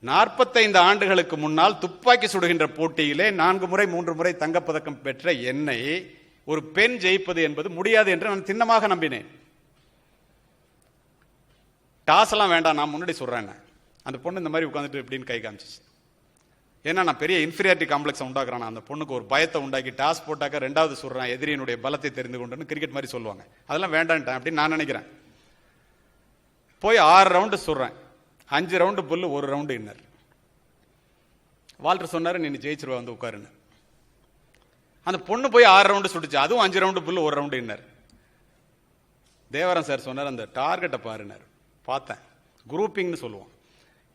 45 ஆண்டுகளுக்கு முன்னால் துப்பாக்கி சுடுகின்ற போட்டியிலே 4 முறை 3 முறை தங்கப்பதக்கம் பெற்ற என்னை ஒரு பெண் ஜெயிப்பது என்பது முடியாது என்று நான் திண்ணமாக நம்பினேன். டாஸ் எல்லாம் வேண்டாம், நான் முன்னாடி சொல்றேன். அந்த பொண்ணு இந்த மாதிரி உட்காந்துட்டு இப்படின்னு கை காமிச்சிச்சு. ஏன்னா நான் பெரிய இன்ஃபீரியாரிட்டி காம்ப்ளெக்ஸ் உண்டாக்குறேன். அந்த பொண்ணுக்கு ஒரு பயத்தை உண்டாக்கி டாஸ் போட்டாக்க 2வது சொல்றேன், எதிரியினுடைய பலத்தை தெரிந்து கொண்டு கிரிக்கெட் மாதிரி சொல்லுவாங்க. அதெல்லாம் வேண்டான்ட்டேன் அப்படின்னு நான் நினைக்கிறேன். போய் 6 ரவுண்டு சொல்றேன், 5 ரவுண்டு புல்லு, 1 ரவுண்டு இன்னர். வால்டர் சொன்னாரு, நீ ஜெயிச்சிருவா, வந்து உட்காருன்னு. அந்த பொண்ணு போய் 6 ரவுண்டு சுட்டுச்சு, அதுவும் 5 ரவுண்டு புல்லு, 1 ரவுண்டு இன்னர். தேவரம் சார் சொன்னார், அந்த டார்கெட்டை பாருனார். பார்த்தேன், குரூப்பிங்னு சொல்லுவோம்.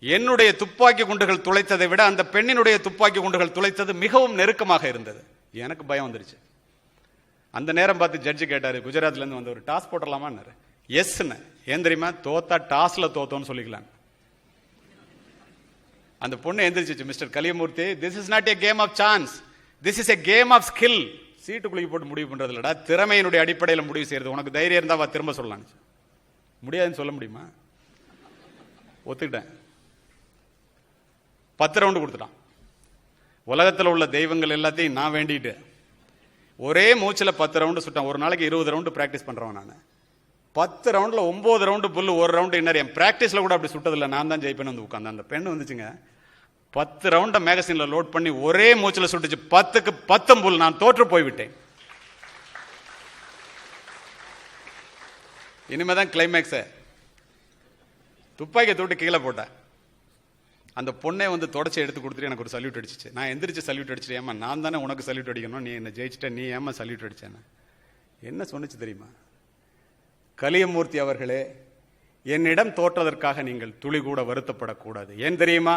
என்னுடைய துப்பாக்கி குண்டுகள் துளைத்ததை விட அந்த பெண்ணினுடைய துப்பாக்கி குண்டுகள் துளைத்தது மிகவும் நெருக்கமாக இருந்தது. எனக்கு பயம் வந்துருச்சு. அந்த நேரம் பார்த்து ஜட்ஜு கேட்டாரு, குஜராத்ல இருந்து வந்து, ஒரு டாஸ் போட்டலாமான்னாரு. எஸ்ன்னு. ஏன் தெரியுமா? தோத்தா டாஸ்ல தோத்தோன்னு சொல்லிக்கலாம். அந்த பொண்ணு எந்திரிச்சிச்சு, mister Kaliyamurthy, this is not a game of chance, this is a game of skill. சீட்டுக்குள்ளே போட்டு முடிவு பண்றது இல்லடா, திறமையினுடைய அடிப்படையில் முடிவு செய்யறது. உனக்கு தைரியம் இருந்தா திரும்ப சொல்லலாம். முடியாதுன்னு சொல்ல முடியுமா? ஒத்துக்கிட்டேன். 10 ரவுண்டு கொடுத்துட்டான். உலகத்தில் உள்ள தெய்வங்கள் எல்லாத்தையும் நான் வேண்டிட்டு ஒரே மூச்சில் 10 ரவுண்டு சுட்டான். ஒரு நாளைக்கு 20 ரவுண்டு பிராக்டிஸ் பண்றவன் நான். 10 ரவுண்ட்ல 9 ரவுண்டு புல்லு, 1 ரவுண்டு இன்னர். என் பிராக்டிஸ்ல கூட அப்படி சுட்டதில்லை. நான் தான் ஜெயிப்பேன்னு வந்து உட்காந்து. அந்த பெண்ணு வந்துச்சுங்க, 10 ரவுண்ட மேகசின்ல லோட் பண்ணி ஒரே மூச்சில் சுட்டுச்சு. 10க்கு 10 புல். நான் தோற்று போய்விட்டேன். இனிமேதான் கிளைமேக்ஸ. துப்பாக்கியை தூட்டு கீழே போட்டேன். அந்த பொண்ணே வந்து தொடச்சி எடுத்து கொடுத்துட்டு எனக்கு ஒரு சல்யூட் அடிச்சிச்சு. நான் எந்திரிச்சு சல்யூட் அடிச்சிட்டு, ஏமா நான் தானே உனக்கு சல்யூட் அடிக்கணும், நீ என்ன ஜெயிச்சிட்ட, நீ ஏமா சல்யூட் அடிச்சேன்னு என்ன சொன்னிச்சு தெரியுமா? கலியமூர்த்தி அவர்களே, என்னிடம் தோற்றதற்காக நீங்கள் துளி கூட வருத்தப்படக்கூடாது. ஏன் தெரியுமா?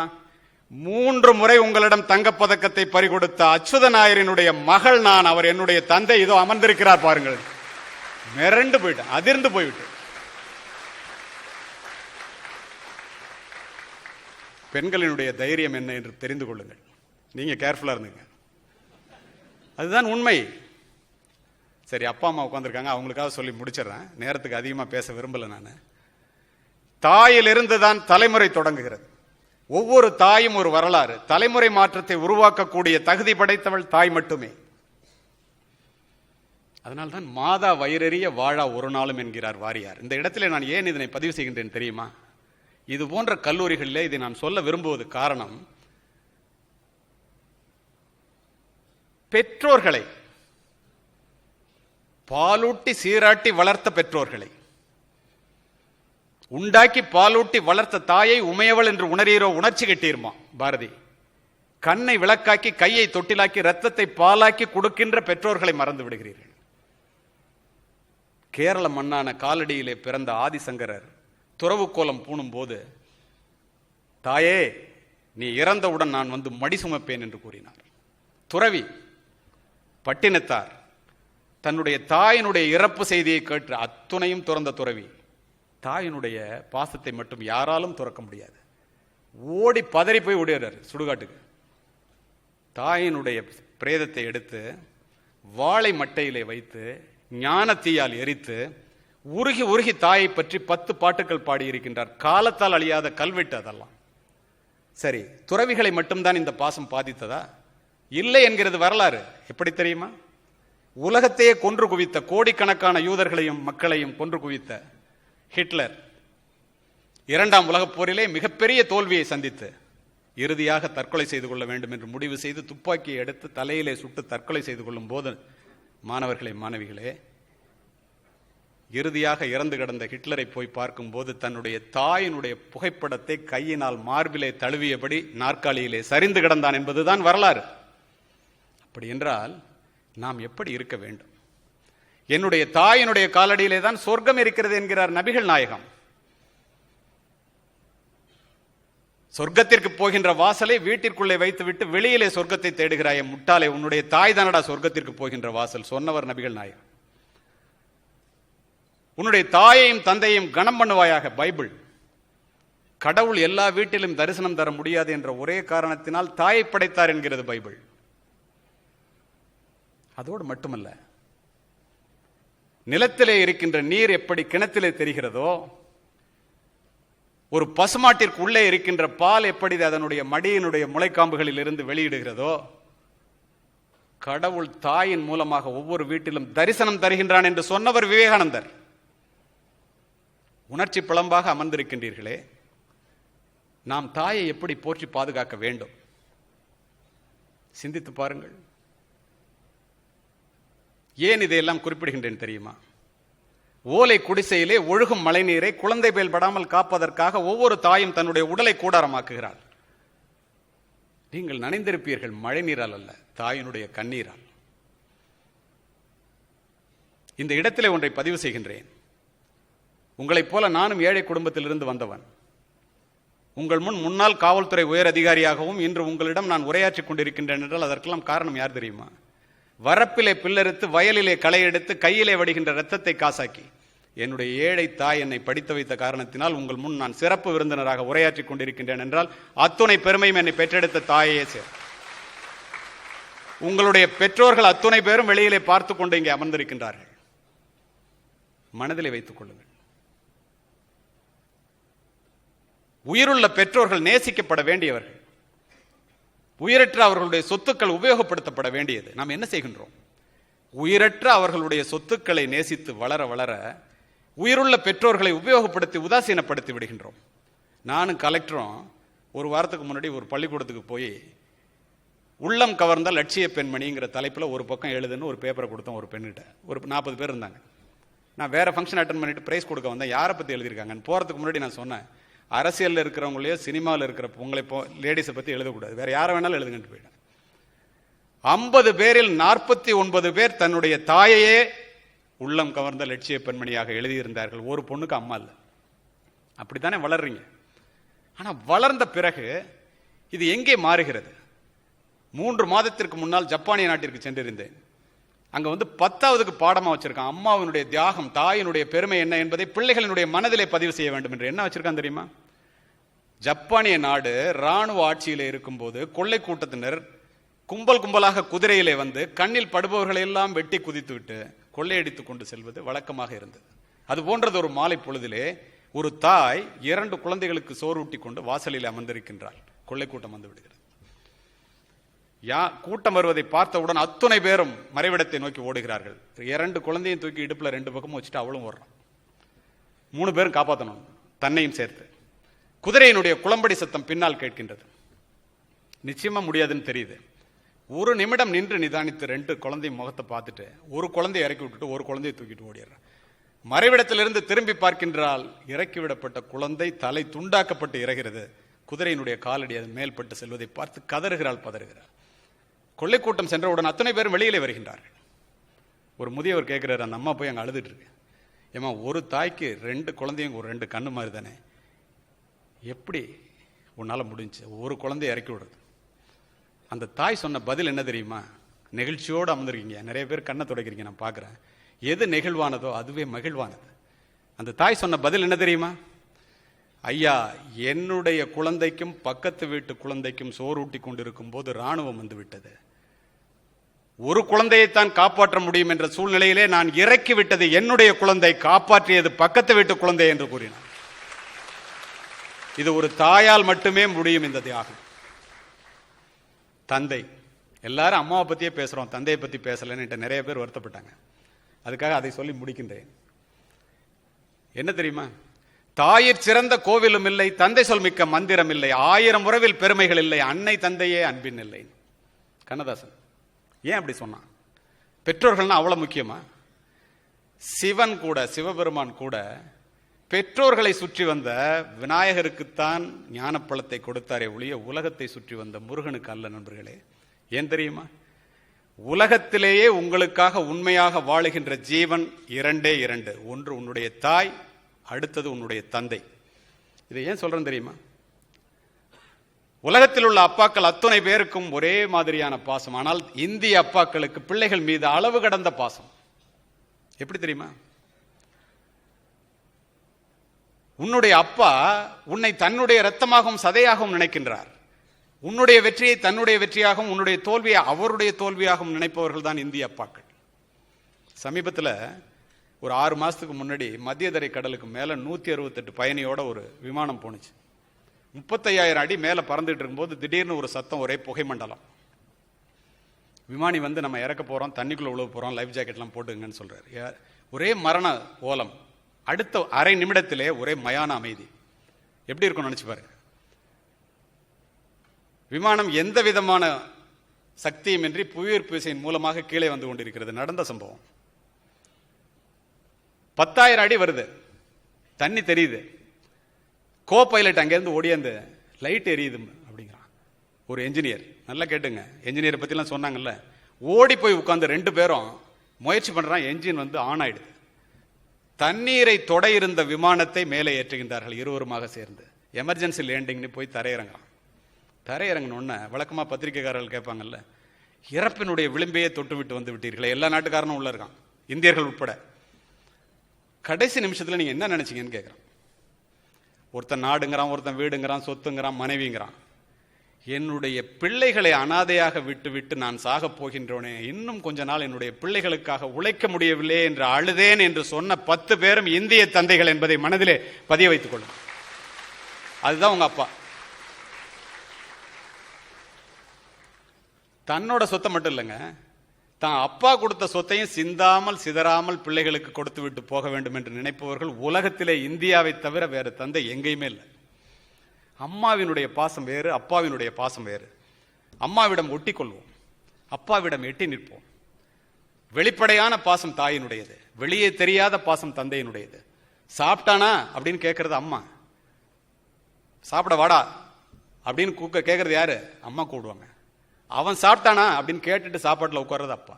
3 முறை உங்களிடம் தங்கப்பதக்கத்தை பறிகொடுத்த அச்சுத நாயரினுடைய மகள் நான். அவர் என்னுடைய தந்தை. இதோ அமர்ந்திருக்கிறார் பாருங்கள். மிரண்டு போயிட்டேன், அதிர்ந்து போய்விட்டேன். பெண்களினுடைய தைரியம் என்ன என்று தெரிந்து கொள்ளுங்கள். நீங்க கேர்ஃபுல்லா இருந்துங்க. அதுதான் உண்மை. சரி, அப்பா அம்மா உட்காந்துருக்காங்க, அவங்களுக்காக சொல்லி முடிச்சிடறேன். நேரத்துக்கு அதிகமாக பேச விரும்பல நான். தாயிலிருந்து தான் தலைமுறை தொடங்குகிறது. ஒவ்வொரு தாயும் ஒரு வரலாறு. தலைமுறை மாற்றத்தை உருவாக்கக்கூடிய தகுதி படைத்தவள் தாய் மட்டுமே. அதனால்தான் மாதா வயிறறிய வாழா ஒரு நாளும் என்கிறார் வாரியார். இந்த இடத்துல நான் ஏன் இதனை பதிவு செய்கின்றேன் தெரியுமா? இது போன்ற கல்லூரிகளில் இதை நான் சொல்ல விரும்புவது காரணம், பெற்றோர்களை பாலூட்டி சீராட்டி வளர்த்த பெற்றோர்களை, உண்டாக்கி பாலூட்டி வளர்த்த தாயை உமையவள் என்று உணரீரோ, உணர்ச்சி கட்டீர்மா பாரதி. கண்ணை விளக்காக்கி கையை தொட்டிலாக்கி ரத்தத்தை பாலாக்கி கொடுக்கின்ற பெற்றோர்களை மறந்து விடுகிறீர்கள். கேரள மண்ணான காலடியிலே பிறந்த ஆதிசங்கரர் துறவு கோலம் பூணும் போது, தாயே நீ இறந்தவுடன் நான் வந்து மடி சுமப்பேன் என்று கூறினார். துறவி பட்டினத்தார் தன்னுடைய தாயினுடைய இறப்பு செய்தியை கேட்டு அத்துணையும் துறந்த துறவி. தாயினுடைய பாசத்தை மட்டும் யாராலும் துறக்க முடியாது. ஓடி பதறி போய் ஓடிறார் சுடுகாட்டுக்கு. தாயினுடைய பிரேதத்தை எடுத்து வாழை மட்டையிலே வைத்து ஞான தீயால் எரித்து உருகி உருகி தாயை பற்றி 10 பாட்டுக்கள் பாடியிருக்கின்றார். காலத்தால் அழியாத கல்வெட்டு அதெல்லாம். சரி, துறவிகளை மட்டும்தான் இந்த பாசம் பாதித்ததா? இல்லை என்கிறது வரலாறு. எப்படி தெரியுமா? உலகத்தையே கொன்று குவித்த, கோடிக்கணக்கான யூதர்களையும் மக்களையும் கொன்று குவித்த ஹிட்லர் 2ஆம் உலகப் போரிலே மிகப்பெரிய தோல்வியை சந்தித்து இறுதியாக தற்கொலை செய்து கொள்ள வேண்டும் என்று முடிவு செய்து துப்பாக்கியை எடுத்து தலையிலே சுட்டு தற்கொலை செய்து கொள்ளும் போது, மாணவர்களே மாணவிகளே, இறுதியாக இறந்து கிடந்த ஹிட்லரை போய் பார்க்கும் போது தன்னுடைய தாயினுடைய புகைப்படத்தை கையினால் மார்பிலே தழுவியபடி நாற்காலியிலே சரிந்து கிடந்தான் என்பதுதான் வரலாறு. அப்படி என்றால் நாம் எப்படி இருக்க வேண்டும்? என்னுடைய தாயினுடைய காலடியிலே தான் சொர்க்கம் இருக்கிறது என்கிறார் நபிகள் நாயகம். சொர்க்கத்திற்கு போகின்ற வாசலை வீட்டிற்குள்ளே வைத்துவிட்டு வெளியிலே சொர்க்கத்தை தேடுகிறாய் முட்டாளே, உன்னுடைய தாய் தானடா சொர்க்கத்திற்கு போகின்ற வாசல் சொன்னவர் நபிகள் நாயகம். உன்னுடைய தாயையும் தந்தையும் கனம் பண்ணுவாயாக பைபிள். கடவுள் எல்லா வீட்டிலும் தரிசனம் தர முடியாது என்ற ஒரே காரணத்தினால் தாயை படைத்தார் என்கிறது பைபிள். அதோடு மட்டுமல்ல, நிலத்திலே இருக்கின்ற நீர் எப்படி கிணத்திலே தெரிகிறதோ, ஒரு பசுமாட்டிற்கு உள்ளே இருக்கின்ற பால் எப்படி அதனுடைய மடியினுடைய முளைக்காம்புகளில் இருந்து வெளியிடுகிறதோ, கடவுள் தாயின் மூலமாக ஒவ்வொரு வீட்டிலும் தரிசனம் தருகின்றான் என்று சொன்னவர் விவேகானந்தர். உணர்ச்சி பிளம்பாக அமர்ந்திருக்கின்றீர்களே, நாம் தாயை எப்படி போற்றி பாதுகாக்க வேண்டும் சிந்தித்து பாருங்கள். ஏன் இதையெல்லாம் குறிப்பிடுகின்றேன் தெரியுமா? ஓலை குடிசையிலே ஒழுகும் மழை நீரை குழந்தை பேல் படாமல் காப்பதற்காக ஒவ்வொரு தாயும் தன்னுடைய உடலை கூடாரமாக்குகிறாள். நீங்கள் நனைந்திருப்பீர்கள் மழை நீரால் அல்ல, தாயினுடைய கண்ணீரால். இந்த இடத்திலே ஒன்றை பதிவு செய்கின்றேன். உங்களைப் போல நானும் ஏழை குடும்பத்திலிருந்து வந்தவன். உங்கள் முன்னாள் காவல்துறை உயர் அதிகாரியாகவும் இன்று உங்களிடம் நான் உரையாற்றிக் கொண்டிருக்கின்றேன் என்றால் அதற்கெல்லாம் காரணம் யார் தெரியுமா? வரப்பிலே பில்லறுத்து வயலிலே களை எடுத்து கையிலே வடிகின்ற ரத்தத்தை காசாக்கி என்னுடைய ஏழை தாய் என்னை படித்து வைத்த காரணத்தினால் உங்கள் முன் நான் சிறப்பு விருந்தினராக உரையாற்றிக் கொண்டிருக்கின்றேன் என்றால் அத்துணை பெருமையும் என்னை பெற்றெடுத்த தாயே சேர். உங்களுடைய பெற்றோர்கள் அத்துணை பேரும் வெளியிலே பார்த்து கொண்டு இங்கே அமர்ந்திருக்கின்றார்கள். மனதிலே வைத்துக் கொள்ளுங்கள். உயிருள்ள பெற்றோர்கள் நேசிக்கப்பட வேண்டியவர்கள். உயிரற்ற அவர்களுடைய சொத்துக்கள் உபயோகப்படுத்தப்பட வேண்டியது. நாம் என்ன செய்கின்றோம்? உயிரற்ற அவர்களுடைய சொத்துக்களை நேசித்து வளர வளர உயிருள்ள பெற்றோர்களை உபயோகப்படுத்தி உதாசீனப்படுத்தி விடுகின்றோம். நானும் கலெக்டரும் ஒரு வாரத்துக்கு முன்னாடி ஒரு பள்ளிக்கூடத்துக்கு போய் உள்ளம் கவர்ந்த லட்சிய பெண்மணிங்கிற தலைப்பில் ஒரு பக்கம் எழுதுன்னு ஒரு பேப்பரை கொடுத்தோம். ஒரு பெண்ணிட்ட ஒரு 40 பேர் இருந்தாங்க. நான் வேற ஃபங்க்ஷன் அட்டன் பண்ணிட்டு பிரைஸ் கொடுக்க வந்தேன். யாரை பற்றி எழுதியிருக்காங்கன்னு போகிறதுக்கு முன்னாடி நான் சொன்னேன், அரசியலில் இருக்கிறவங்களையோ சினிமாவில் இருக்கிற உங்களை லேடிஸை பற்றி எழுதக்கூடாது, வேற யாரை வேணாலும் எழுதுங்கன்ட்டு போயிட்டேன். 50 பேரில் 49 பேர் தன்னுடைய தாயையே உள்ளம் கவர்ந்த லட்சிய பெண்மணியாக எழுதியிருந்தார்கள். ஒரு பொண்ணுக்கு அம்மா இல்லை. அப்படித்தானே வளர்றீங்க. ஆனா வளர்ந்த பிறகு இது எங்கே மாறுகிறது? 3 மாதத்திற்கு முன்னால் ஜப்பானிய நாட்டிற்கு சென்றிருந்தேன். அங்க 10வது பாடமா வச்சிருக்கான், அம்மாவினுடைய தியாகம், தாயினுடைய பெருமை என்ன என்பதை பிள்ளைகளினுடைய மனதிலே பதிவு செய்ய வேண்டும் என்று. என்ன வச்சிருக்கான் தெரியுமா? ஜப்பானிய நாடு ராணுவ ஆட்சியிலே இருக்கும் போது கொள்ளை கூட்டத்தினர் கும்பல் கும்பலாக குதிரையிலே வந்து கண்ணில் படுபவர்களை எல்லாம் வெட்டி குதித்து விட்டு கொள்ளையடித்துக் கொண்டு செல்வது வழக்கமாக இருந்தது. அது போன்றது ஒரு மாலை பொழுதிலே ஒரு தாய் 2 குழந்தைகளுக்கு சோறு ஊட்டி கொண்டு வாசலில் அமர்ந்திருக்கின்றாள். கொள்ளை கூட்டம் வந்து விடுகிறது. கூட்டம் வருவதை பார்த்தவுடன் அத்துணை பேரும் மறைவிடத்தை நோக்கி ஓடுகிறார்கள். 2 குழந்தையும் தூக்கி இடுப்புல 2 பக்கமும் வச்சுட்டு அவளும் ஓடுறான். 3 பேரும் காப்பாற்றணும், தன்னையும் சேர்த்து. குதிரையினுடைய குளம்படி சத்தம் பின்னால் கேட்கின்றது. நிச்சயமா முடியாதுன்னு தெரியுது. ஒரு நிமிடம் நின்று நிதானித்து 2 குழந்தையும் முகத்தை பார்த்துட்டு ஒரு குழந்தையை இறக்கி விட்டுட்டு ஒரு குழந்தையை தூக்கிட்டு ஓடிடுறான். மறைவிடத்திலிருந்து திரும்பி பார்க்கின்றால் இறக்கிவிடப்பட்ட குழந்தை தலை துண்டாக்கப்பட்டு இறகிறது. குதிரையினுடைய காலடி அது மேல்பட்டு செல்வதை பார்த்து கதறுகிறாள், பதறுகிறாள். கொள்ளை கூட்டம் சென்றவுடன் அத்தனை பேரும் வெளியிலே வருகின்றார்கள். ஒரு முதியவர் கேட்கிறார், அந்த அம்மா போய் அங்கே அழுதுட்டு இருக்கு, ஏமா ஒரு தாய்க்கு 2 குழந்தையும் ஒரு 2 கண்ணு மாதிரி தானே, எப்படி உன்னால முடிஞ்சு ஒரு குழந்தைய இறக்கி விடுறது? அந்த தாய் சொன்ன பதில் என்ன தெரியுமா? நெகிழ்ச்சியோடு அமர்ந்திருக்கீங்க, நிறைய பேர் கண்ணை துடைக்கிறீங்க, நான் பார்க்குறேன். எது நெகிழ்வானதோ அதுவே மகிழ்வானது. அந்த தாய் சொன்ன பதில் என்ன தெரியுமா? ஐயா, என்னுடைய குழந்தைக்கும் பக்கத்து வீட்டு குழந்தைக்கும் சோறு ஊட்டி கொண்டிருக்கும் போது ராணுவம் வந்து விட்டது. ஒரு குழந்தையைத்தான் காப்பாற்ற முடியும் என்ற சூழ்நிலையிலே நான் இறக்கி விட்டது என்னுடைய குழந்தை, காப்பாற்றியது பக்கத்து வீட்டு குழந்தை என்று கூறினார். இது ஒரு தாயால் மட்டுமே முடியும் இந்த தியாகம். தந்தை, எல்லாரும் அம்மாவை பத்தியே பேசுறோம், தந்தையை பத்தி பேசலன்னு நிறைய பேர் வருத்தப்பட்டாங்க. அதுக்காக அதை சொல்லி முடிக்கின்றேன். என்ன தெரியுமா? தாயிற் சிறந்த கோவிலும் இல்லை, தந்தை சொல் மிக்க மந்திரம் இல்லை, 1000 உறவில் பெருமைகள் இல்லை, அன்னை தந்தையே அன்பின் இல்லை. கண்ணதாசன் ஏன் அப்படி சொன்னான்? பெற்றோர்கள்னா அவ்வளவு முக்கியமா? சிவன் கூட, சிவபெருமான் கூட பெற்றோர்களை சுற்றி வந்த விநாயகருக்குத்தான் ஞானப்பழத்தை கொடுத்தாரே ஒழிய உலகத்தை சுற்றி வந்த முருகனுக்கு அல்ல. நண்பர்களே, ஏன் தெரியுமா? உலகத்திலேயே உங்களுக்காக உண்மையாக வாழுகின்ற ஜீவன் 2. ஒன்று உன்னுடைய தாய், அடுத்தது உன்னுடைய தந்தை. இதை ஏன் சொல்றேன் தெரியுமா? உலகத்தில் உள்ள அப்பாக்கள் அத்தனை பேருக்கும் ஒரே மாதிரியான பாசம். ஆனால் இந்திய அப்பாக்களுக்கு பிள்ளைகள் மீது அளவு கடந்த பாசம். எப்படி தெரியுமா? உன்னுடைய அப்பா உன்னை தன்னுடைய இரத்தமாகவும் சதையாகவும் நினைக்கின்றார். உன்னுடைய வெற்றியை தன்னுடைய வெற்றியாகவும் உன்னுடைய தோல்வியை அவருடைய தோல்வியாகவும் நினைப்பவர்கள் தான் இந்திய அப்பாக்கள். சமீபத்தில் ஒரு 6 மாசத்துக்கு முன்னாடி மத்திய தரை கடலுக்கு மேல 168 பயணியோட ஒரு விமானம் போனுச்சு. 35,000 அடி மேல பறந்துட்டு இருக்கும்போது திடீர்னு ஒரு சத்தம், ஒரே புகை மண்டலம். விமானி வந்து நம்ம இறக்க போறோம், தண்ணிக்குள்ள உழவு போறோம், லைஃப் ஜாக்கெட்லாம் போட்டுங்கன்னு சொல்றாரு. ஒரே மரண ஓலம். அடுத்த அரை நிமிடத்திலே ஒரே மயான அமைதி. எப்படி இருக்கும் நினைச்சு பாருங்க. விமானம் எந்த விதமான சக்தியும் இன்றி புவியீர்ப்பு விசையின் மூலமாக கீழே வந்து கொண்டிருக்கிறது. நடந்த சம்பவம். 10,000 அடி வருது, தண்ணி தெரியுது. கோ பைலட் அங்கேருந்து ஓடியாந்து லைட் எரியுது அப்படிங்கிறான் ஒரு என்ஜினியர். நல்லா கேட்டுங்க, என்ஜினியரை பத்திலாம் சொன்னாங்கல்ல. ஓடி போய் உட்கார்ந்து 2 பேரும் முயற்சி பண்றான். என்ஜின் வந்து ஆன் ஆயிடுது. தண்ணீரை தொட இருந்த விமானத்தை மேலே ஏற்றுகின்றார்கள் இருவருமாக சேர்ந்து. எமர்ஜென்சி லேண்டிங்னு போய் தரையிறங்கலாம். தரையிறங்கினோன்னு வழக்கமா பத்திரிகைக்காரர்கள் கேட்பாங்கல்ல, இறப்பினுடைய விளிம்பையே தொட்டு விட்டு வந்து விட்டீர்களே. எல்லா நாட்டுக்காரனும் உள்ள இருக்கான், இந்தியர்கள் உட்பட. கடைசி நிமிஷத்துல நீங்க என்ன நினைச்சீங்கன்னு கேட்கிறான். ஒருத்தன் நாடுங்கிறான், ஒருத்தன் வீடுங்கிறான், சொத்துங்கிறான், மனைவிங்கிறான். என்னுடைய பிள்ளைகளை அனாதையாக விட்டு விட்டு நான் சாக போகின்றோனே, இன்னும் கொஞ்ச நாள் என்னுடைய பிள்ளைகளுக்காக உழைக்க முடியவில்லை என்று அழுதேன் என்று சொன்ன 10 பேரும் இந்திய தந்தைகள் என்பதை மனதிலே பதிய வைத்துக் கொள்ளும். அதுதான் உங்க அப்பா. தன்னோட சொத்தை மட்டும் இல்லைங்க, தான் அப்பா கொடுத்த சொத்தையும் சிந்தாமல் சிதறாமல் பிள்ளைகளுக்கு கொடுத்து விட்டு போக வேண்டும் என்று நினைப்பவர்கள் உலகத்திலே இந்தியாவை தவிர வேறு தந்தை எங்கேயுமே இல்லை. அம்மாவினுடைய பாசம் வேறு, அப்பாவினுடைய பாசம் வேறு. அம்மாவிடம் ஒட்டி கொள்வோம், அப்பாவிடம் எட்டி நிற்போம். வெளிப்படையான பாசம் தாயினுடையது, வெளியே தெரியாத பாசம் தந்தையினுடையது. சாப்பிட்டானா அப்படின்னு கேட்கறது அம்மா, சாப்பிட வாடா அப்படின்னு கேட்கறது யாரு? அம்மா கூடுவாங்க. அவன் சாப்பிட்டானா அப்படின்னு கேட்டுட்டு சாப்பாட்டில் உட்கார்றது அப்பா.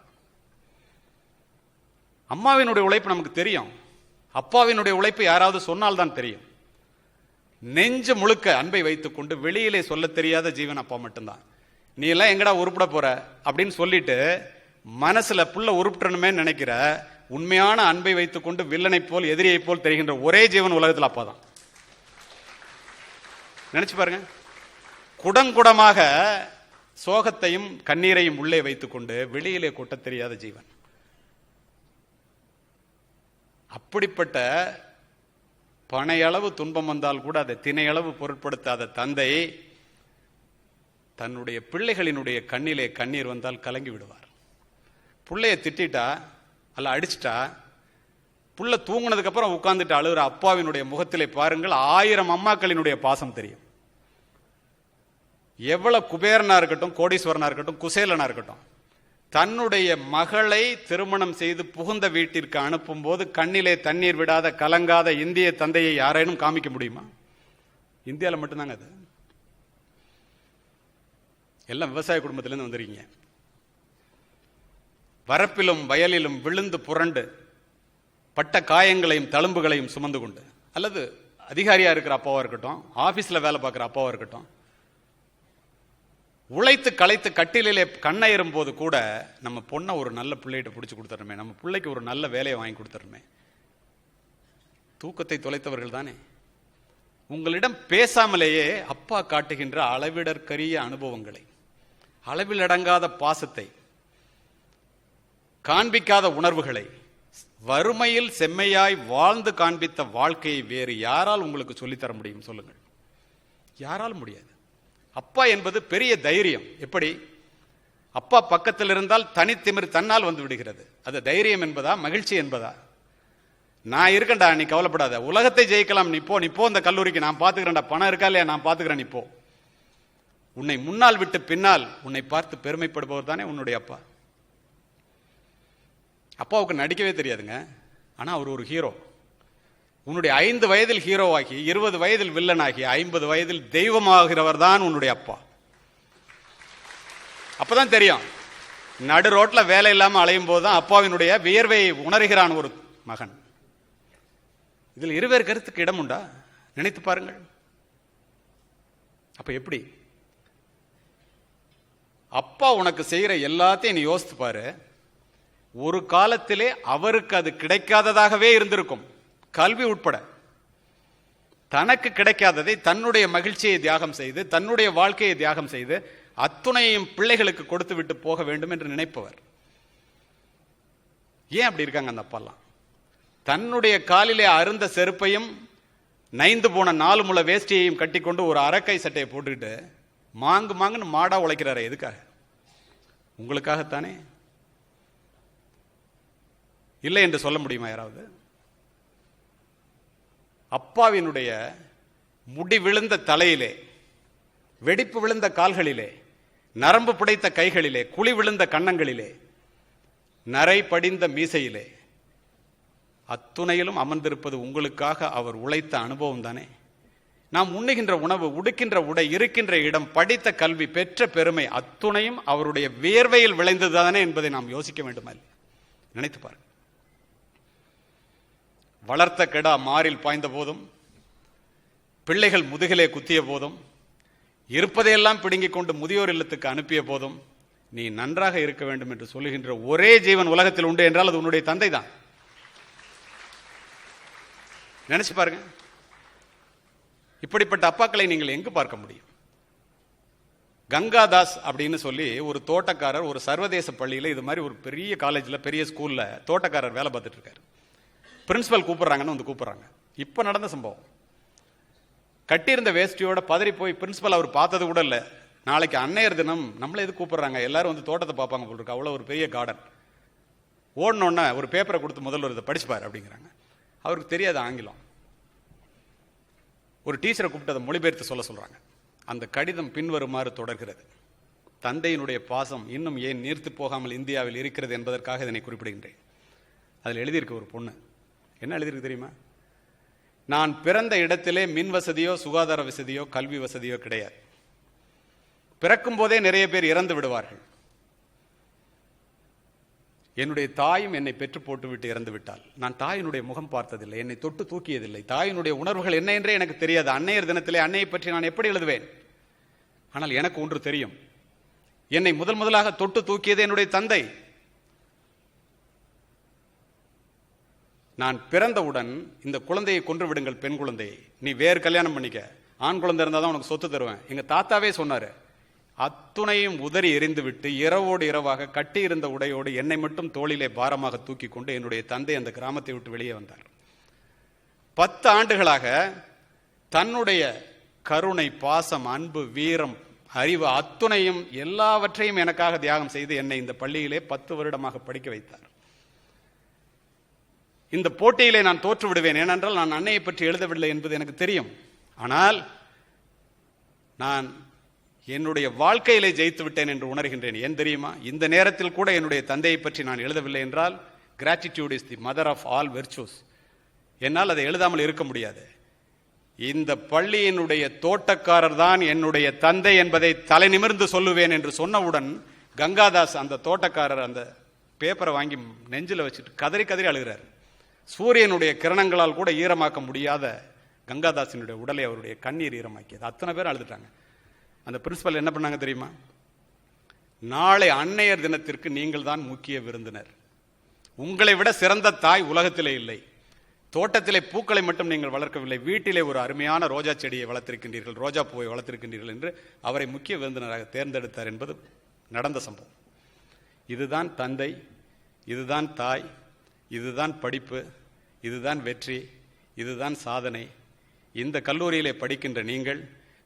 அம்மாவினுடைய உழைப்பு நமக்கு தெரியும், அப்பாவினுடைய உழைப்பு யாராவது சொன்னால்தான் தெரியும். நெஞ்சு முழுக்க அன்பை வைத்துக் கொண்டு வெளியிலே சொல்ல தெரியாத ஜீவன் அப்பா மட்டும்தான். நீ எல்லாம் எங்கடா உருப்பிட போற அப்படின்னு சொல்லிட்டு மனசுல புள்ள உருப்பிடணுமே நினைக்கிற உண்மையான அன்பை வைத்துக் கொண்டு வில்லனை போல் எதிரியை போல் தெரிகின்ற ஒரே ஜீவன் உலகத்தில் அப்பா தான். நினைச்சு பாருங்க. குடங்குடமாக சோகத்தையும் கண்ணீரையும் உள்ளே வைத்துக் கொண்டு வெளியிலே கொட்ட தெரியாத ஜீவன். அப்படிப்பட்ட பனையளவு துன்பம் வந்தால் கூட அதை தினையளவு பொருட்படுத்தாத தந்தை தன்னுடைய பிள்ளைகளினுடைய கண்ணிலே கண்ணீர் வந்தால் கலங்கி விடுவார். பிள்ளைய திட்டா அல்ல அடிச்சிட்டா, புள்ள தூங்குனதுக்கு அப்புறம் உட்கார்ந்துட்டு அழுகிற அப்பாவினுடைய முகத்திலே பாருங்கள் 1000 அம்மாக்களினுடைய பாசம் தெரியும். எவ்வளவு குபேரனா இருக்கட்டும், கோடீஸ்வரனா இருக்கட்டும், குசேலனா இருக்கட்டும், தன்னுடைய மகளை திருமணம் செய்து புகுந்த வீட்டிற்கு அனுப்பும் போது கண்ணிலே தண்ணீர் விடாத கலங்காத இந்திய தந்தையை யாரேனும் காமிக்க முடியுமா? இந்தியாவில் மட்டும்தாங்க அது. எல்லாம் விவசாய குடும்பத்திலிருந்து வந்துருக்கீங்க. வரப்பிலும் வயலிலும் விழுந்து புரண்டு பட்ட காயங்களையும் தழும்புகளையும் சுமந்து கொண்டு, அல்லது அதிகாரியா இருக்கிற அப்பாவா இருக்கட்டும், ஆபீஸ்ல வேலை பார்க்கிற அப்பாவா இருக்கட்டும், உழைத்து களைத்து கட்டிலே கண்ணயரும் போது கூட நம்ம பொண்ணை ஒரு நல்ல பிள்ளைகிட்ட பிடிச்சி கொடுத்துறமே, நம்ம பிள்ளைக்கு ஒரு நல்ல வேலையை வாங்கி கொடுத்துறமே. தூக்கத்தை தொலைத்தவர்கள் தானே. உங்களிடம் பேசாமலேயே அப்பா காட்டுகின்ற அளவிடற்கரிய அனுபவங்களை, அளவில் அடங்காத பாசத்தை, காண்பிக்காத உணர்வுகளை, வறுமையில் செம்மையாய் வாழ்ந்து காண்பித்த வாழ்க்கையை வேறு யாரால் உங்களுக்கு சொல்லித்தர முடியும்? சொல்லுங்கள். யாரால் முடியாது. அப்பா என்பது பெரிய தைரியம். எப்படி? அப்பா பக்கத்தில் இருந்தால் தனித்திமிர் தன்னால் வந்து விடுகிறது. அது தைரியம் என்பதா, மகிழ்ச்சி என்பதா? நான் இருக்கேன்டா, நீ கவலைப்படாத, உலகத்தை ஜெயிக்கலாம், நீ போ இந்த கல்லூரிக்கு, நான் பாத்துக்கிறேன்டா, பணம் இருக்கா இல்லையா நான் பாத்துக்கிறேன், நீ போ. உன்னை முன்னால் விட்டு பின்னால் உன்னை பார்த்து பெருமைப்படுபவர் தானே உன்னுடைய அப்பா. அப்பாவுக்கு நடிக்கவே தெரியாதுங்க, ஆனா அவர் ஒரு ஹீரோ. உன்னுடைய 5 வயதில் ஹீரோவாகி, 20 வயதில் வில்லனாகி, 50 வயதில் தெய்வமாகிறவர் தான் உன்னுடைய அப்பா. அப்பதான் தெரியும். நடு ரோட்ல வேலை இல்லாம அலையும் போதுதான் அப்பாவினுடைய வியர்வையை உணர்கிறான் ஒரு மகன். இதில் இருவேறு கருத்துக்கு இடம் உண்டா? நினைத்து பாருங்கள். அப்ப எப்படி அப்பா உனக்கு செய்யற எல்லாத்தையும் நீ யோசித்து பாரு. ஒரு காலத்திலே அவருக்கு அது கிடைக்காததாகவே இருந்திருக்கும், கல்வி உட்பட. தனக்கு கிடைக்காததை, தன்னுடைய மகிழ்ச்சியை தியாகம் செய்து, தன்னுடைய வாழ்க்கையை தியாகம் செய்து, அத்துணையையும் பிள்ளைகளுக்கு கொடுத்து விட்டு போக வேண்டும் என்று நினைப்பவர். ஏன் அப்படி இருக்காங்க அந்த அப்பாலாம்? தன்னுடைய காலிலே அருந்த செருப்பையும் நைந்து போன 4 முழ வேஷ்டியையும் கட்டிக்கொண்டு ஒரு அரக்கை சட்டையை போட்டுக்கிட்டு மாங்கு மாங்குன்னு மாடா உழைக்கிறாரு. எதுக்காக? உங்களுக்காகத்தானே. இல்லை என்று சொல்ல முடியுமா யாராவது? அப்பாவினுடைய முடி விழுந்த தலையிலே, வெடிப்பு விழுந்த கால்களிலே, நரம்பு புடைத்த கைகளிலே, குழி விழுந்த கன்னங்களிலே, நரை படிந்த மீசையிலே, அத்துணையிலும் அமர்ந்திருப்பது உங்களுக்காக அவர் உழைத்த அனுபவம் தானே. நாம் உண்ணுகின்ற உணவு, உடுக்கின்ற உடை, இருக்கின்ற இடம், படித்த கல்வி, பெற்ற பெருமை, அத்துணையும் அவருடைய வியர்வையில் விளைந்ததுதானே என்பதை நாம் யோசிக்க வேண்டுமா? நினைத்து பாருங்கள். வளர்த்த கெடா மாறில் பாய்ந்த போதும், பிள்ளைகள் முதுகிலே குத்திய போதும், இருப்பதையெல்லாம் பிடுங்கிக் கொண்டு முதியோர் இல்லத்துக்கு அனுப்பிய போதும், நீ நன்றாக இருக்க வேண்டும் என்று சொல்லுகின்ற ஒரே ஜீவன் உலகத்தில் உண்டு என்றால் அது உன்னுடைய தந்தை தான். நினைச்சு பாருங்க. இப்படிப்பட்ட அப்பாக்களை நீங்கள் எங்கு பார்க்க முடியும்? கங்காதாஸ் அப்படின்னு சொல்லி ஒரு தோட்டக்காரர் ஒரு சர்வதேச பள்ளியில், இது மாதிரி ஒரு பெரிய காலேஜில், பெரிய ஸ்கூல்ல தோட்டக்காரர் வேலை பார்த்துட்டு இருக்காரு. பிரின்சிபல் கூப்பிடுறாங்கன்னு வந்து கூப்பிடுறாங்க. இப்ப நடந்த சம்பவம். கட்டியிருந்த வேஷ்டியோட பதறி போய் பிரின்சிபல் அவர் பார்த்தது கூட இல்லை. நாளைக்கு அன்னையர் தினம், நம்மள எது கூப்பிடுறாங்க, எல்லாரும் வந்து தோட்டத்தை பார்ப்பாங்க போல் இருக்கு, அவ்வளோ ஒரு பெரிய கார்டன். ஓடணுன்னா ஒரு பேப்பரை கொடுத்து முதல்வர் இதை படிச்சுப்பார் அப்படிங்கிறாங்க. அவருக்கு தெரியாது ஆங்கிலம். ஒரு டீச்சரை கூப்பிட்டு அதை மொழிபெயர்த்து சொல்றாங்க. அந்த கடிதம் பின்வருமாறு தொடர்கிறது. தந்தையினுடைய பாசம் இன்னும் ஏன் நீர்த்து போகாமல் இந்தியாவில் இருக்கிறது என்பதற்காக இதனை குறிப்பிடுகின்றேன். அதில் எழுதியிருக்கு ஒரு பொண்ணு. என்ன எழுதியிருக்கு தெரியுமா? நான் பிறந்த இடத்திலே மின் வசதியோ சுகாதார வசதியோ கல்வி வசதியோ கிடையாது. பிறக்கும் போதே நிறைய பேர் இறந்து விடுவார்கள். என்னுடைய தாயும் என்னை பெற்று போட்டுவிட்டு இறந்து விட்டால் நான் தாயினுடைய முகம் பார்த்ததில்லை, என்னை தொட்டு தூக்கியதில்லை, தாயினுடைய உணர்வுகள் என்ன என்றே எனக்கு தெரியாது. அன்னையர் தினத்திலே அன்னையை பற்றி நான் எப்படி எழுதுவேன்? ஆனால் எனக்கு ஒன்று தெரியும், என்னை முதலாக தொட்டு தூக்கியது என்னுடைய தந்தை. நான் பிறந்தவுடன் இந்த குழந்தையை கொன்று விடுங்கள், பெண் குழந்தையை, நீ வேறு கல்யாணம் பண்ணிக்க, ஆண் குழந்தை இருந்தால் தான் உனக்கு சொத்து தருவேன். எங்க தாத்தாவே சொன்னாரு. அத்துணையும் உதறி எறிந்து விட்டு இரவோடு இரவாக கட்டியிருந்த உடையோடு என்னை மட்டும் தோளிலே பாரமாக தூக்கி கொண்டு என்னுடைய தந்தை அந்த கிராமத்தை விட்டு வெளியே வந்தார். 10 ஆண்டுகளாக தன்னுடைய கருணை, பாசம், அன்பு, வீரம், அறிவு அத்துணையும் எல்லாவற்றையும் எனக்காக தியாகம் செய்து என்னை இந்த பள்ளியிலே 10 வருடமாக படிக்க வைத்தார். இந்த போட்டியிலே நான் தோற்று விடுவேன், ஏனென்றால் நான் அன்னையை பற்றி எழுதவில்லை என்பது எனக்கு தெரியும். ஆனால் நான் என்னுடைய வாழ்க்கையிலே ஜெயித்து விட்டேன் என்று உணர்கின்றேன். ஏன் தெரியுமா? இந்த நேரத்தில் கூட என்னுடைய தந்தையை பற்றி நான் எழுதவில்லை என்றால் gratitude is the mother of all virtues. என்னால் அதை எழுதாமல் இருக்க முடியாது. இந்த பள்ளியினுடைய தோட்டக்காரர் தான் என்னுடைய தந்தை என்பதை தலை நிமிர்ந்து சொல்லுவேன் என்று சொன்னவுடன் கங்காதாஸ் அந்த தோட்டக்காரர் அந்த பேப்பரை வாங்கி நெஞ்சில் வச்சுட்டு கதறி கதறி அழுகிறார். சூரியனுடைய கிரணங்களால் கூட ஈரமாக்க முடியாத கங்காதாசினுடைய உடலை அவருடைய கண்ணீர் ஈரமாக்கியது. அத்தனை பேர் அழுதுட்டாங்க. அந்த பிரின்சிபல் என்ன பண்ணாங்க தெரியுமா? நாளை அன்னையர் தினத்திற்கு நீங்கள் தான் முக்கிய விருந்தினர். உங்களை விட சிறந்த தாய் உலகத்திலே இல்லை. தோட்டத்திலே பூக்களை மட்டும் நீங்கள் வளர்க்கவில்லை, வீட்டிலே ஒரு அருமையான ரோஜா செடியை வளர்த்திருக்கின்றீர்கள், ரோஜா பூவை வளர்த்திருக்கின்றீர்கள் என்று அவரை முக்கிய விருந்தினராக தேர்ந்தெடுத்தார் என்பது நடந்த சம்பவம். இதுதான் தந்தை, இதுதான் தாய், இதுதான் படிப்பு, இதுதான் வெற்றி, இதுதான் சாதனை. இந்த கல்லூரியிலே படிக்கின்ற நீங்கள்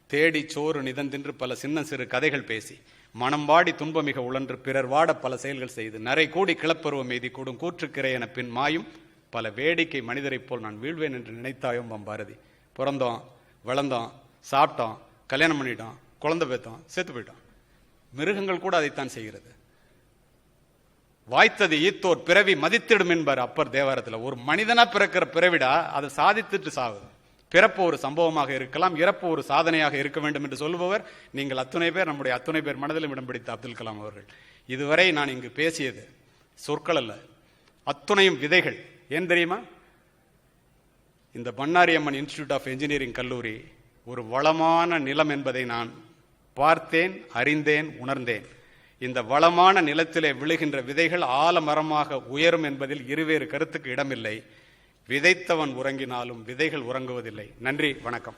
தேடி சோறு நிதந்தின்று பல சின்ன சிறு கதைகள் பேசி மனம் வாடி துன்பமிக உழன்று பிறர் வாட பல செயல்கள் செய்து நரை கூடி கிளப்பருவம் எய்தி கூடும் கூற்றுக்கிறை என பின் மாயும் பல வேடிக்கை மனிதரைப் போல் நான் வீழ்வேன் என்று நினைத்தாயும் பாரதி. பிறந்தோம், வளர்ந்தோம், சாப்பிட்டோம், கல்யாணம் பண்ணிட்டோம், குழந்தை பேத்தோம், செத்து போயிட்டோம். மிருகங்கள் கூட அதைத்தான் செய்கிறது. வாய்த்தது ஈத்தோர் பிறவி மதித்திடும் என்பார் அப்பர் தேவாரத்தில். ஒரு மனிதனா பிறக்கிற பிறவிடா அதை சாதித்துட்டு சாகுது. பிறப்பு ஒரு சம்பவமாக இருக்கலாம், இறப்பு ஒரு சாதனையாக இருக்க வேண்டும் என்று சொல்லுபவர் நீங்கள் அத்துணை பேர், நம்முடைய அத்துணை பேர் மனதிலும் இடம் பிடித்த அப்துல் கலாம் அவர்கள். இதுவரை நான் இங்கு பேசியது சொற்கள் அல்ல, அத்துணையும் விதைகள். ஏன் தெரியுமா? இந்த Bannari Amman institute of engineering கல்லூரி ஒரு வளமான நிலம் என்பதை நான் பார்த்தேன், அறிந்தேன், உணர்ந்தேன். இந்த வளமான நிலத்திலே விழுகின்ற விதைகள் ஆலமரமாக உயரும் என்பதில் இருவேறு கருத்துக்கு இடமில்லை. விதைத்தவன் உறங்கினாலும் விதைகள் உறங்குவதில்லை. நன்றி, வணக்கம்.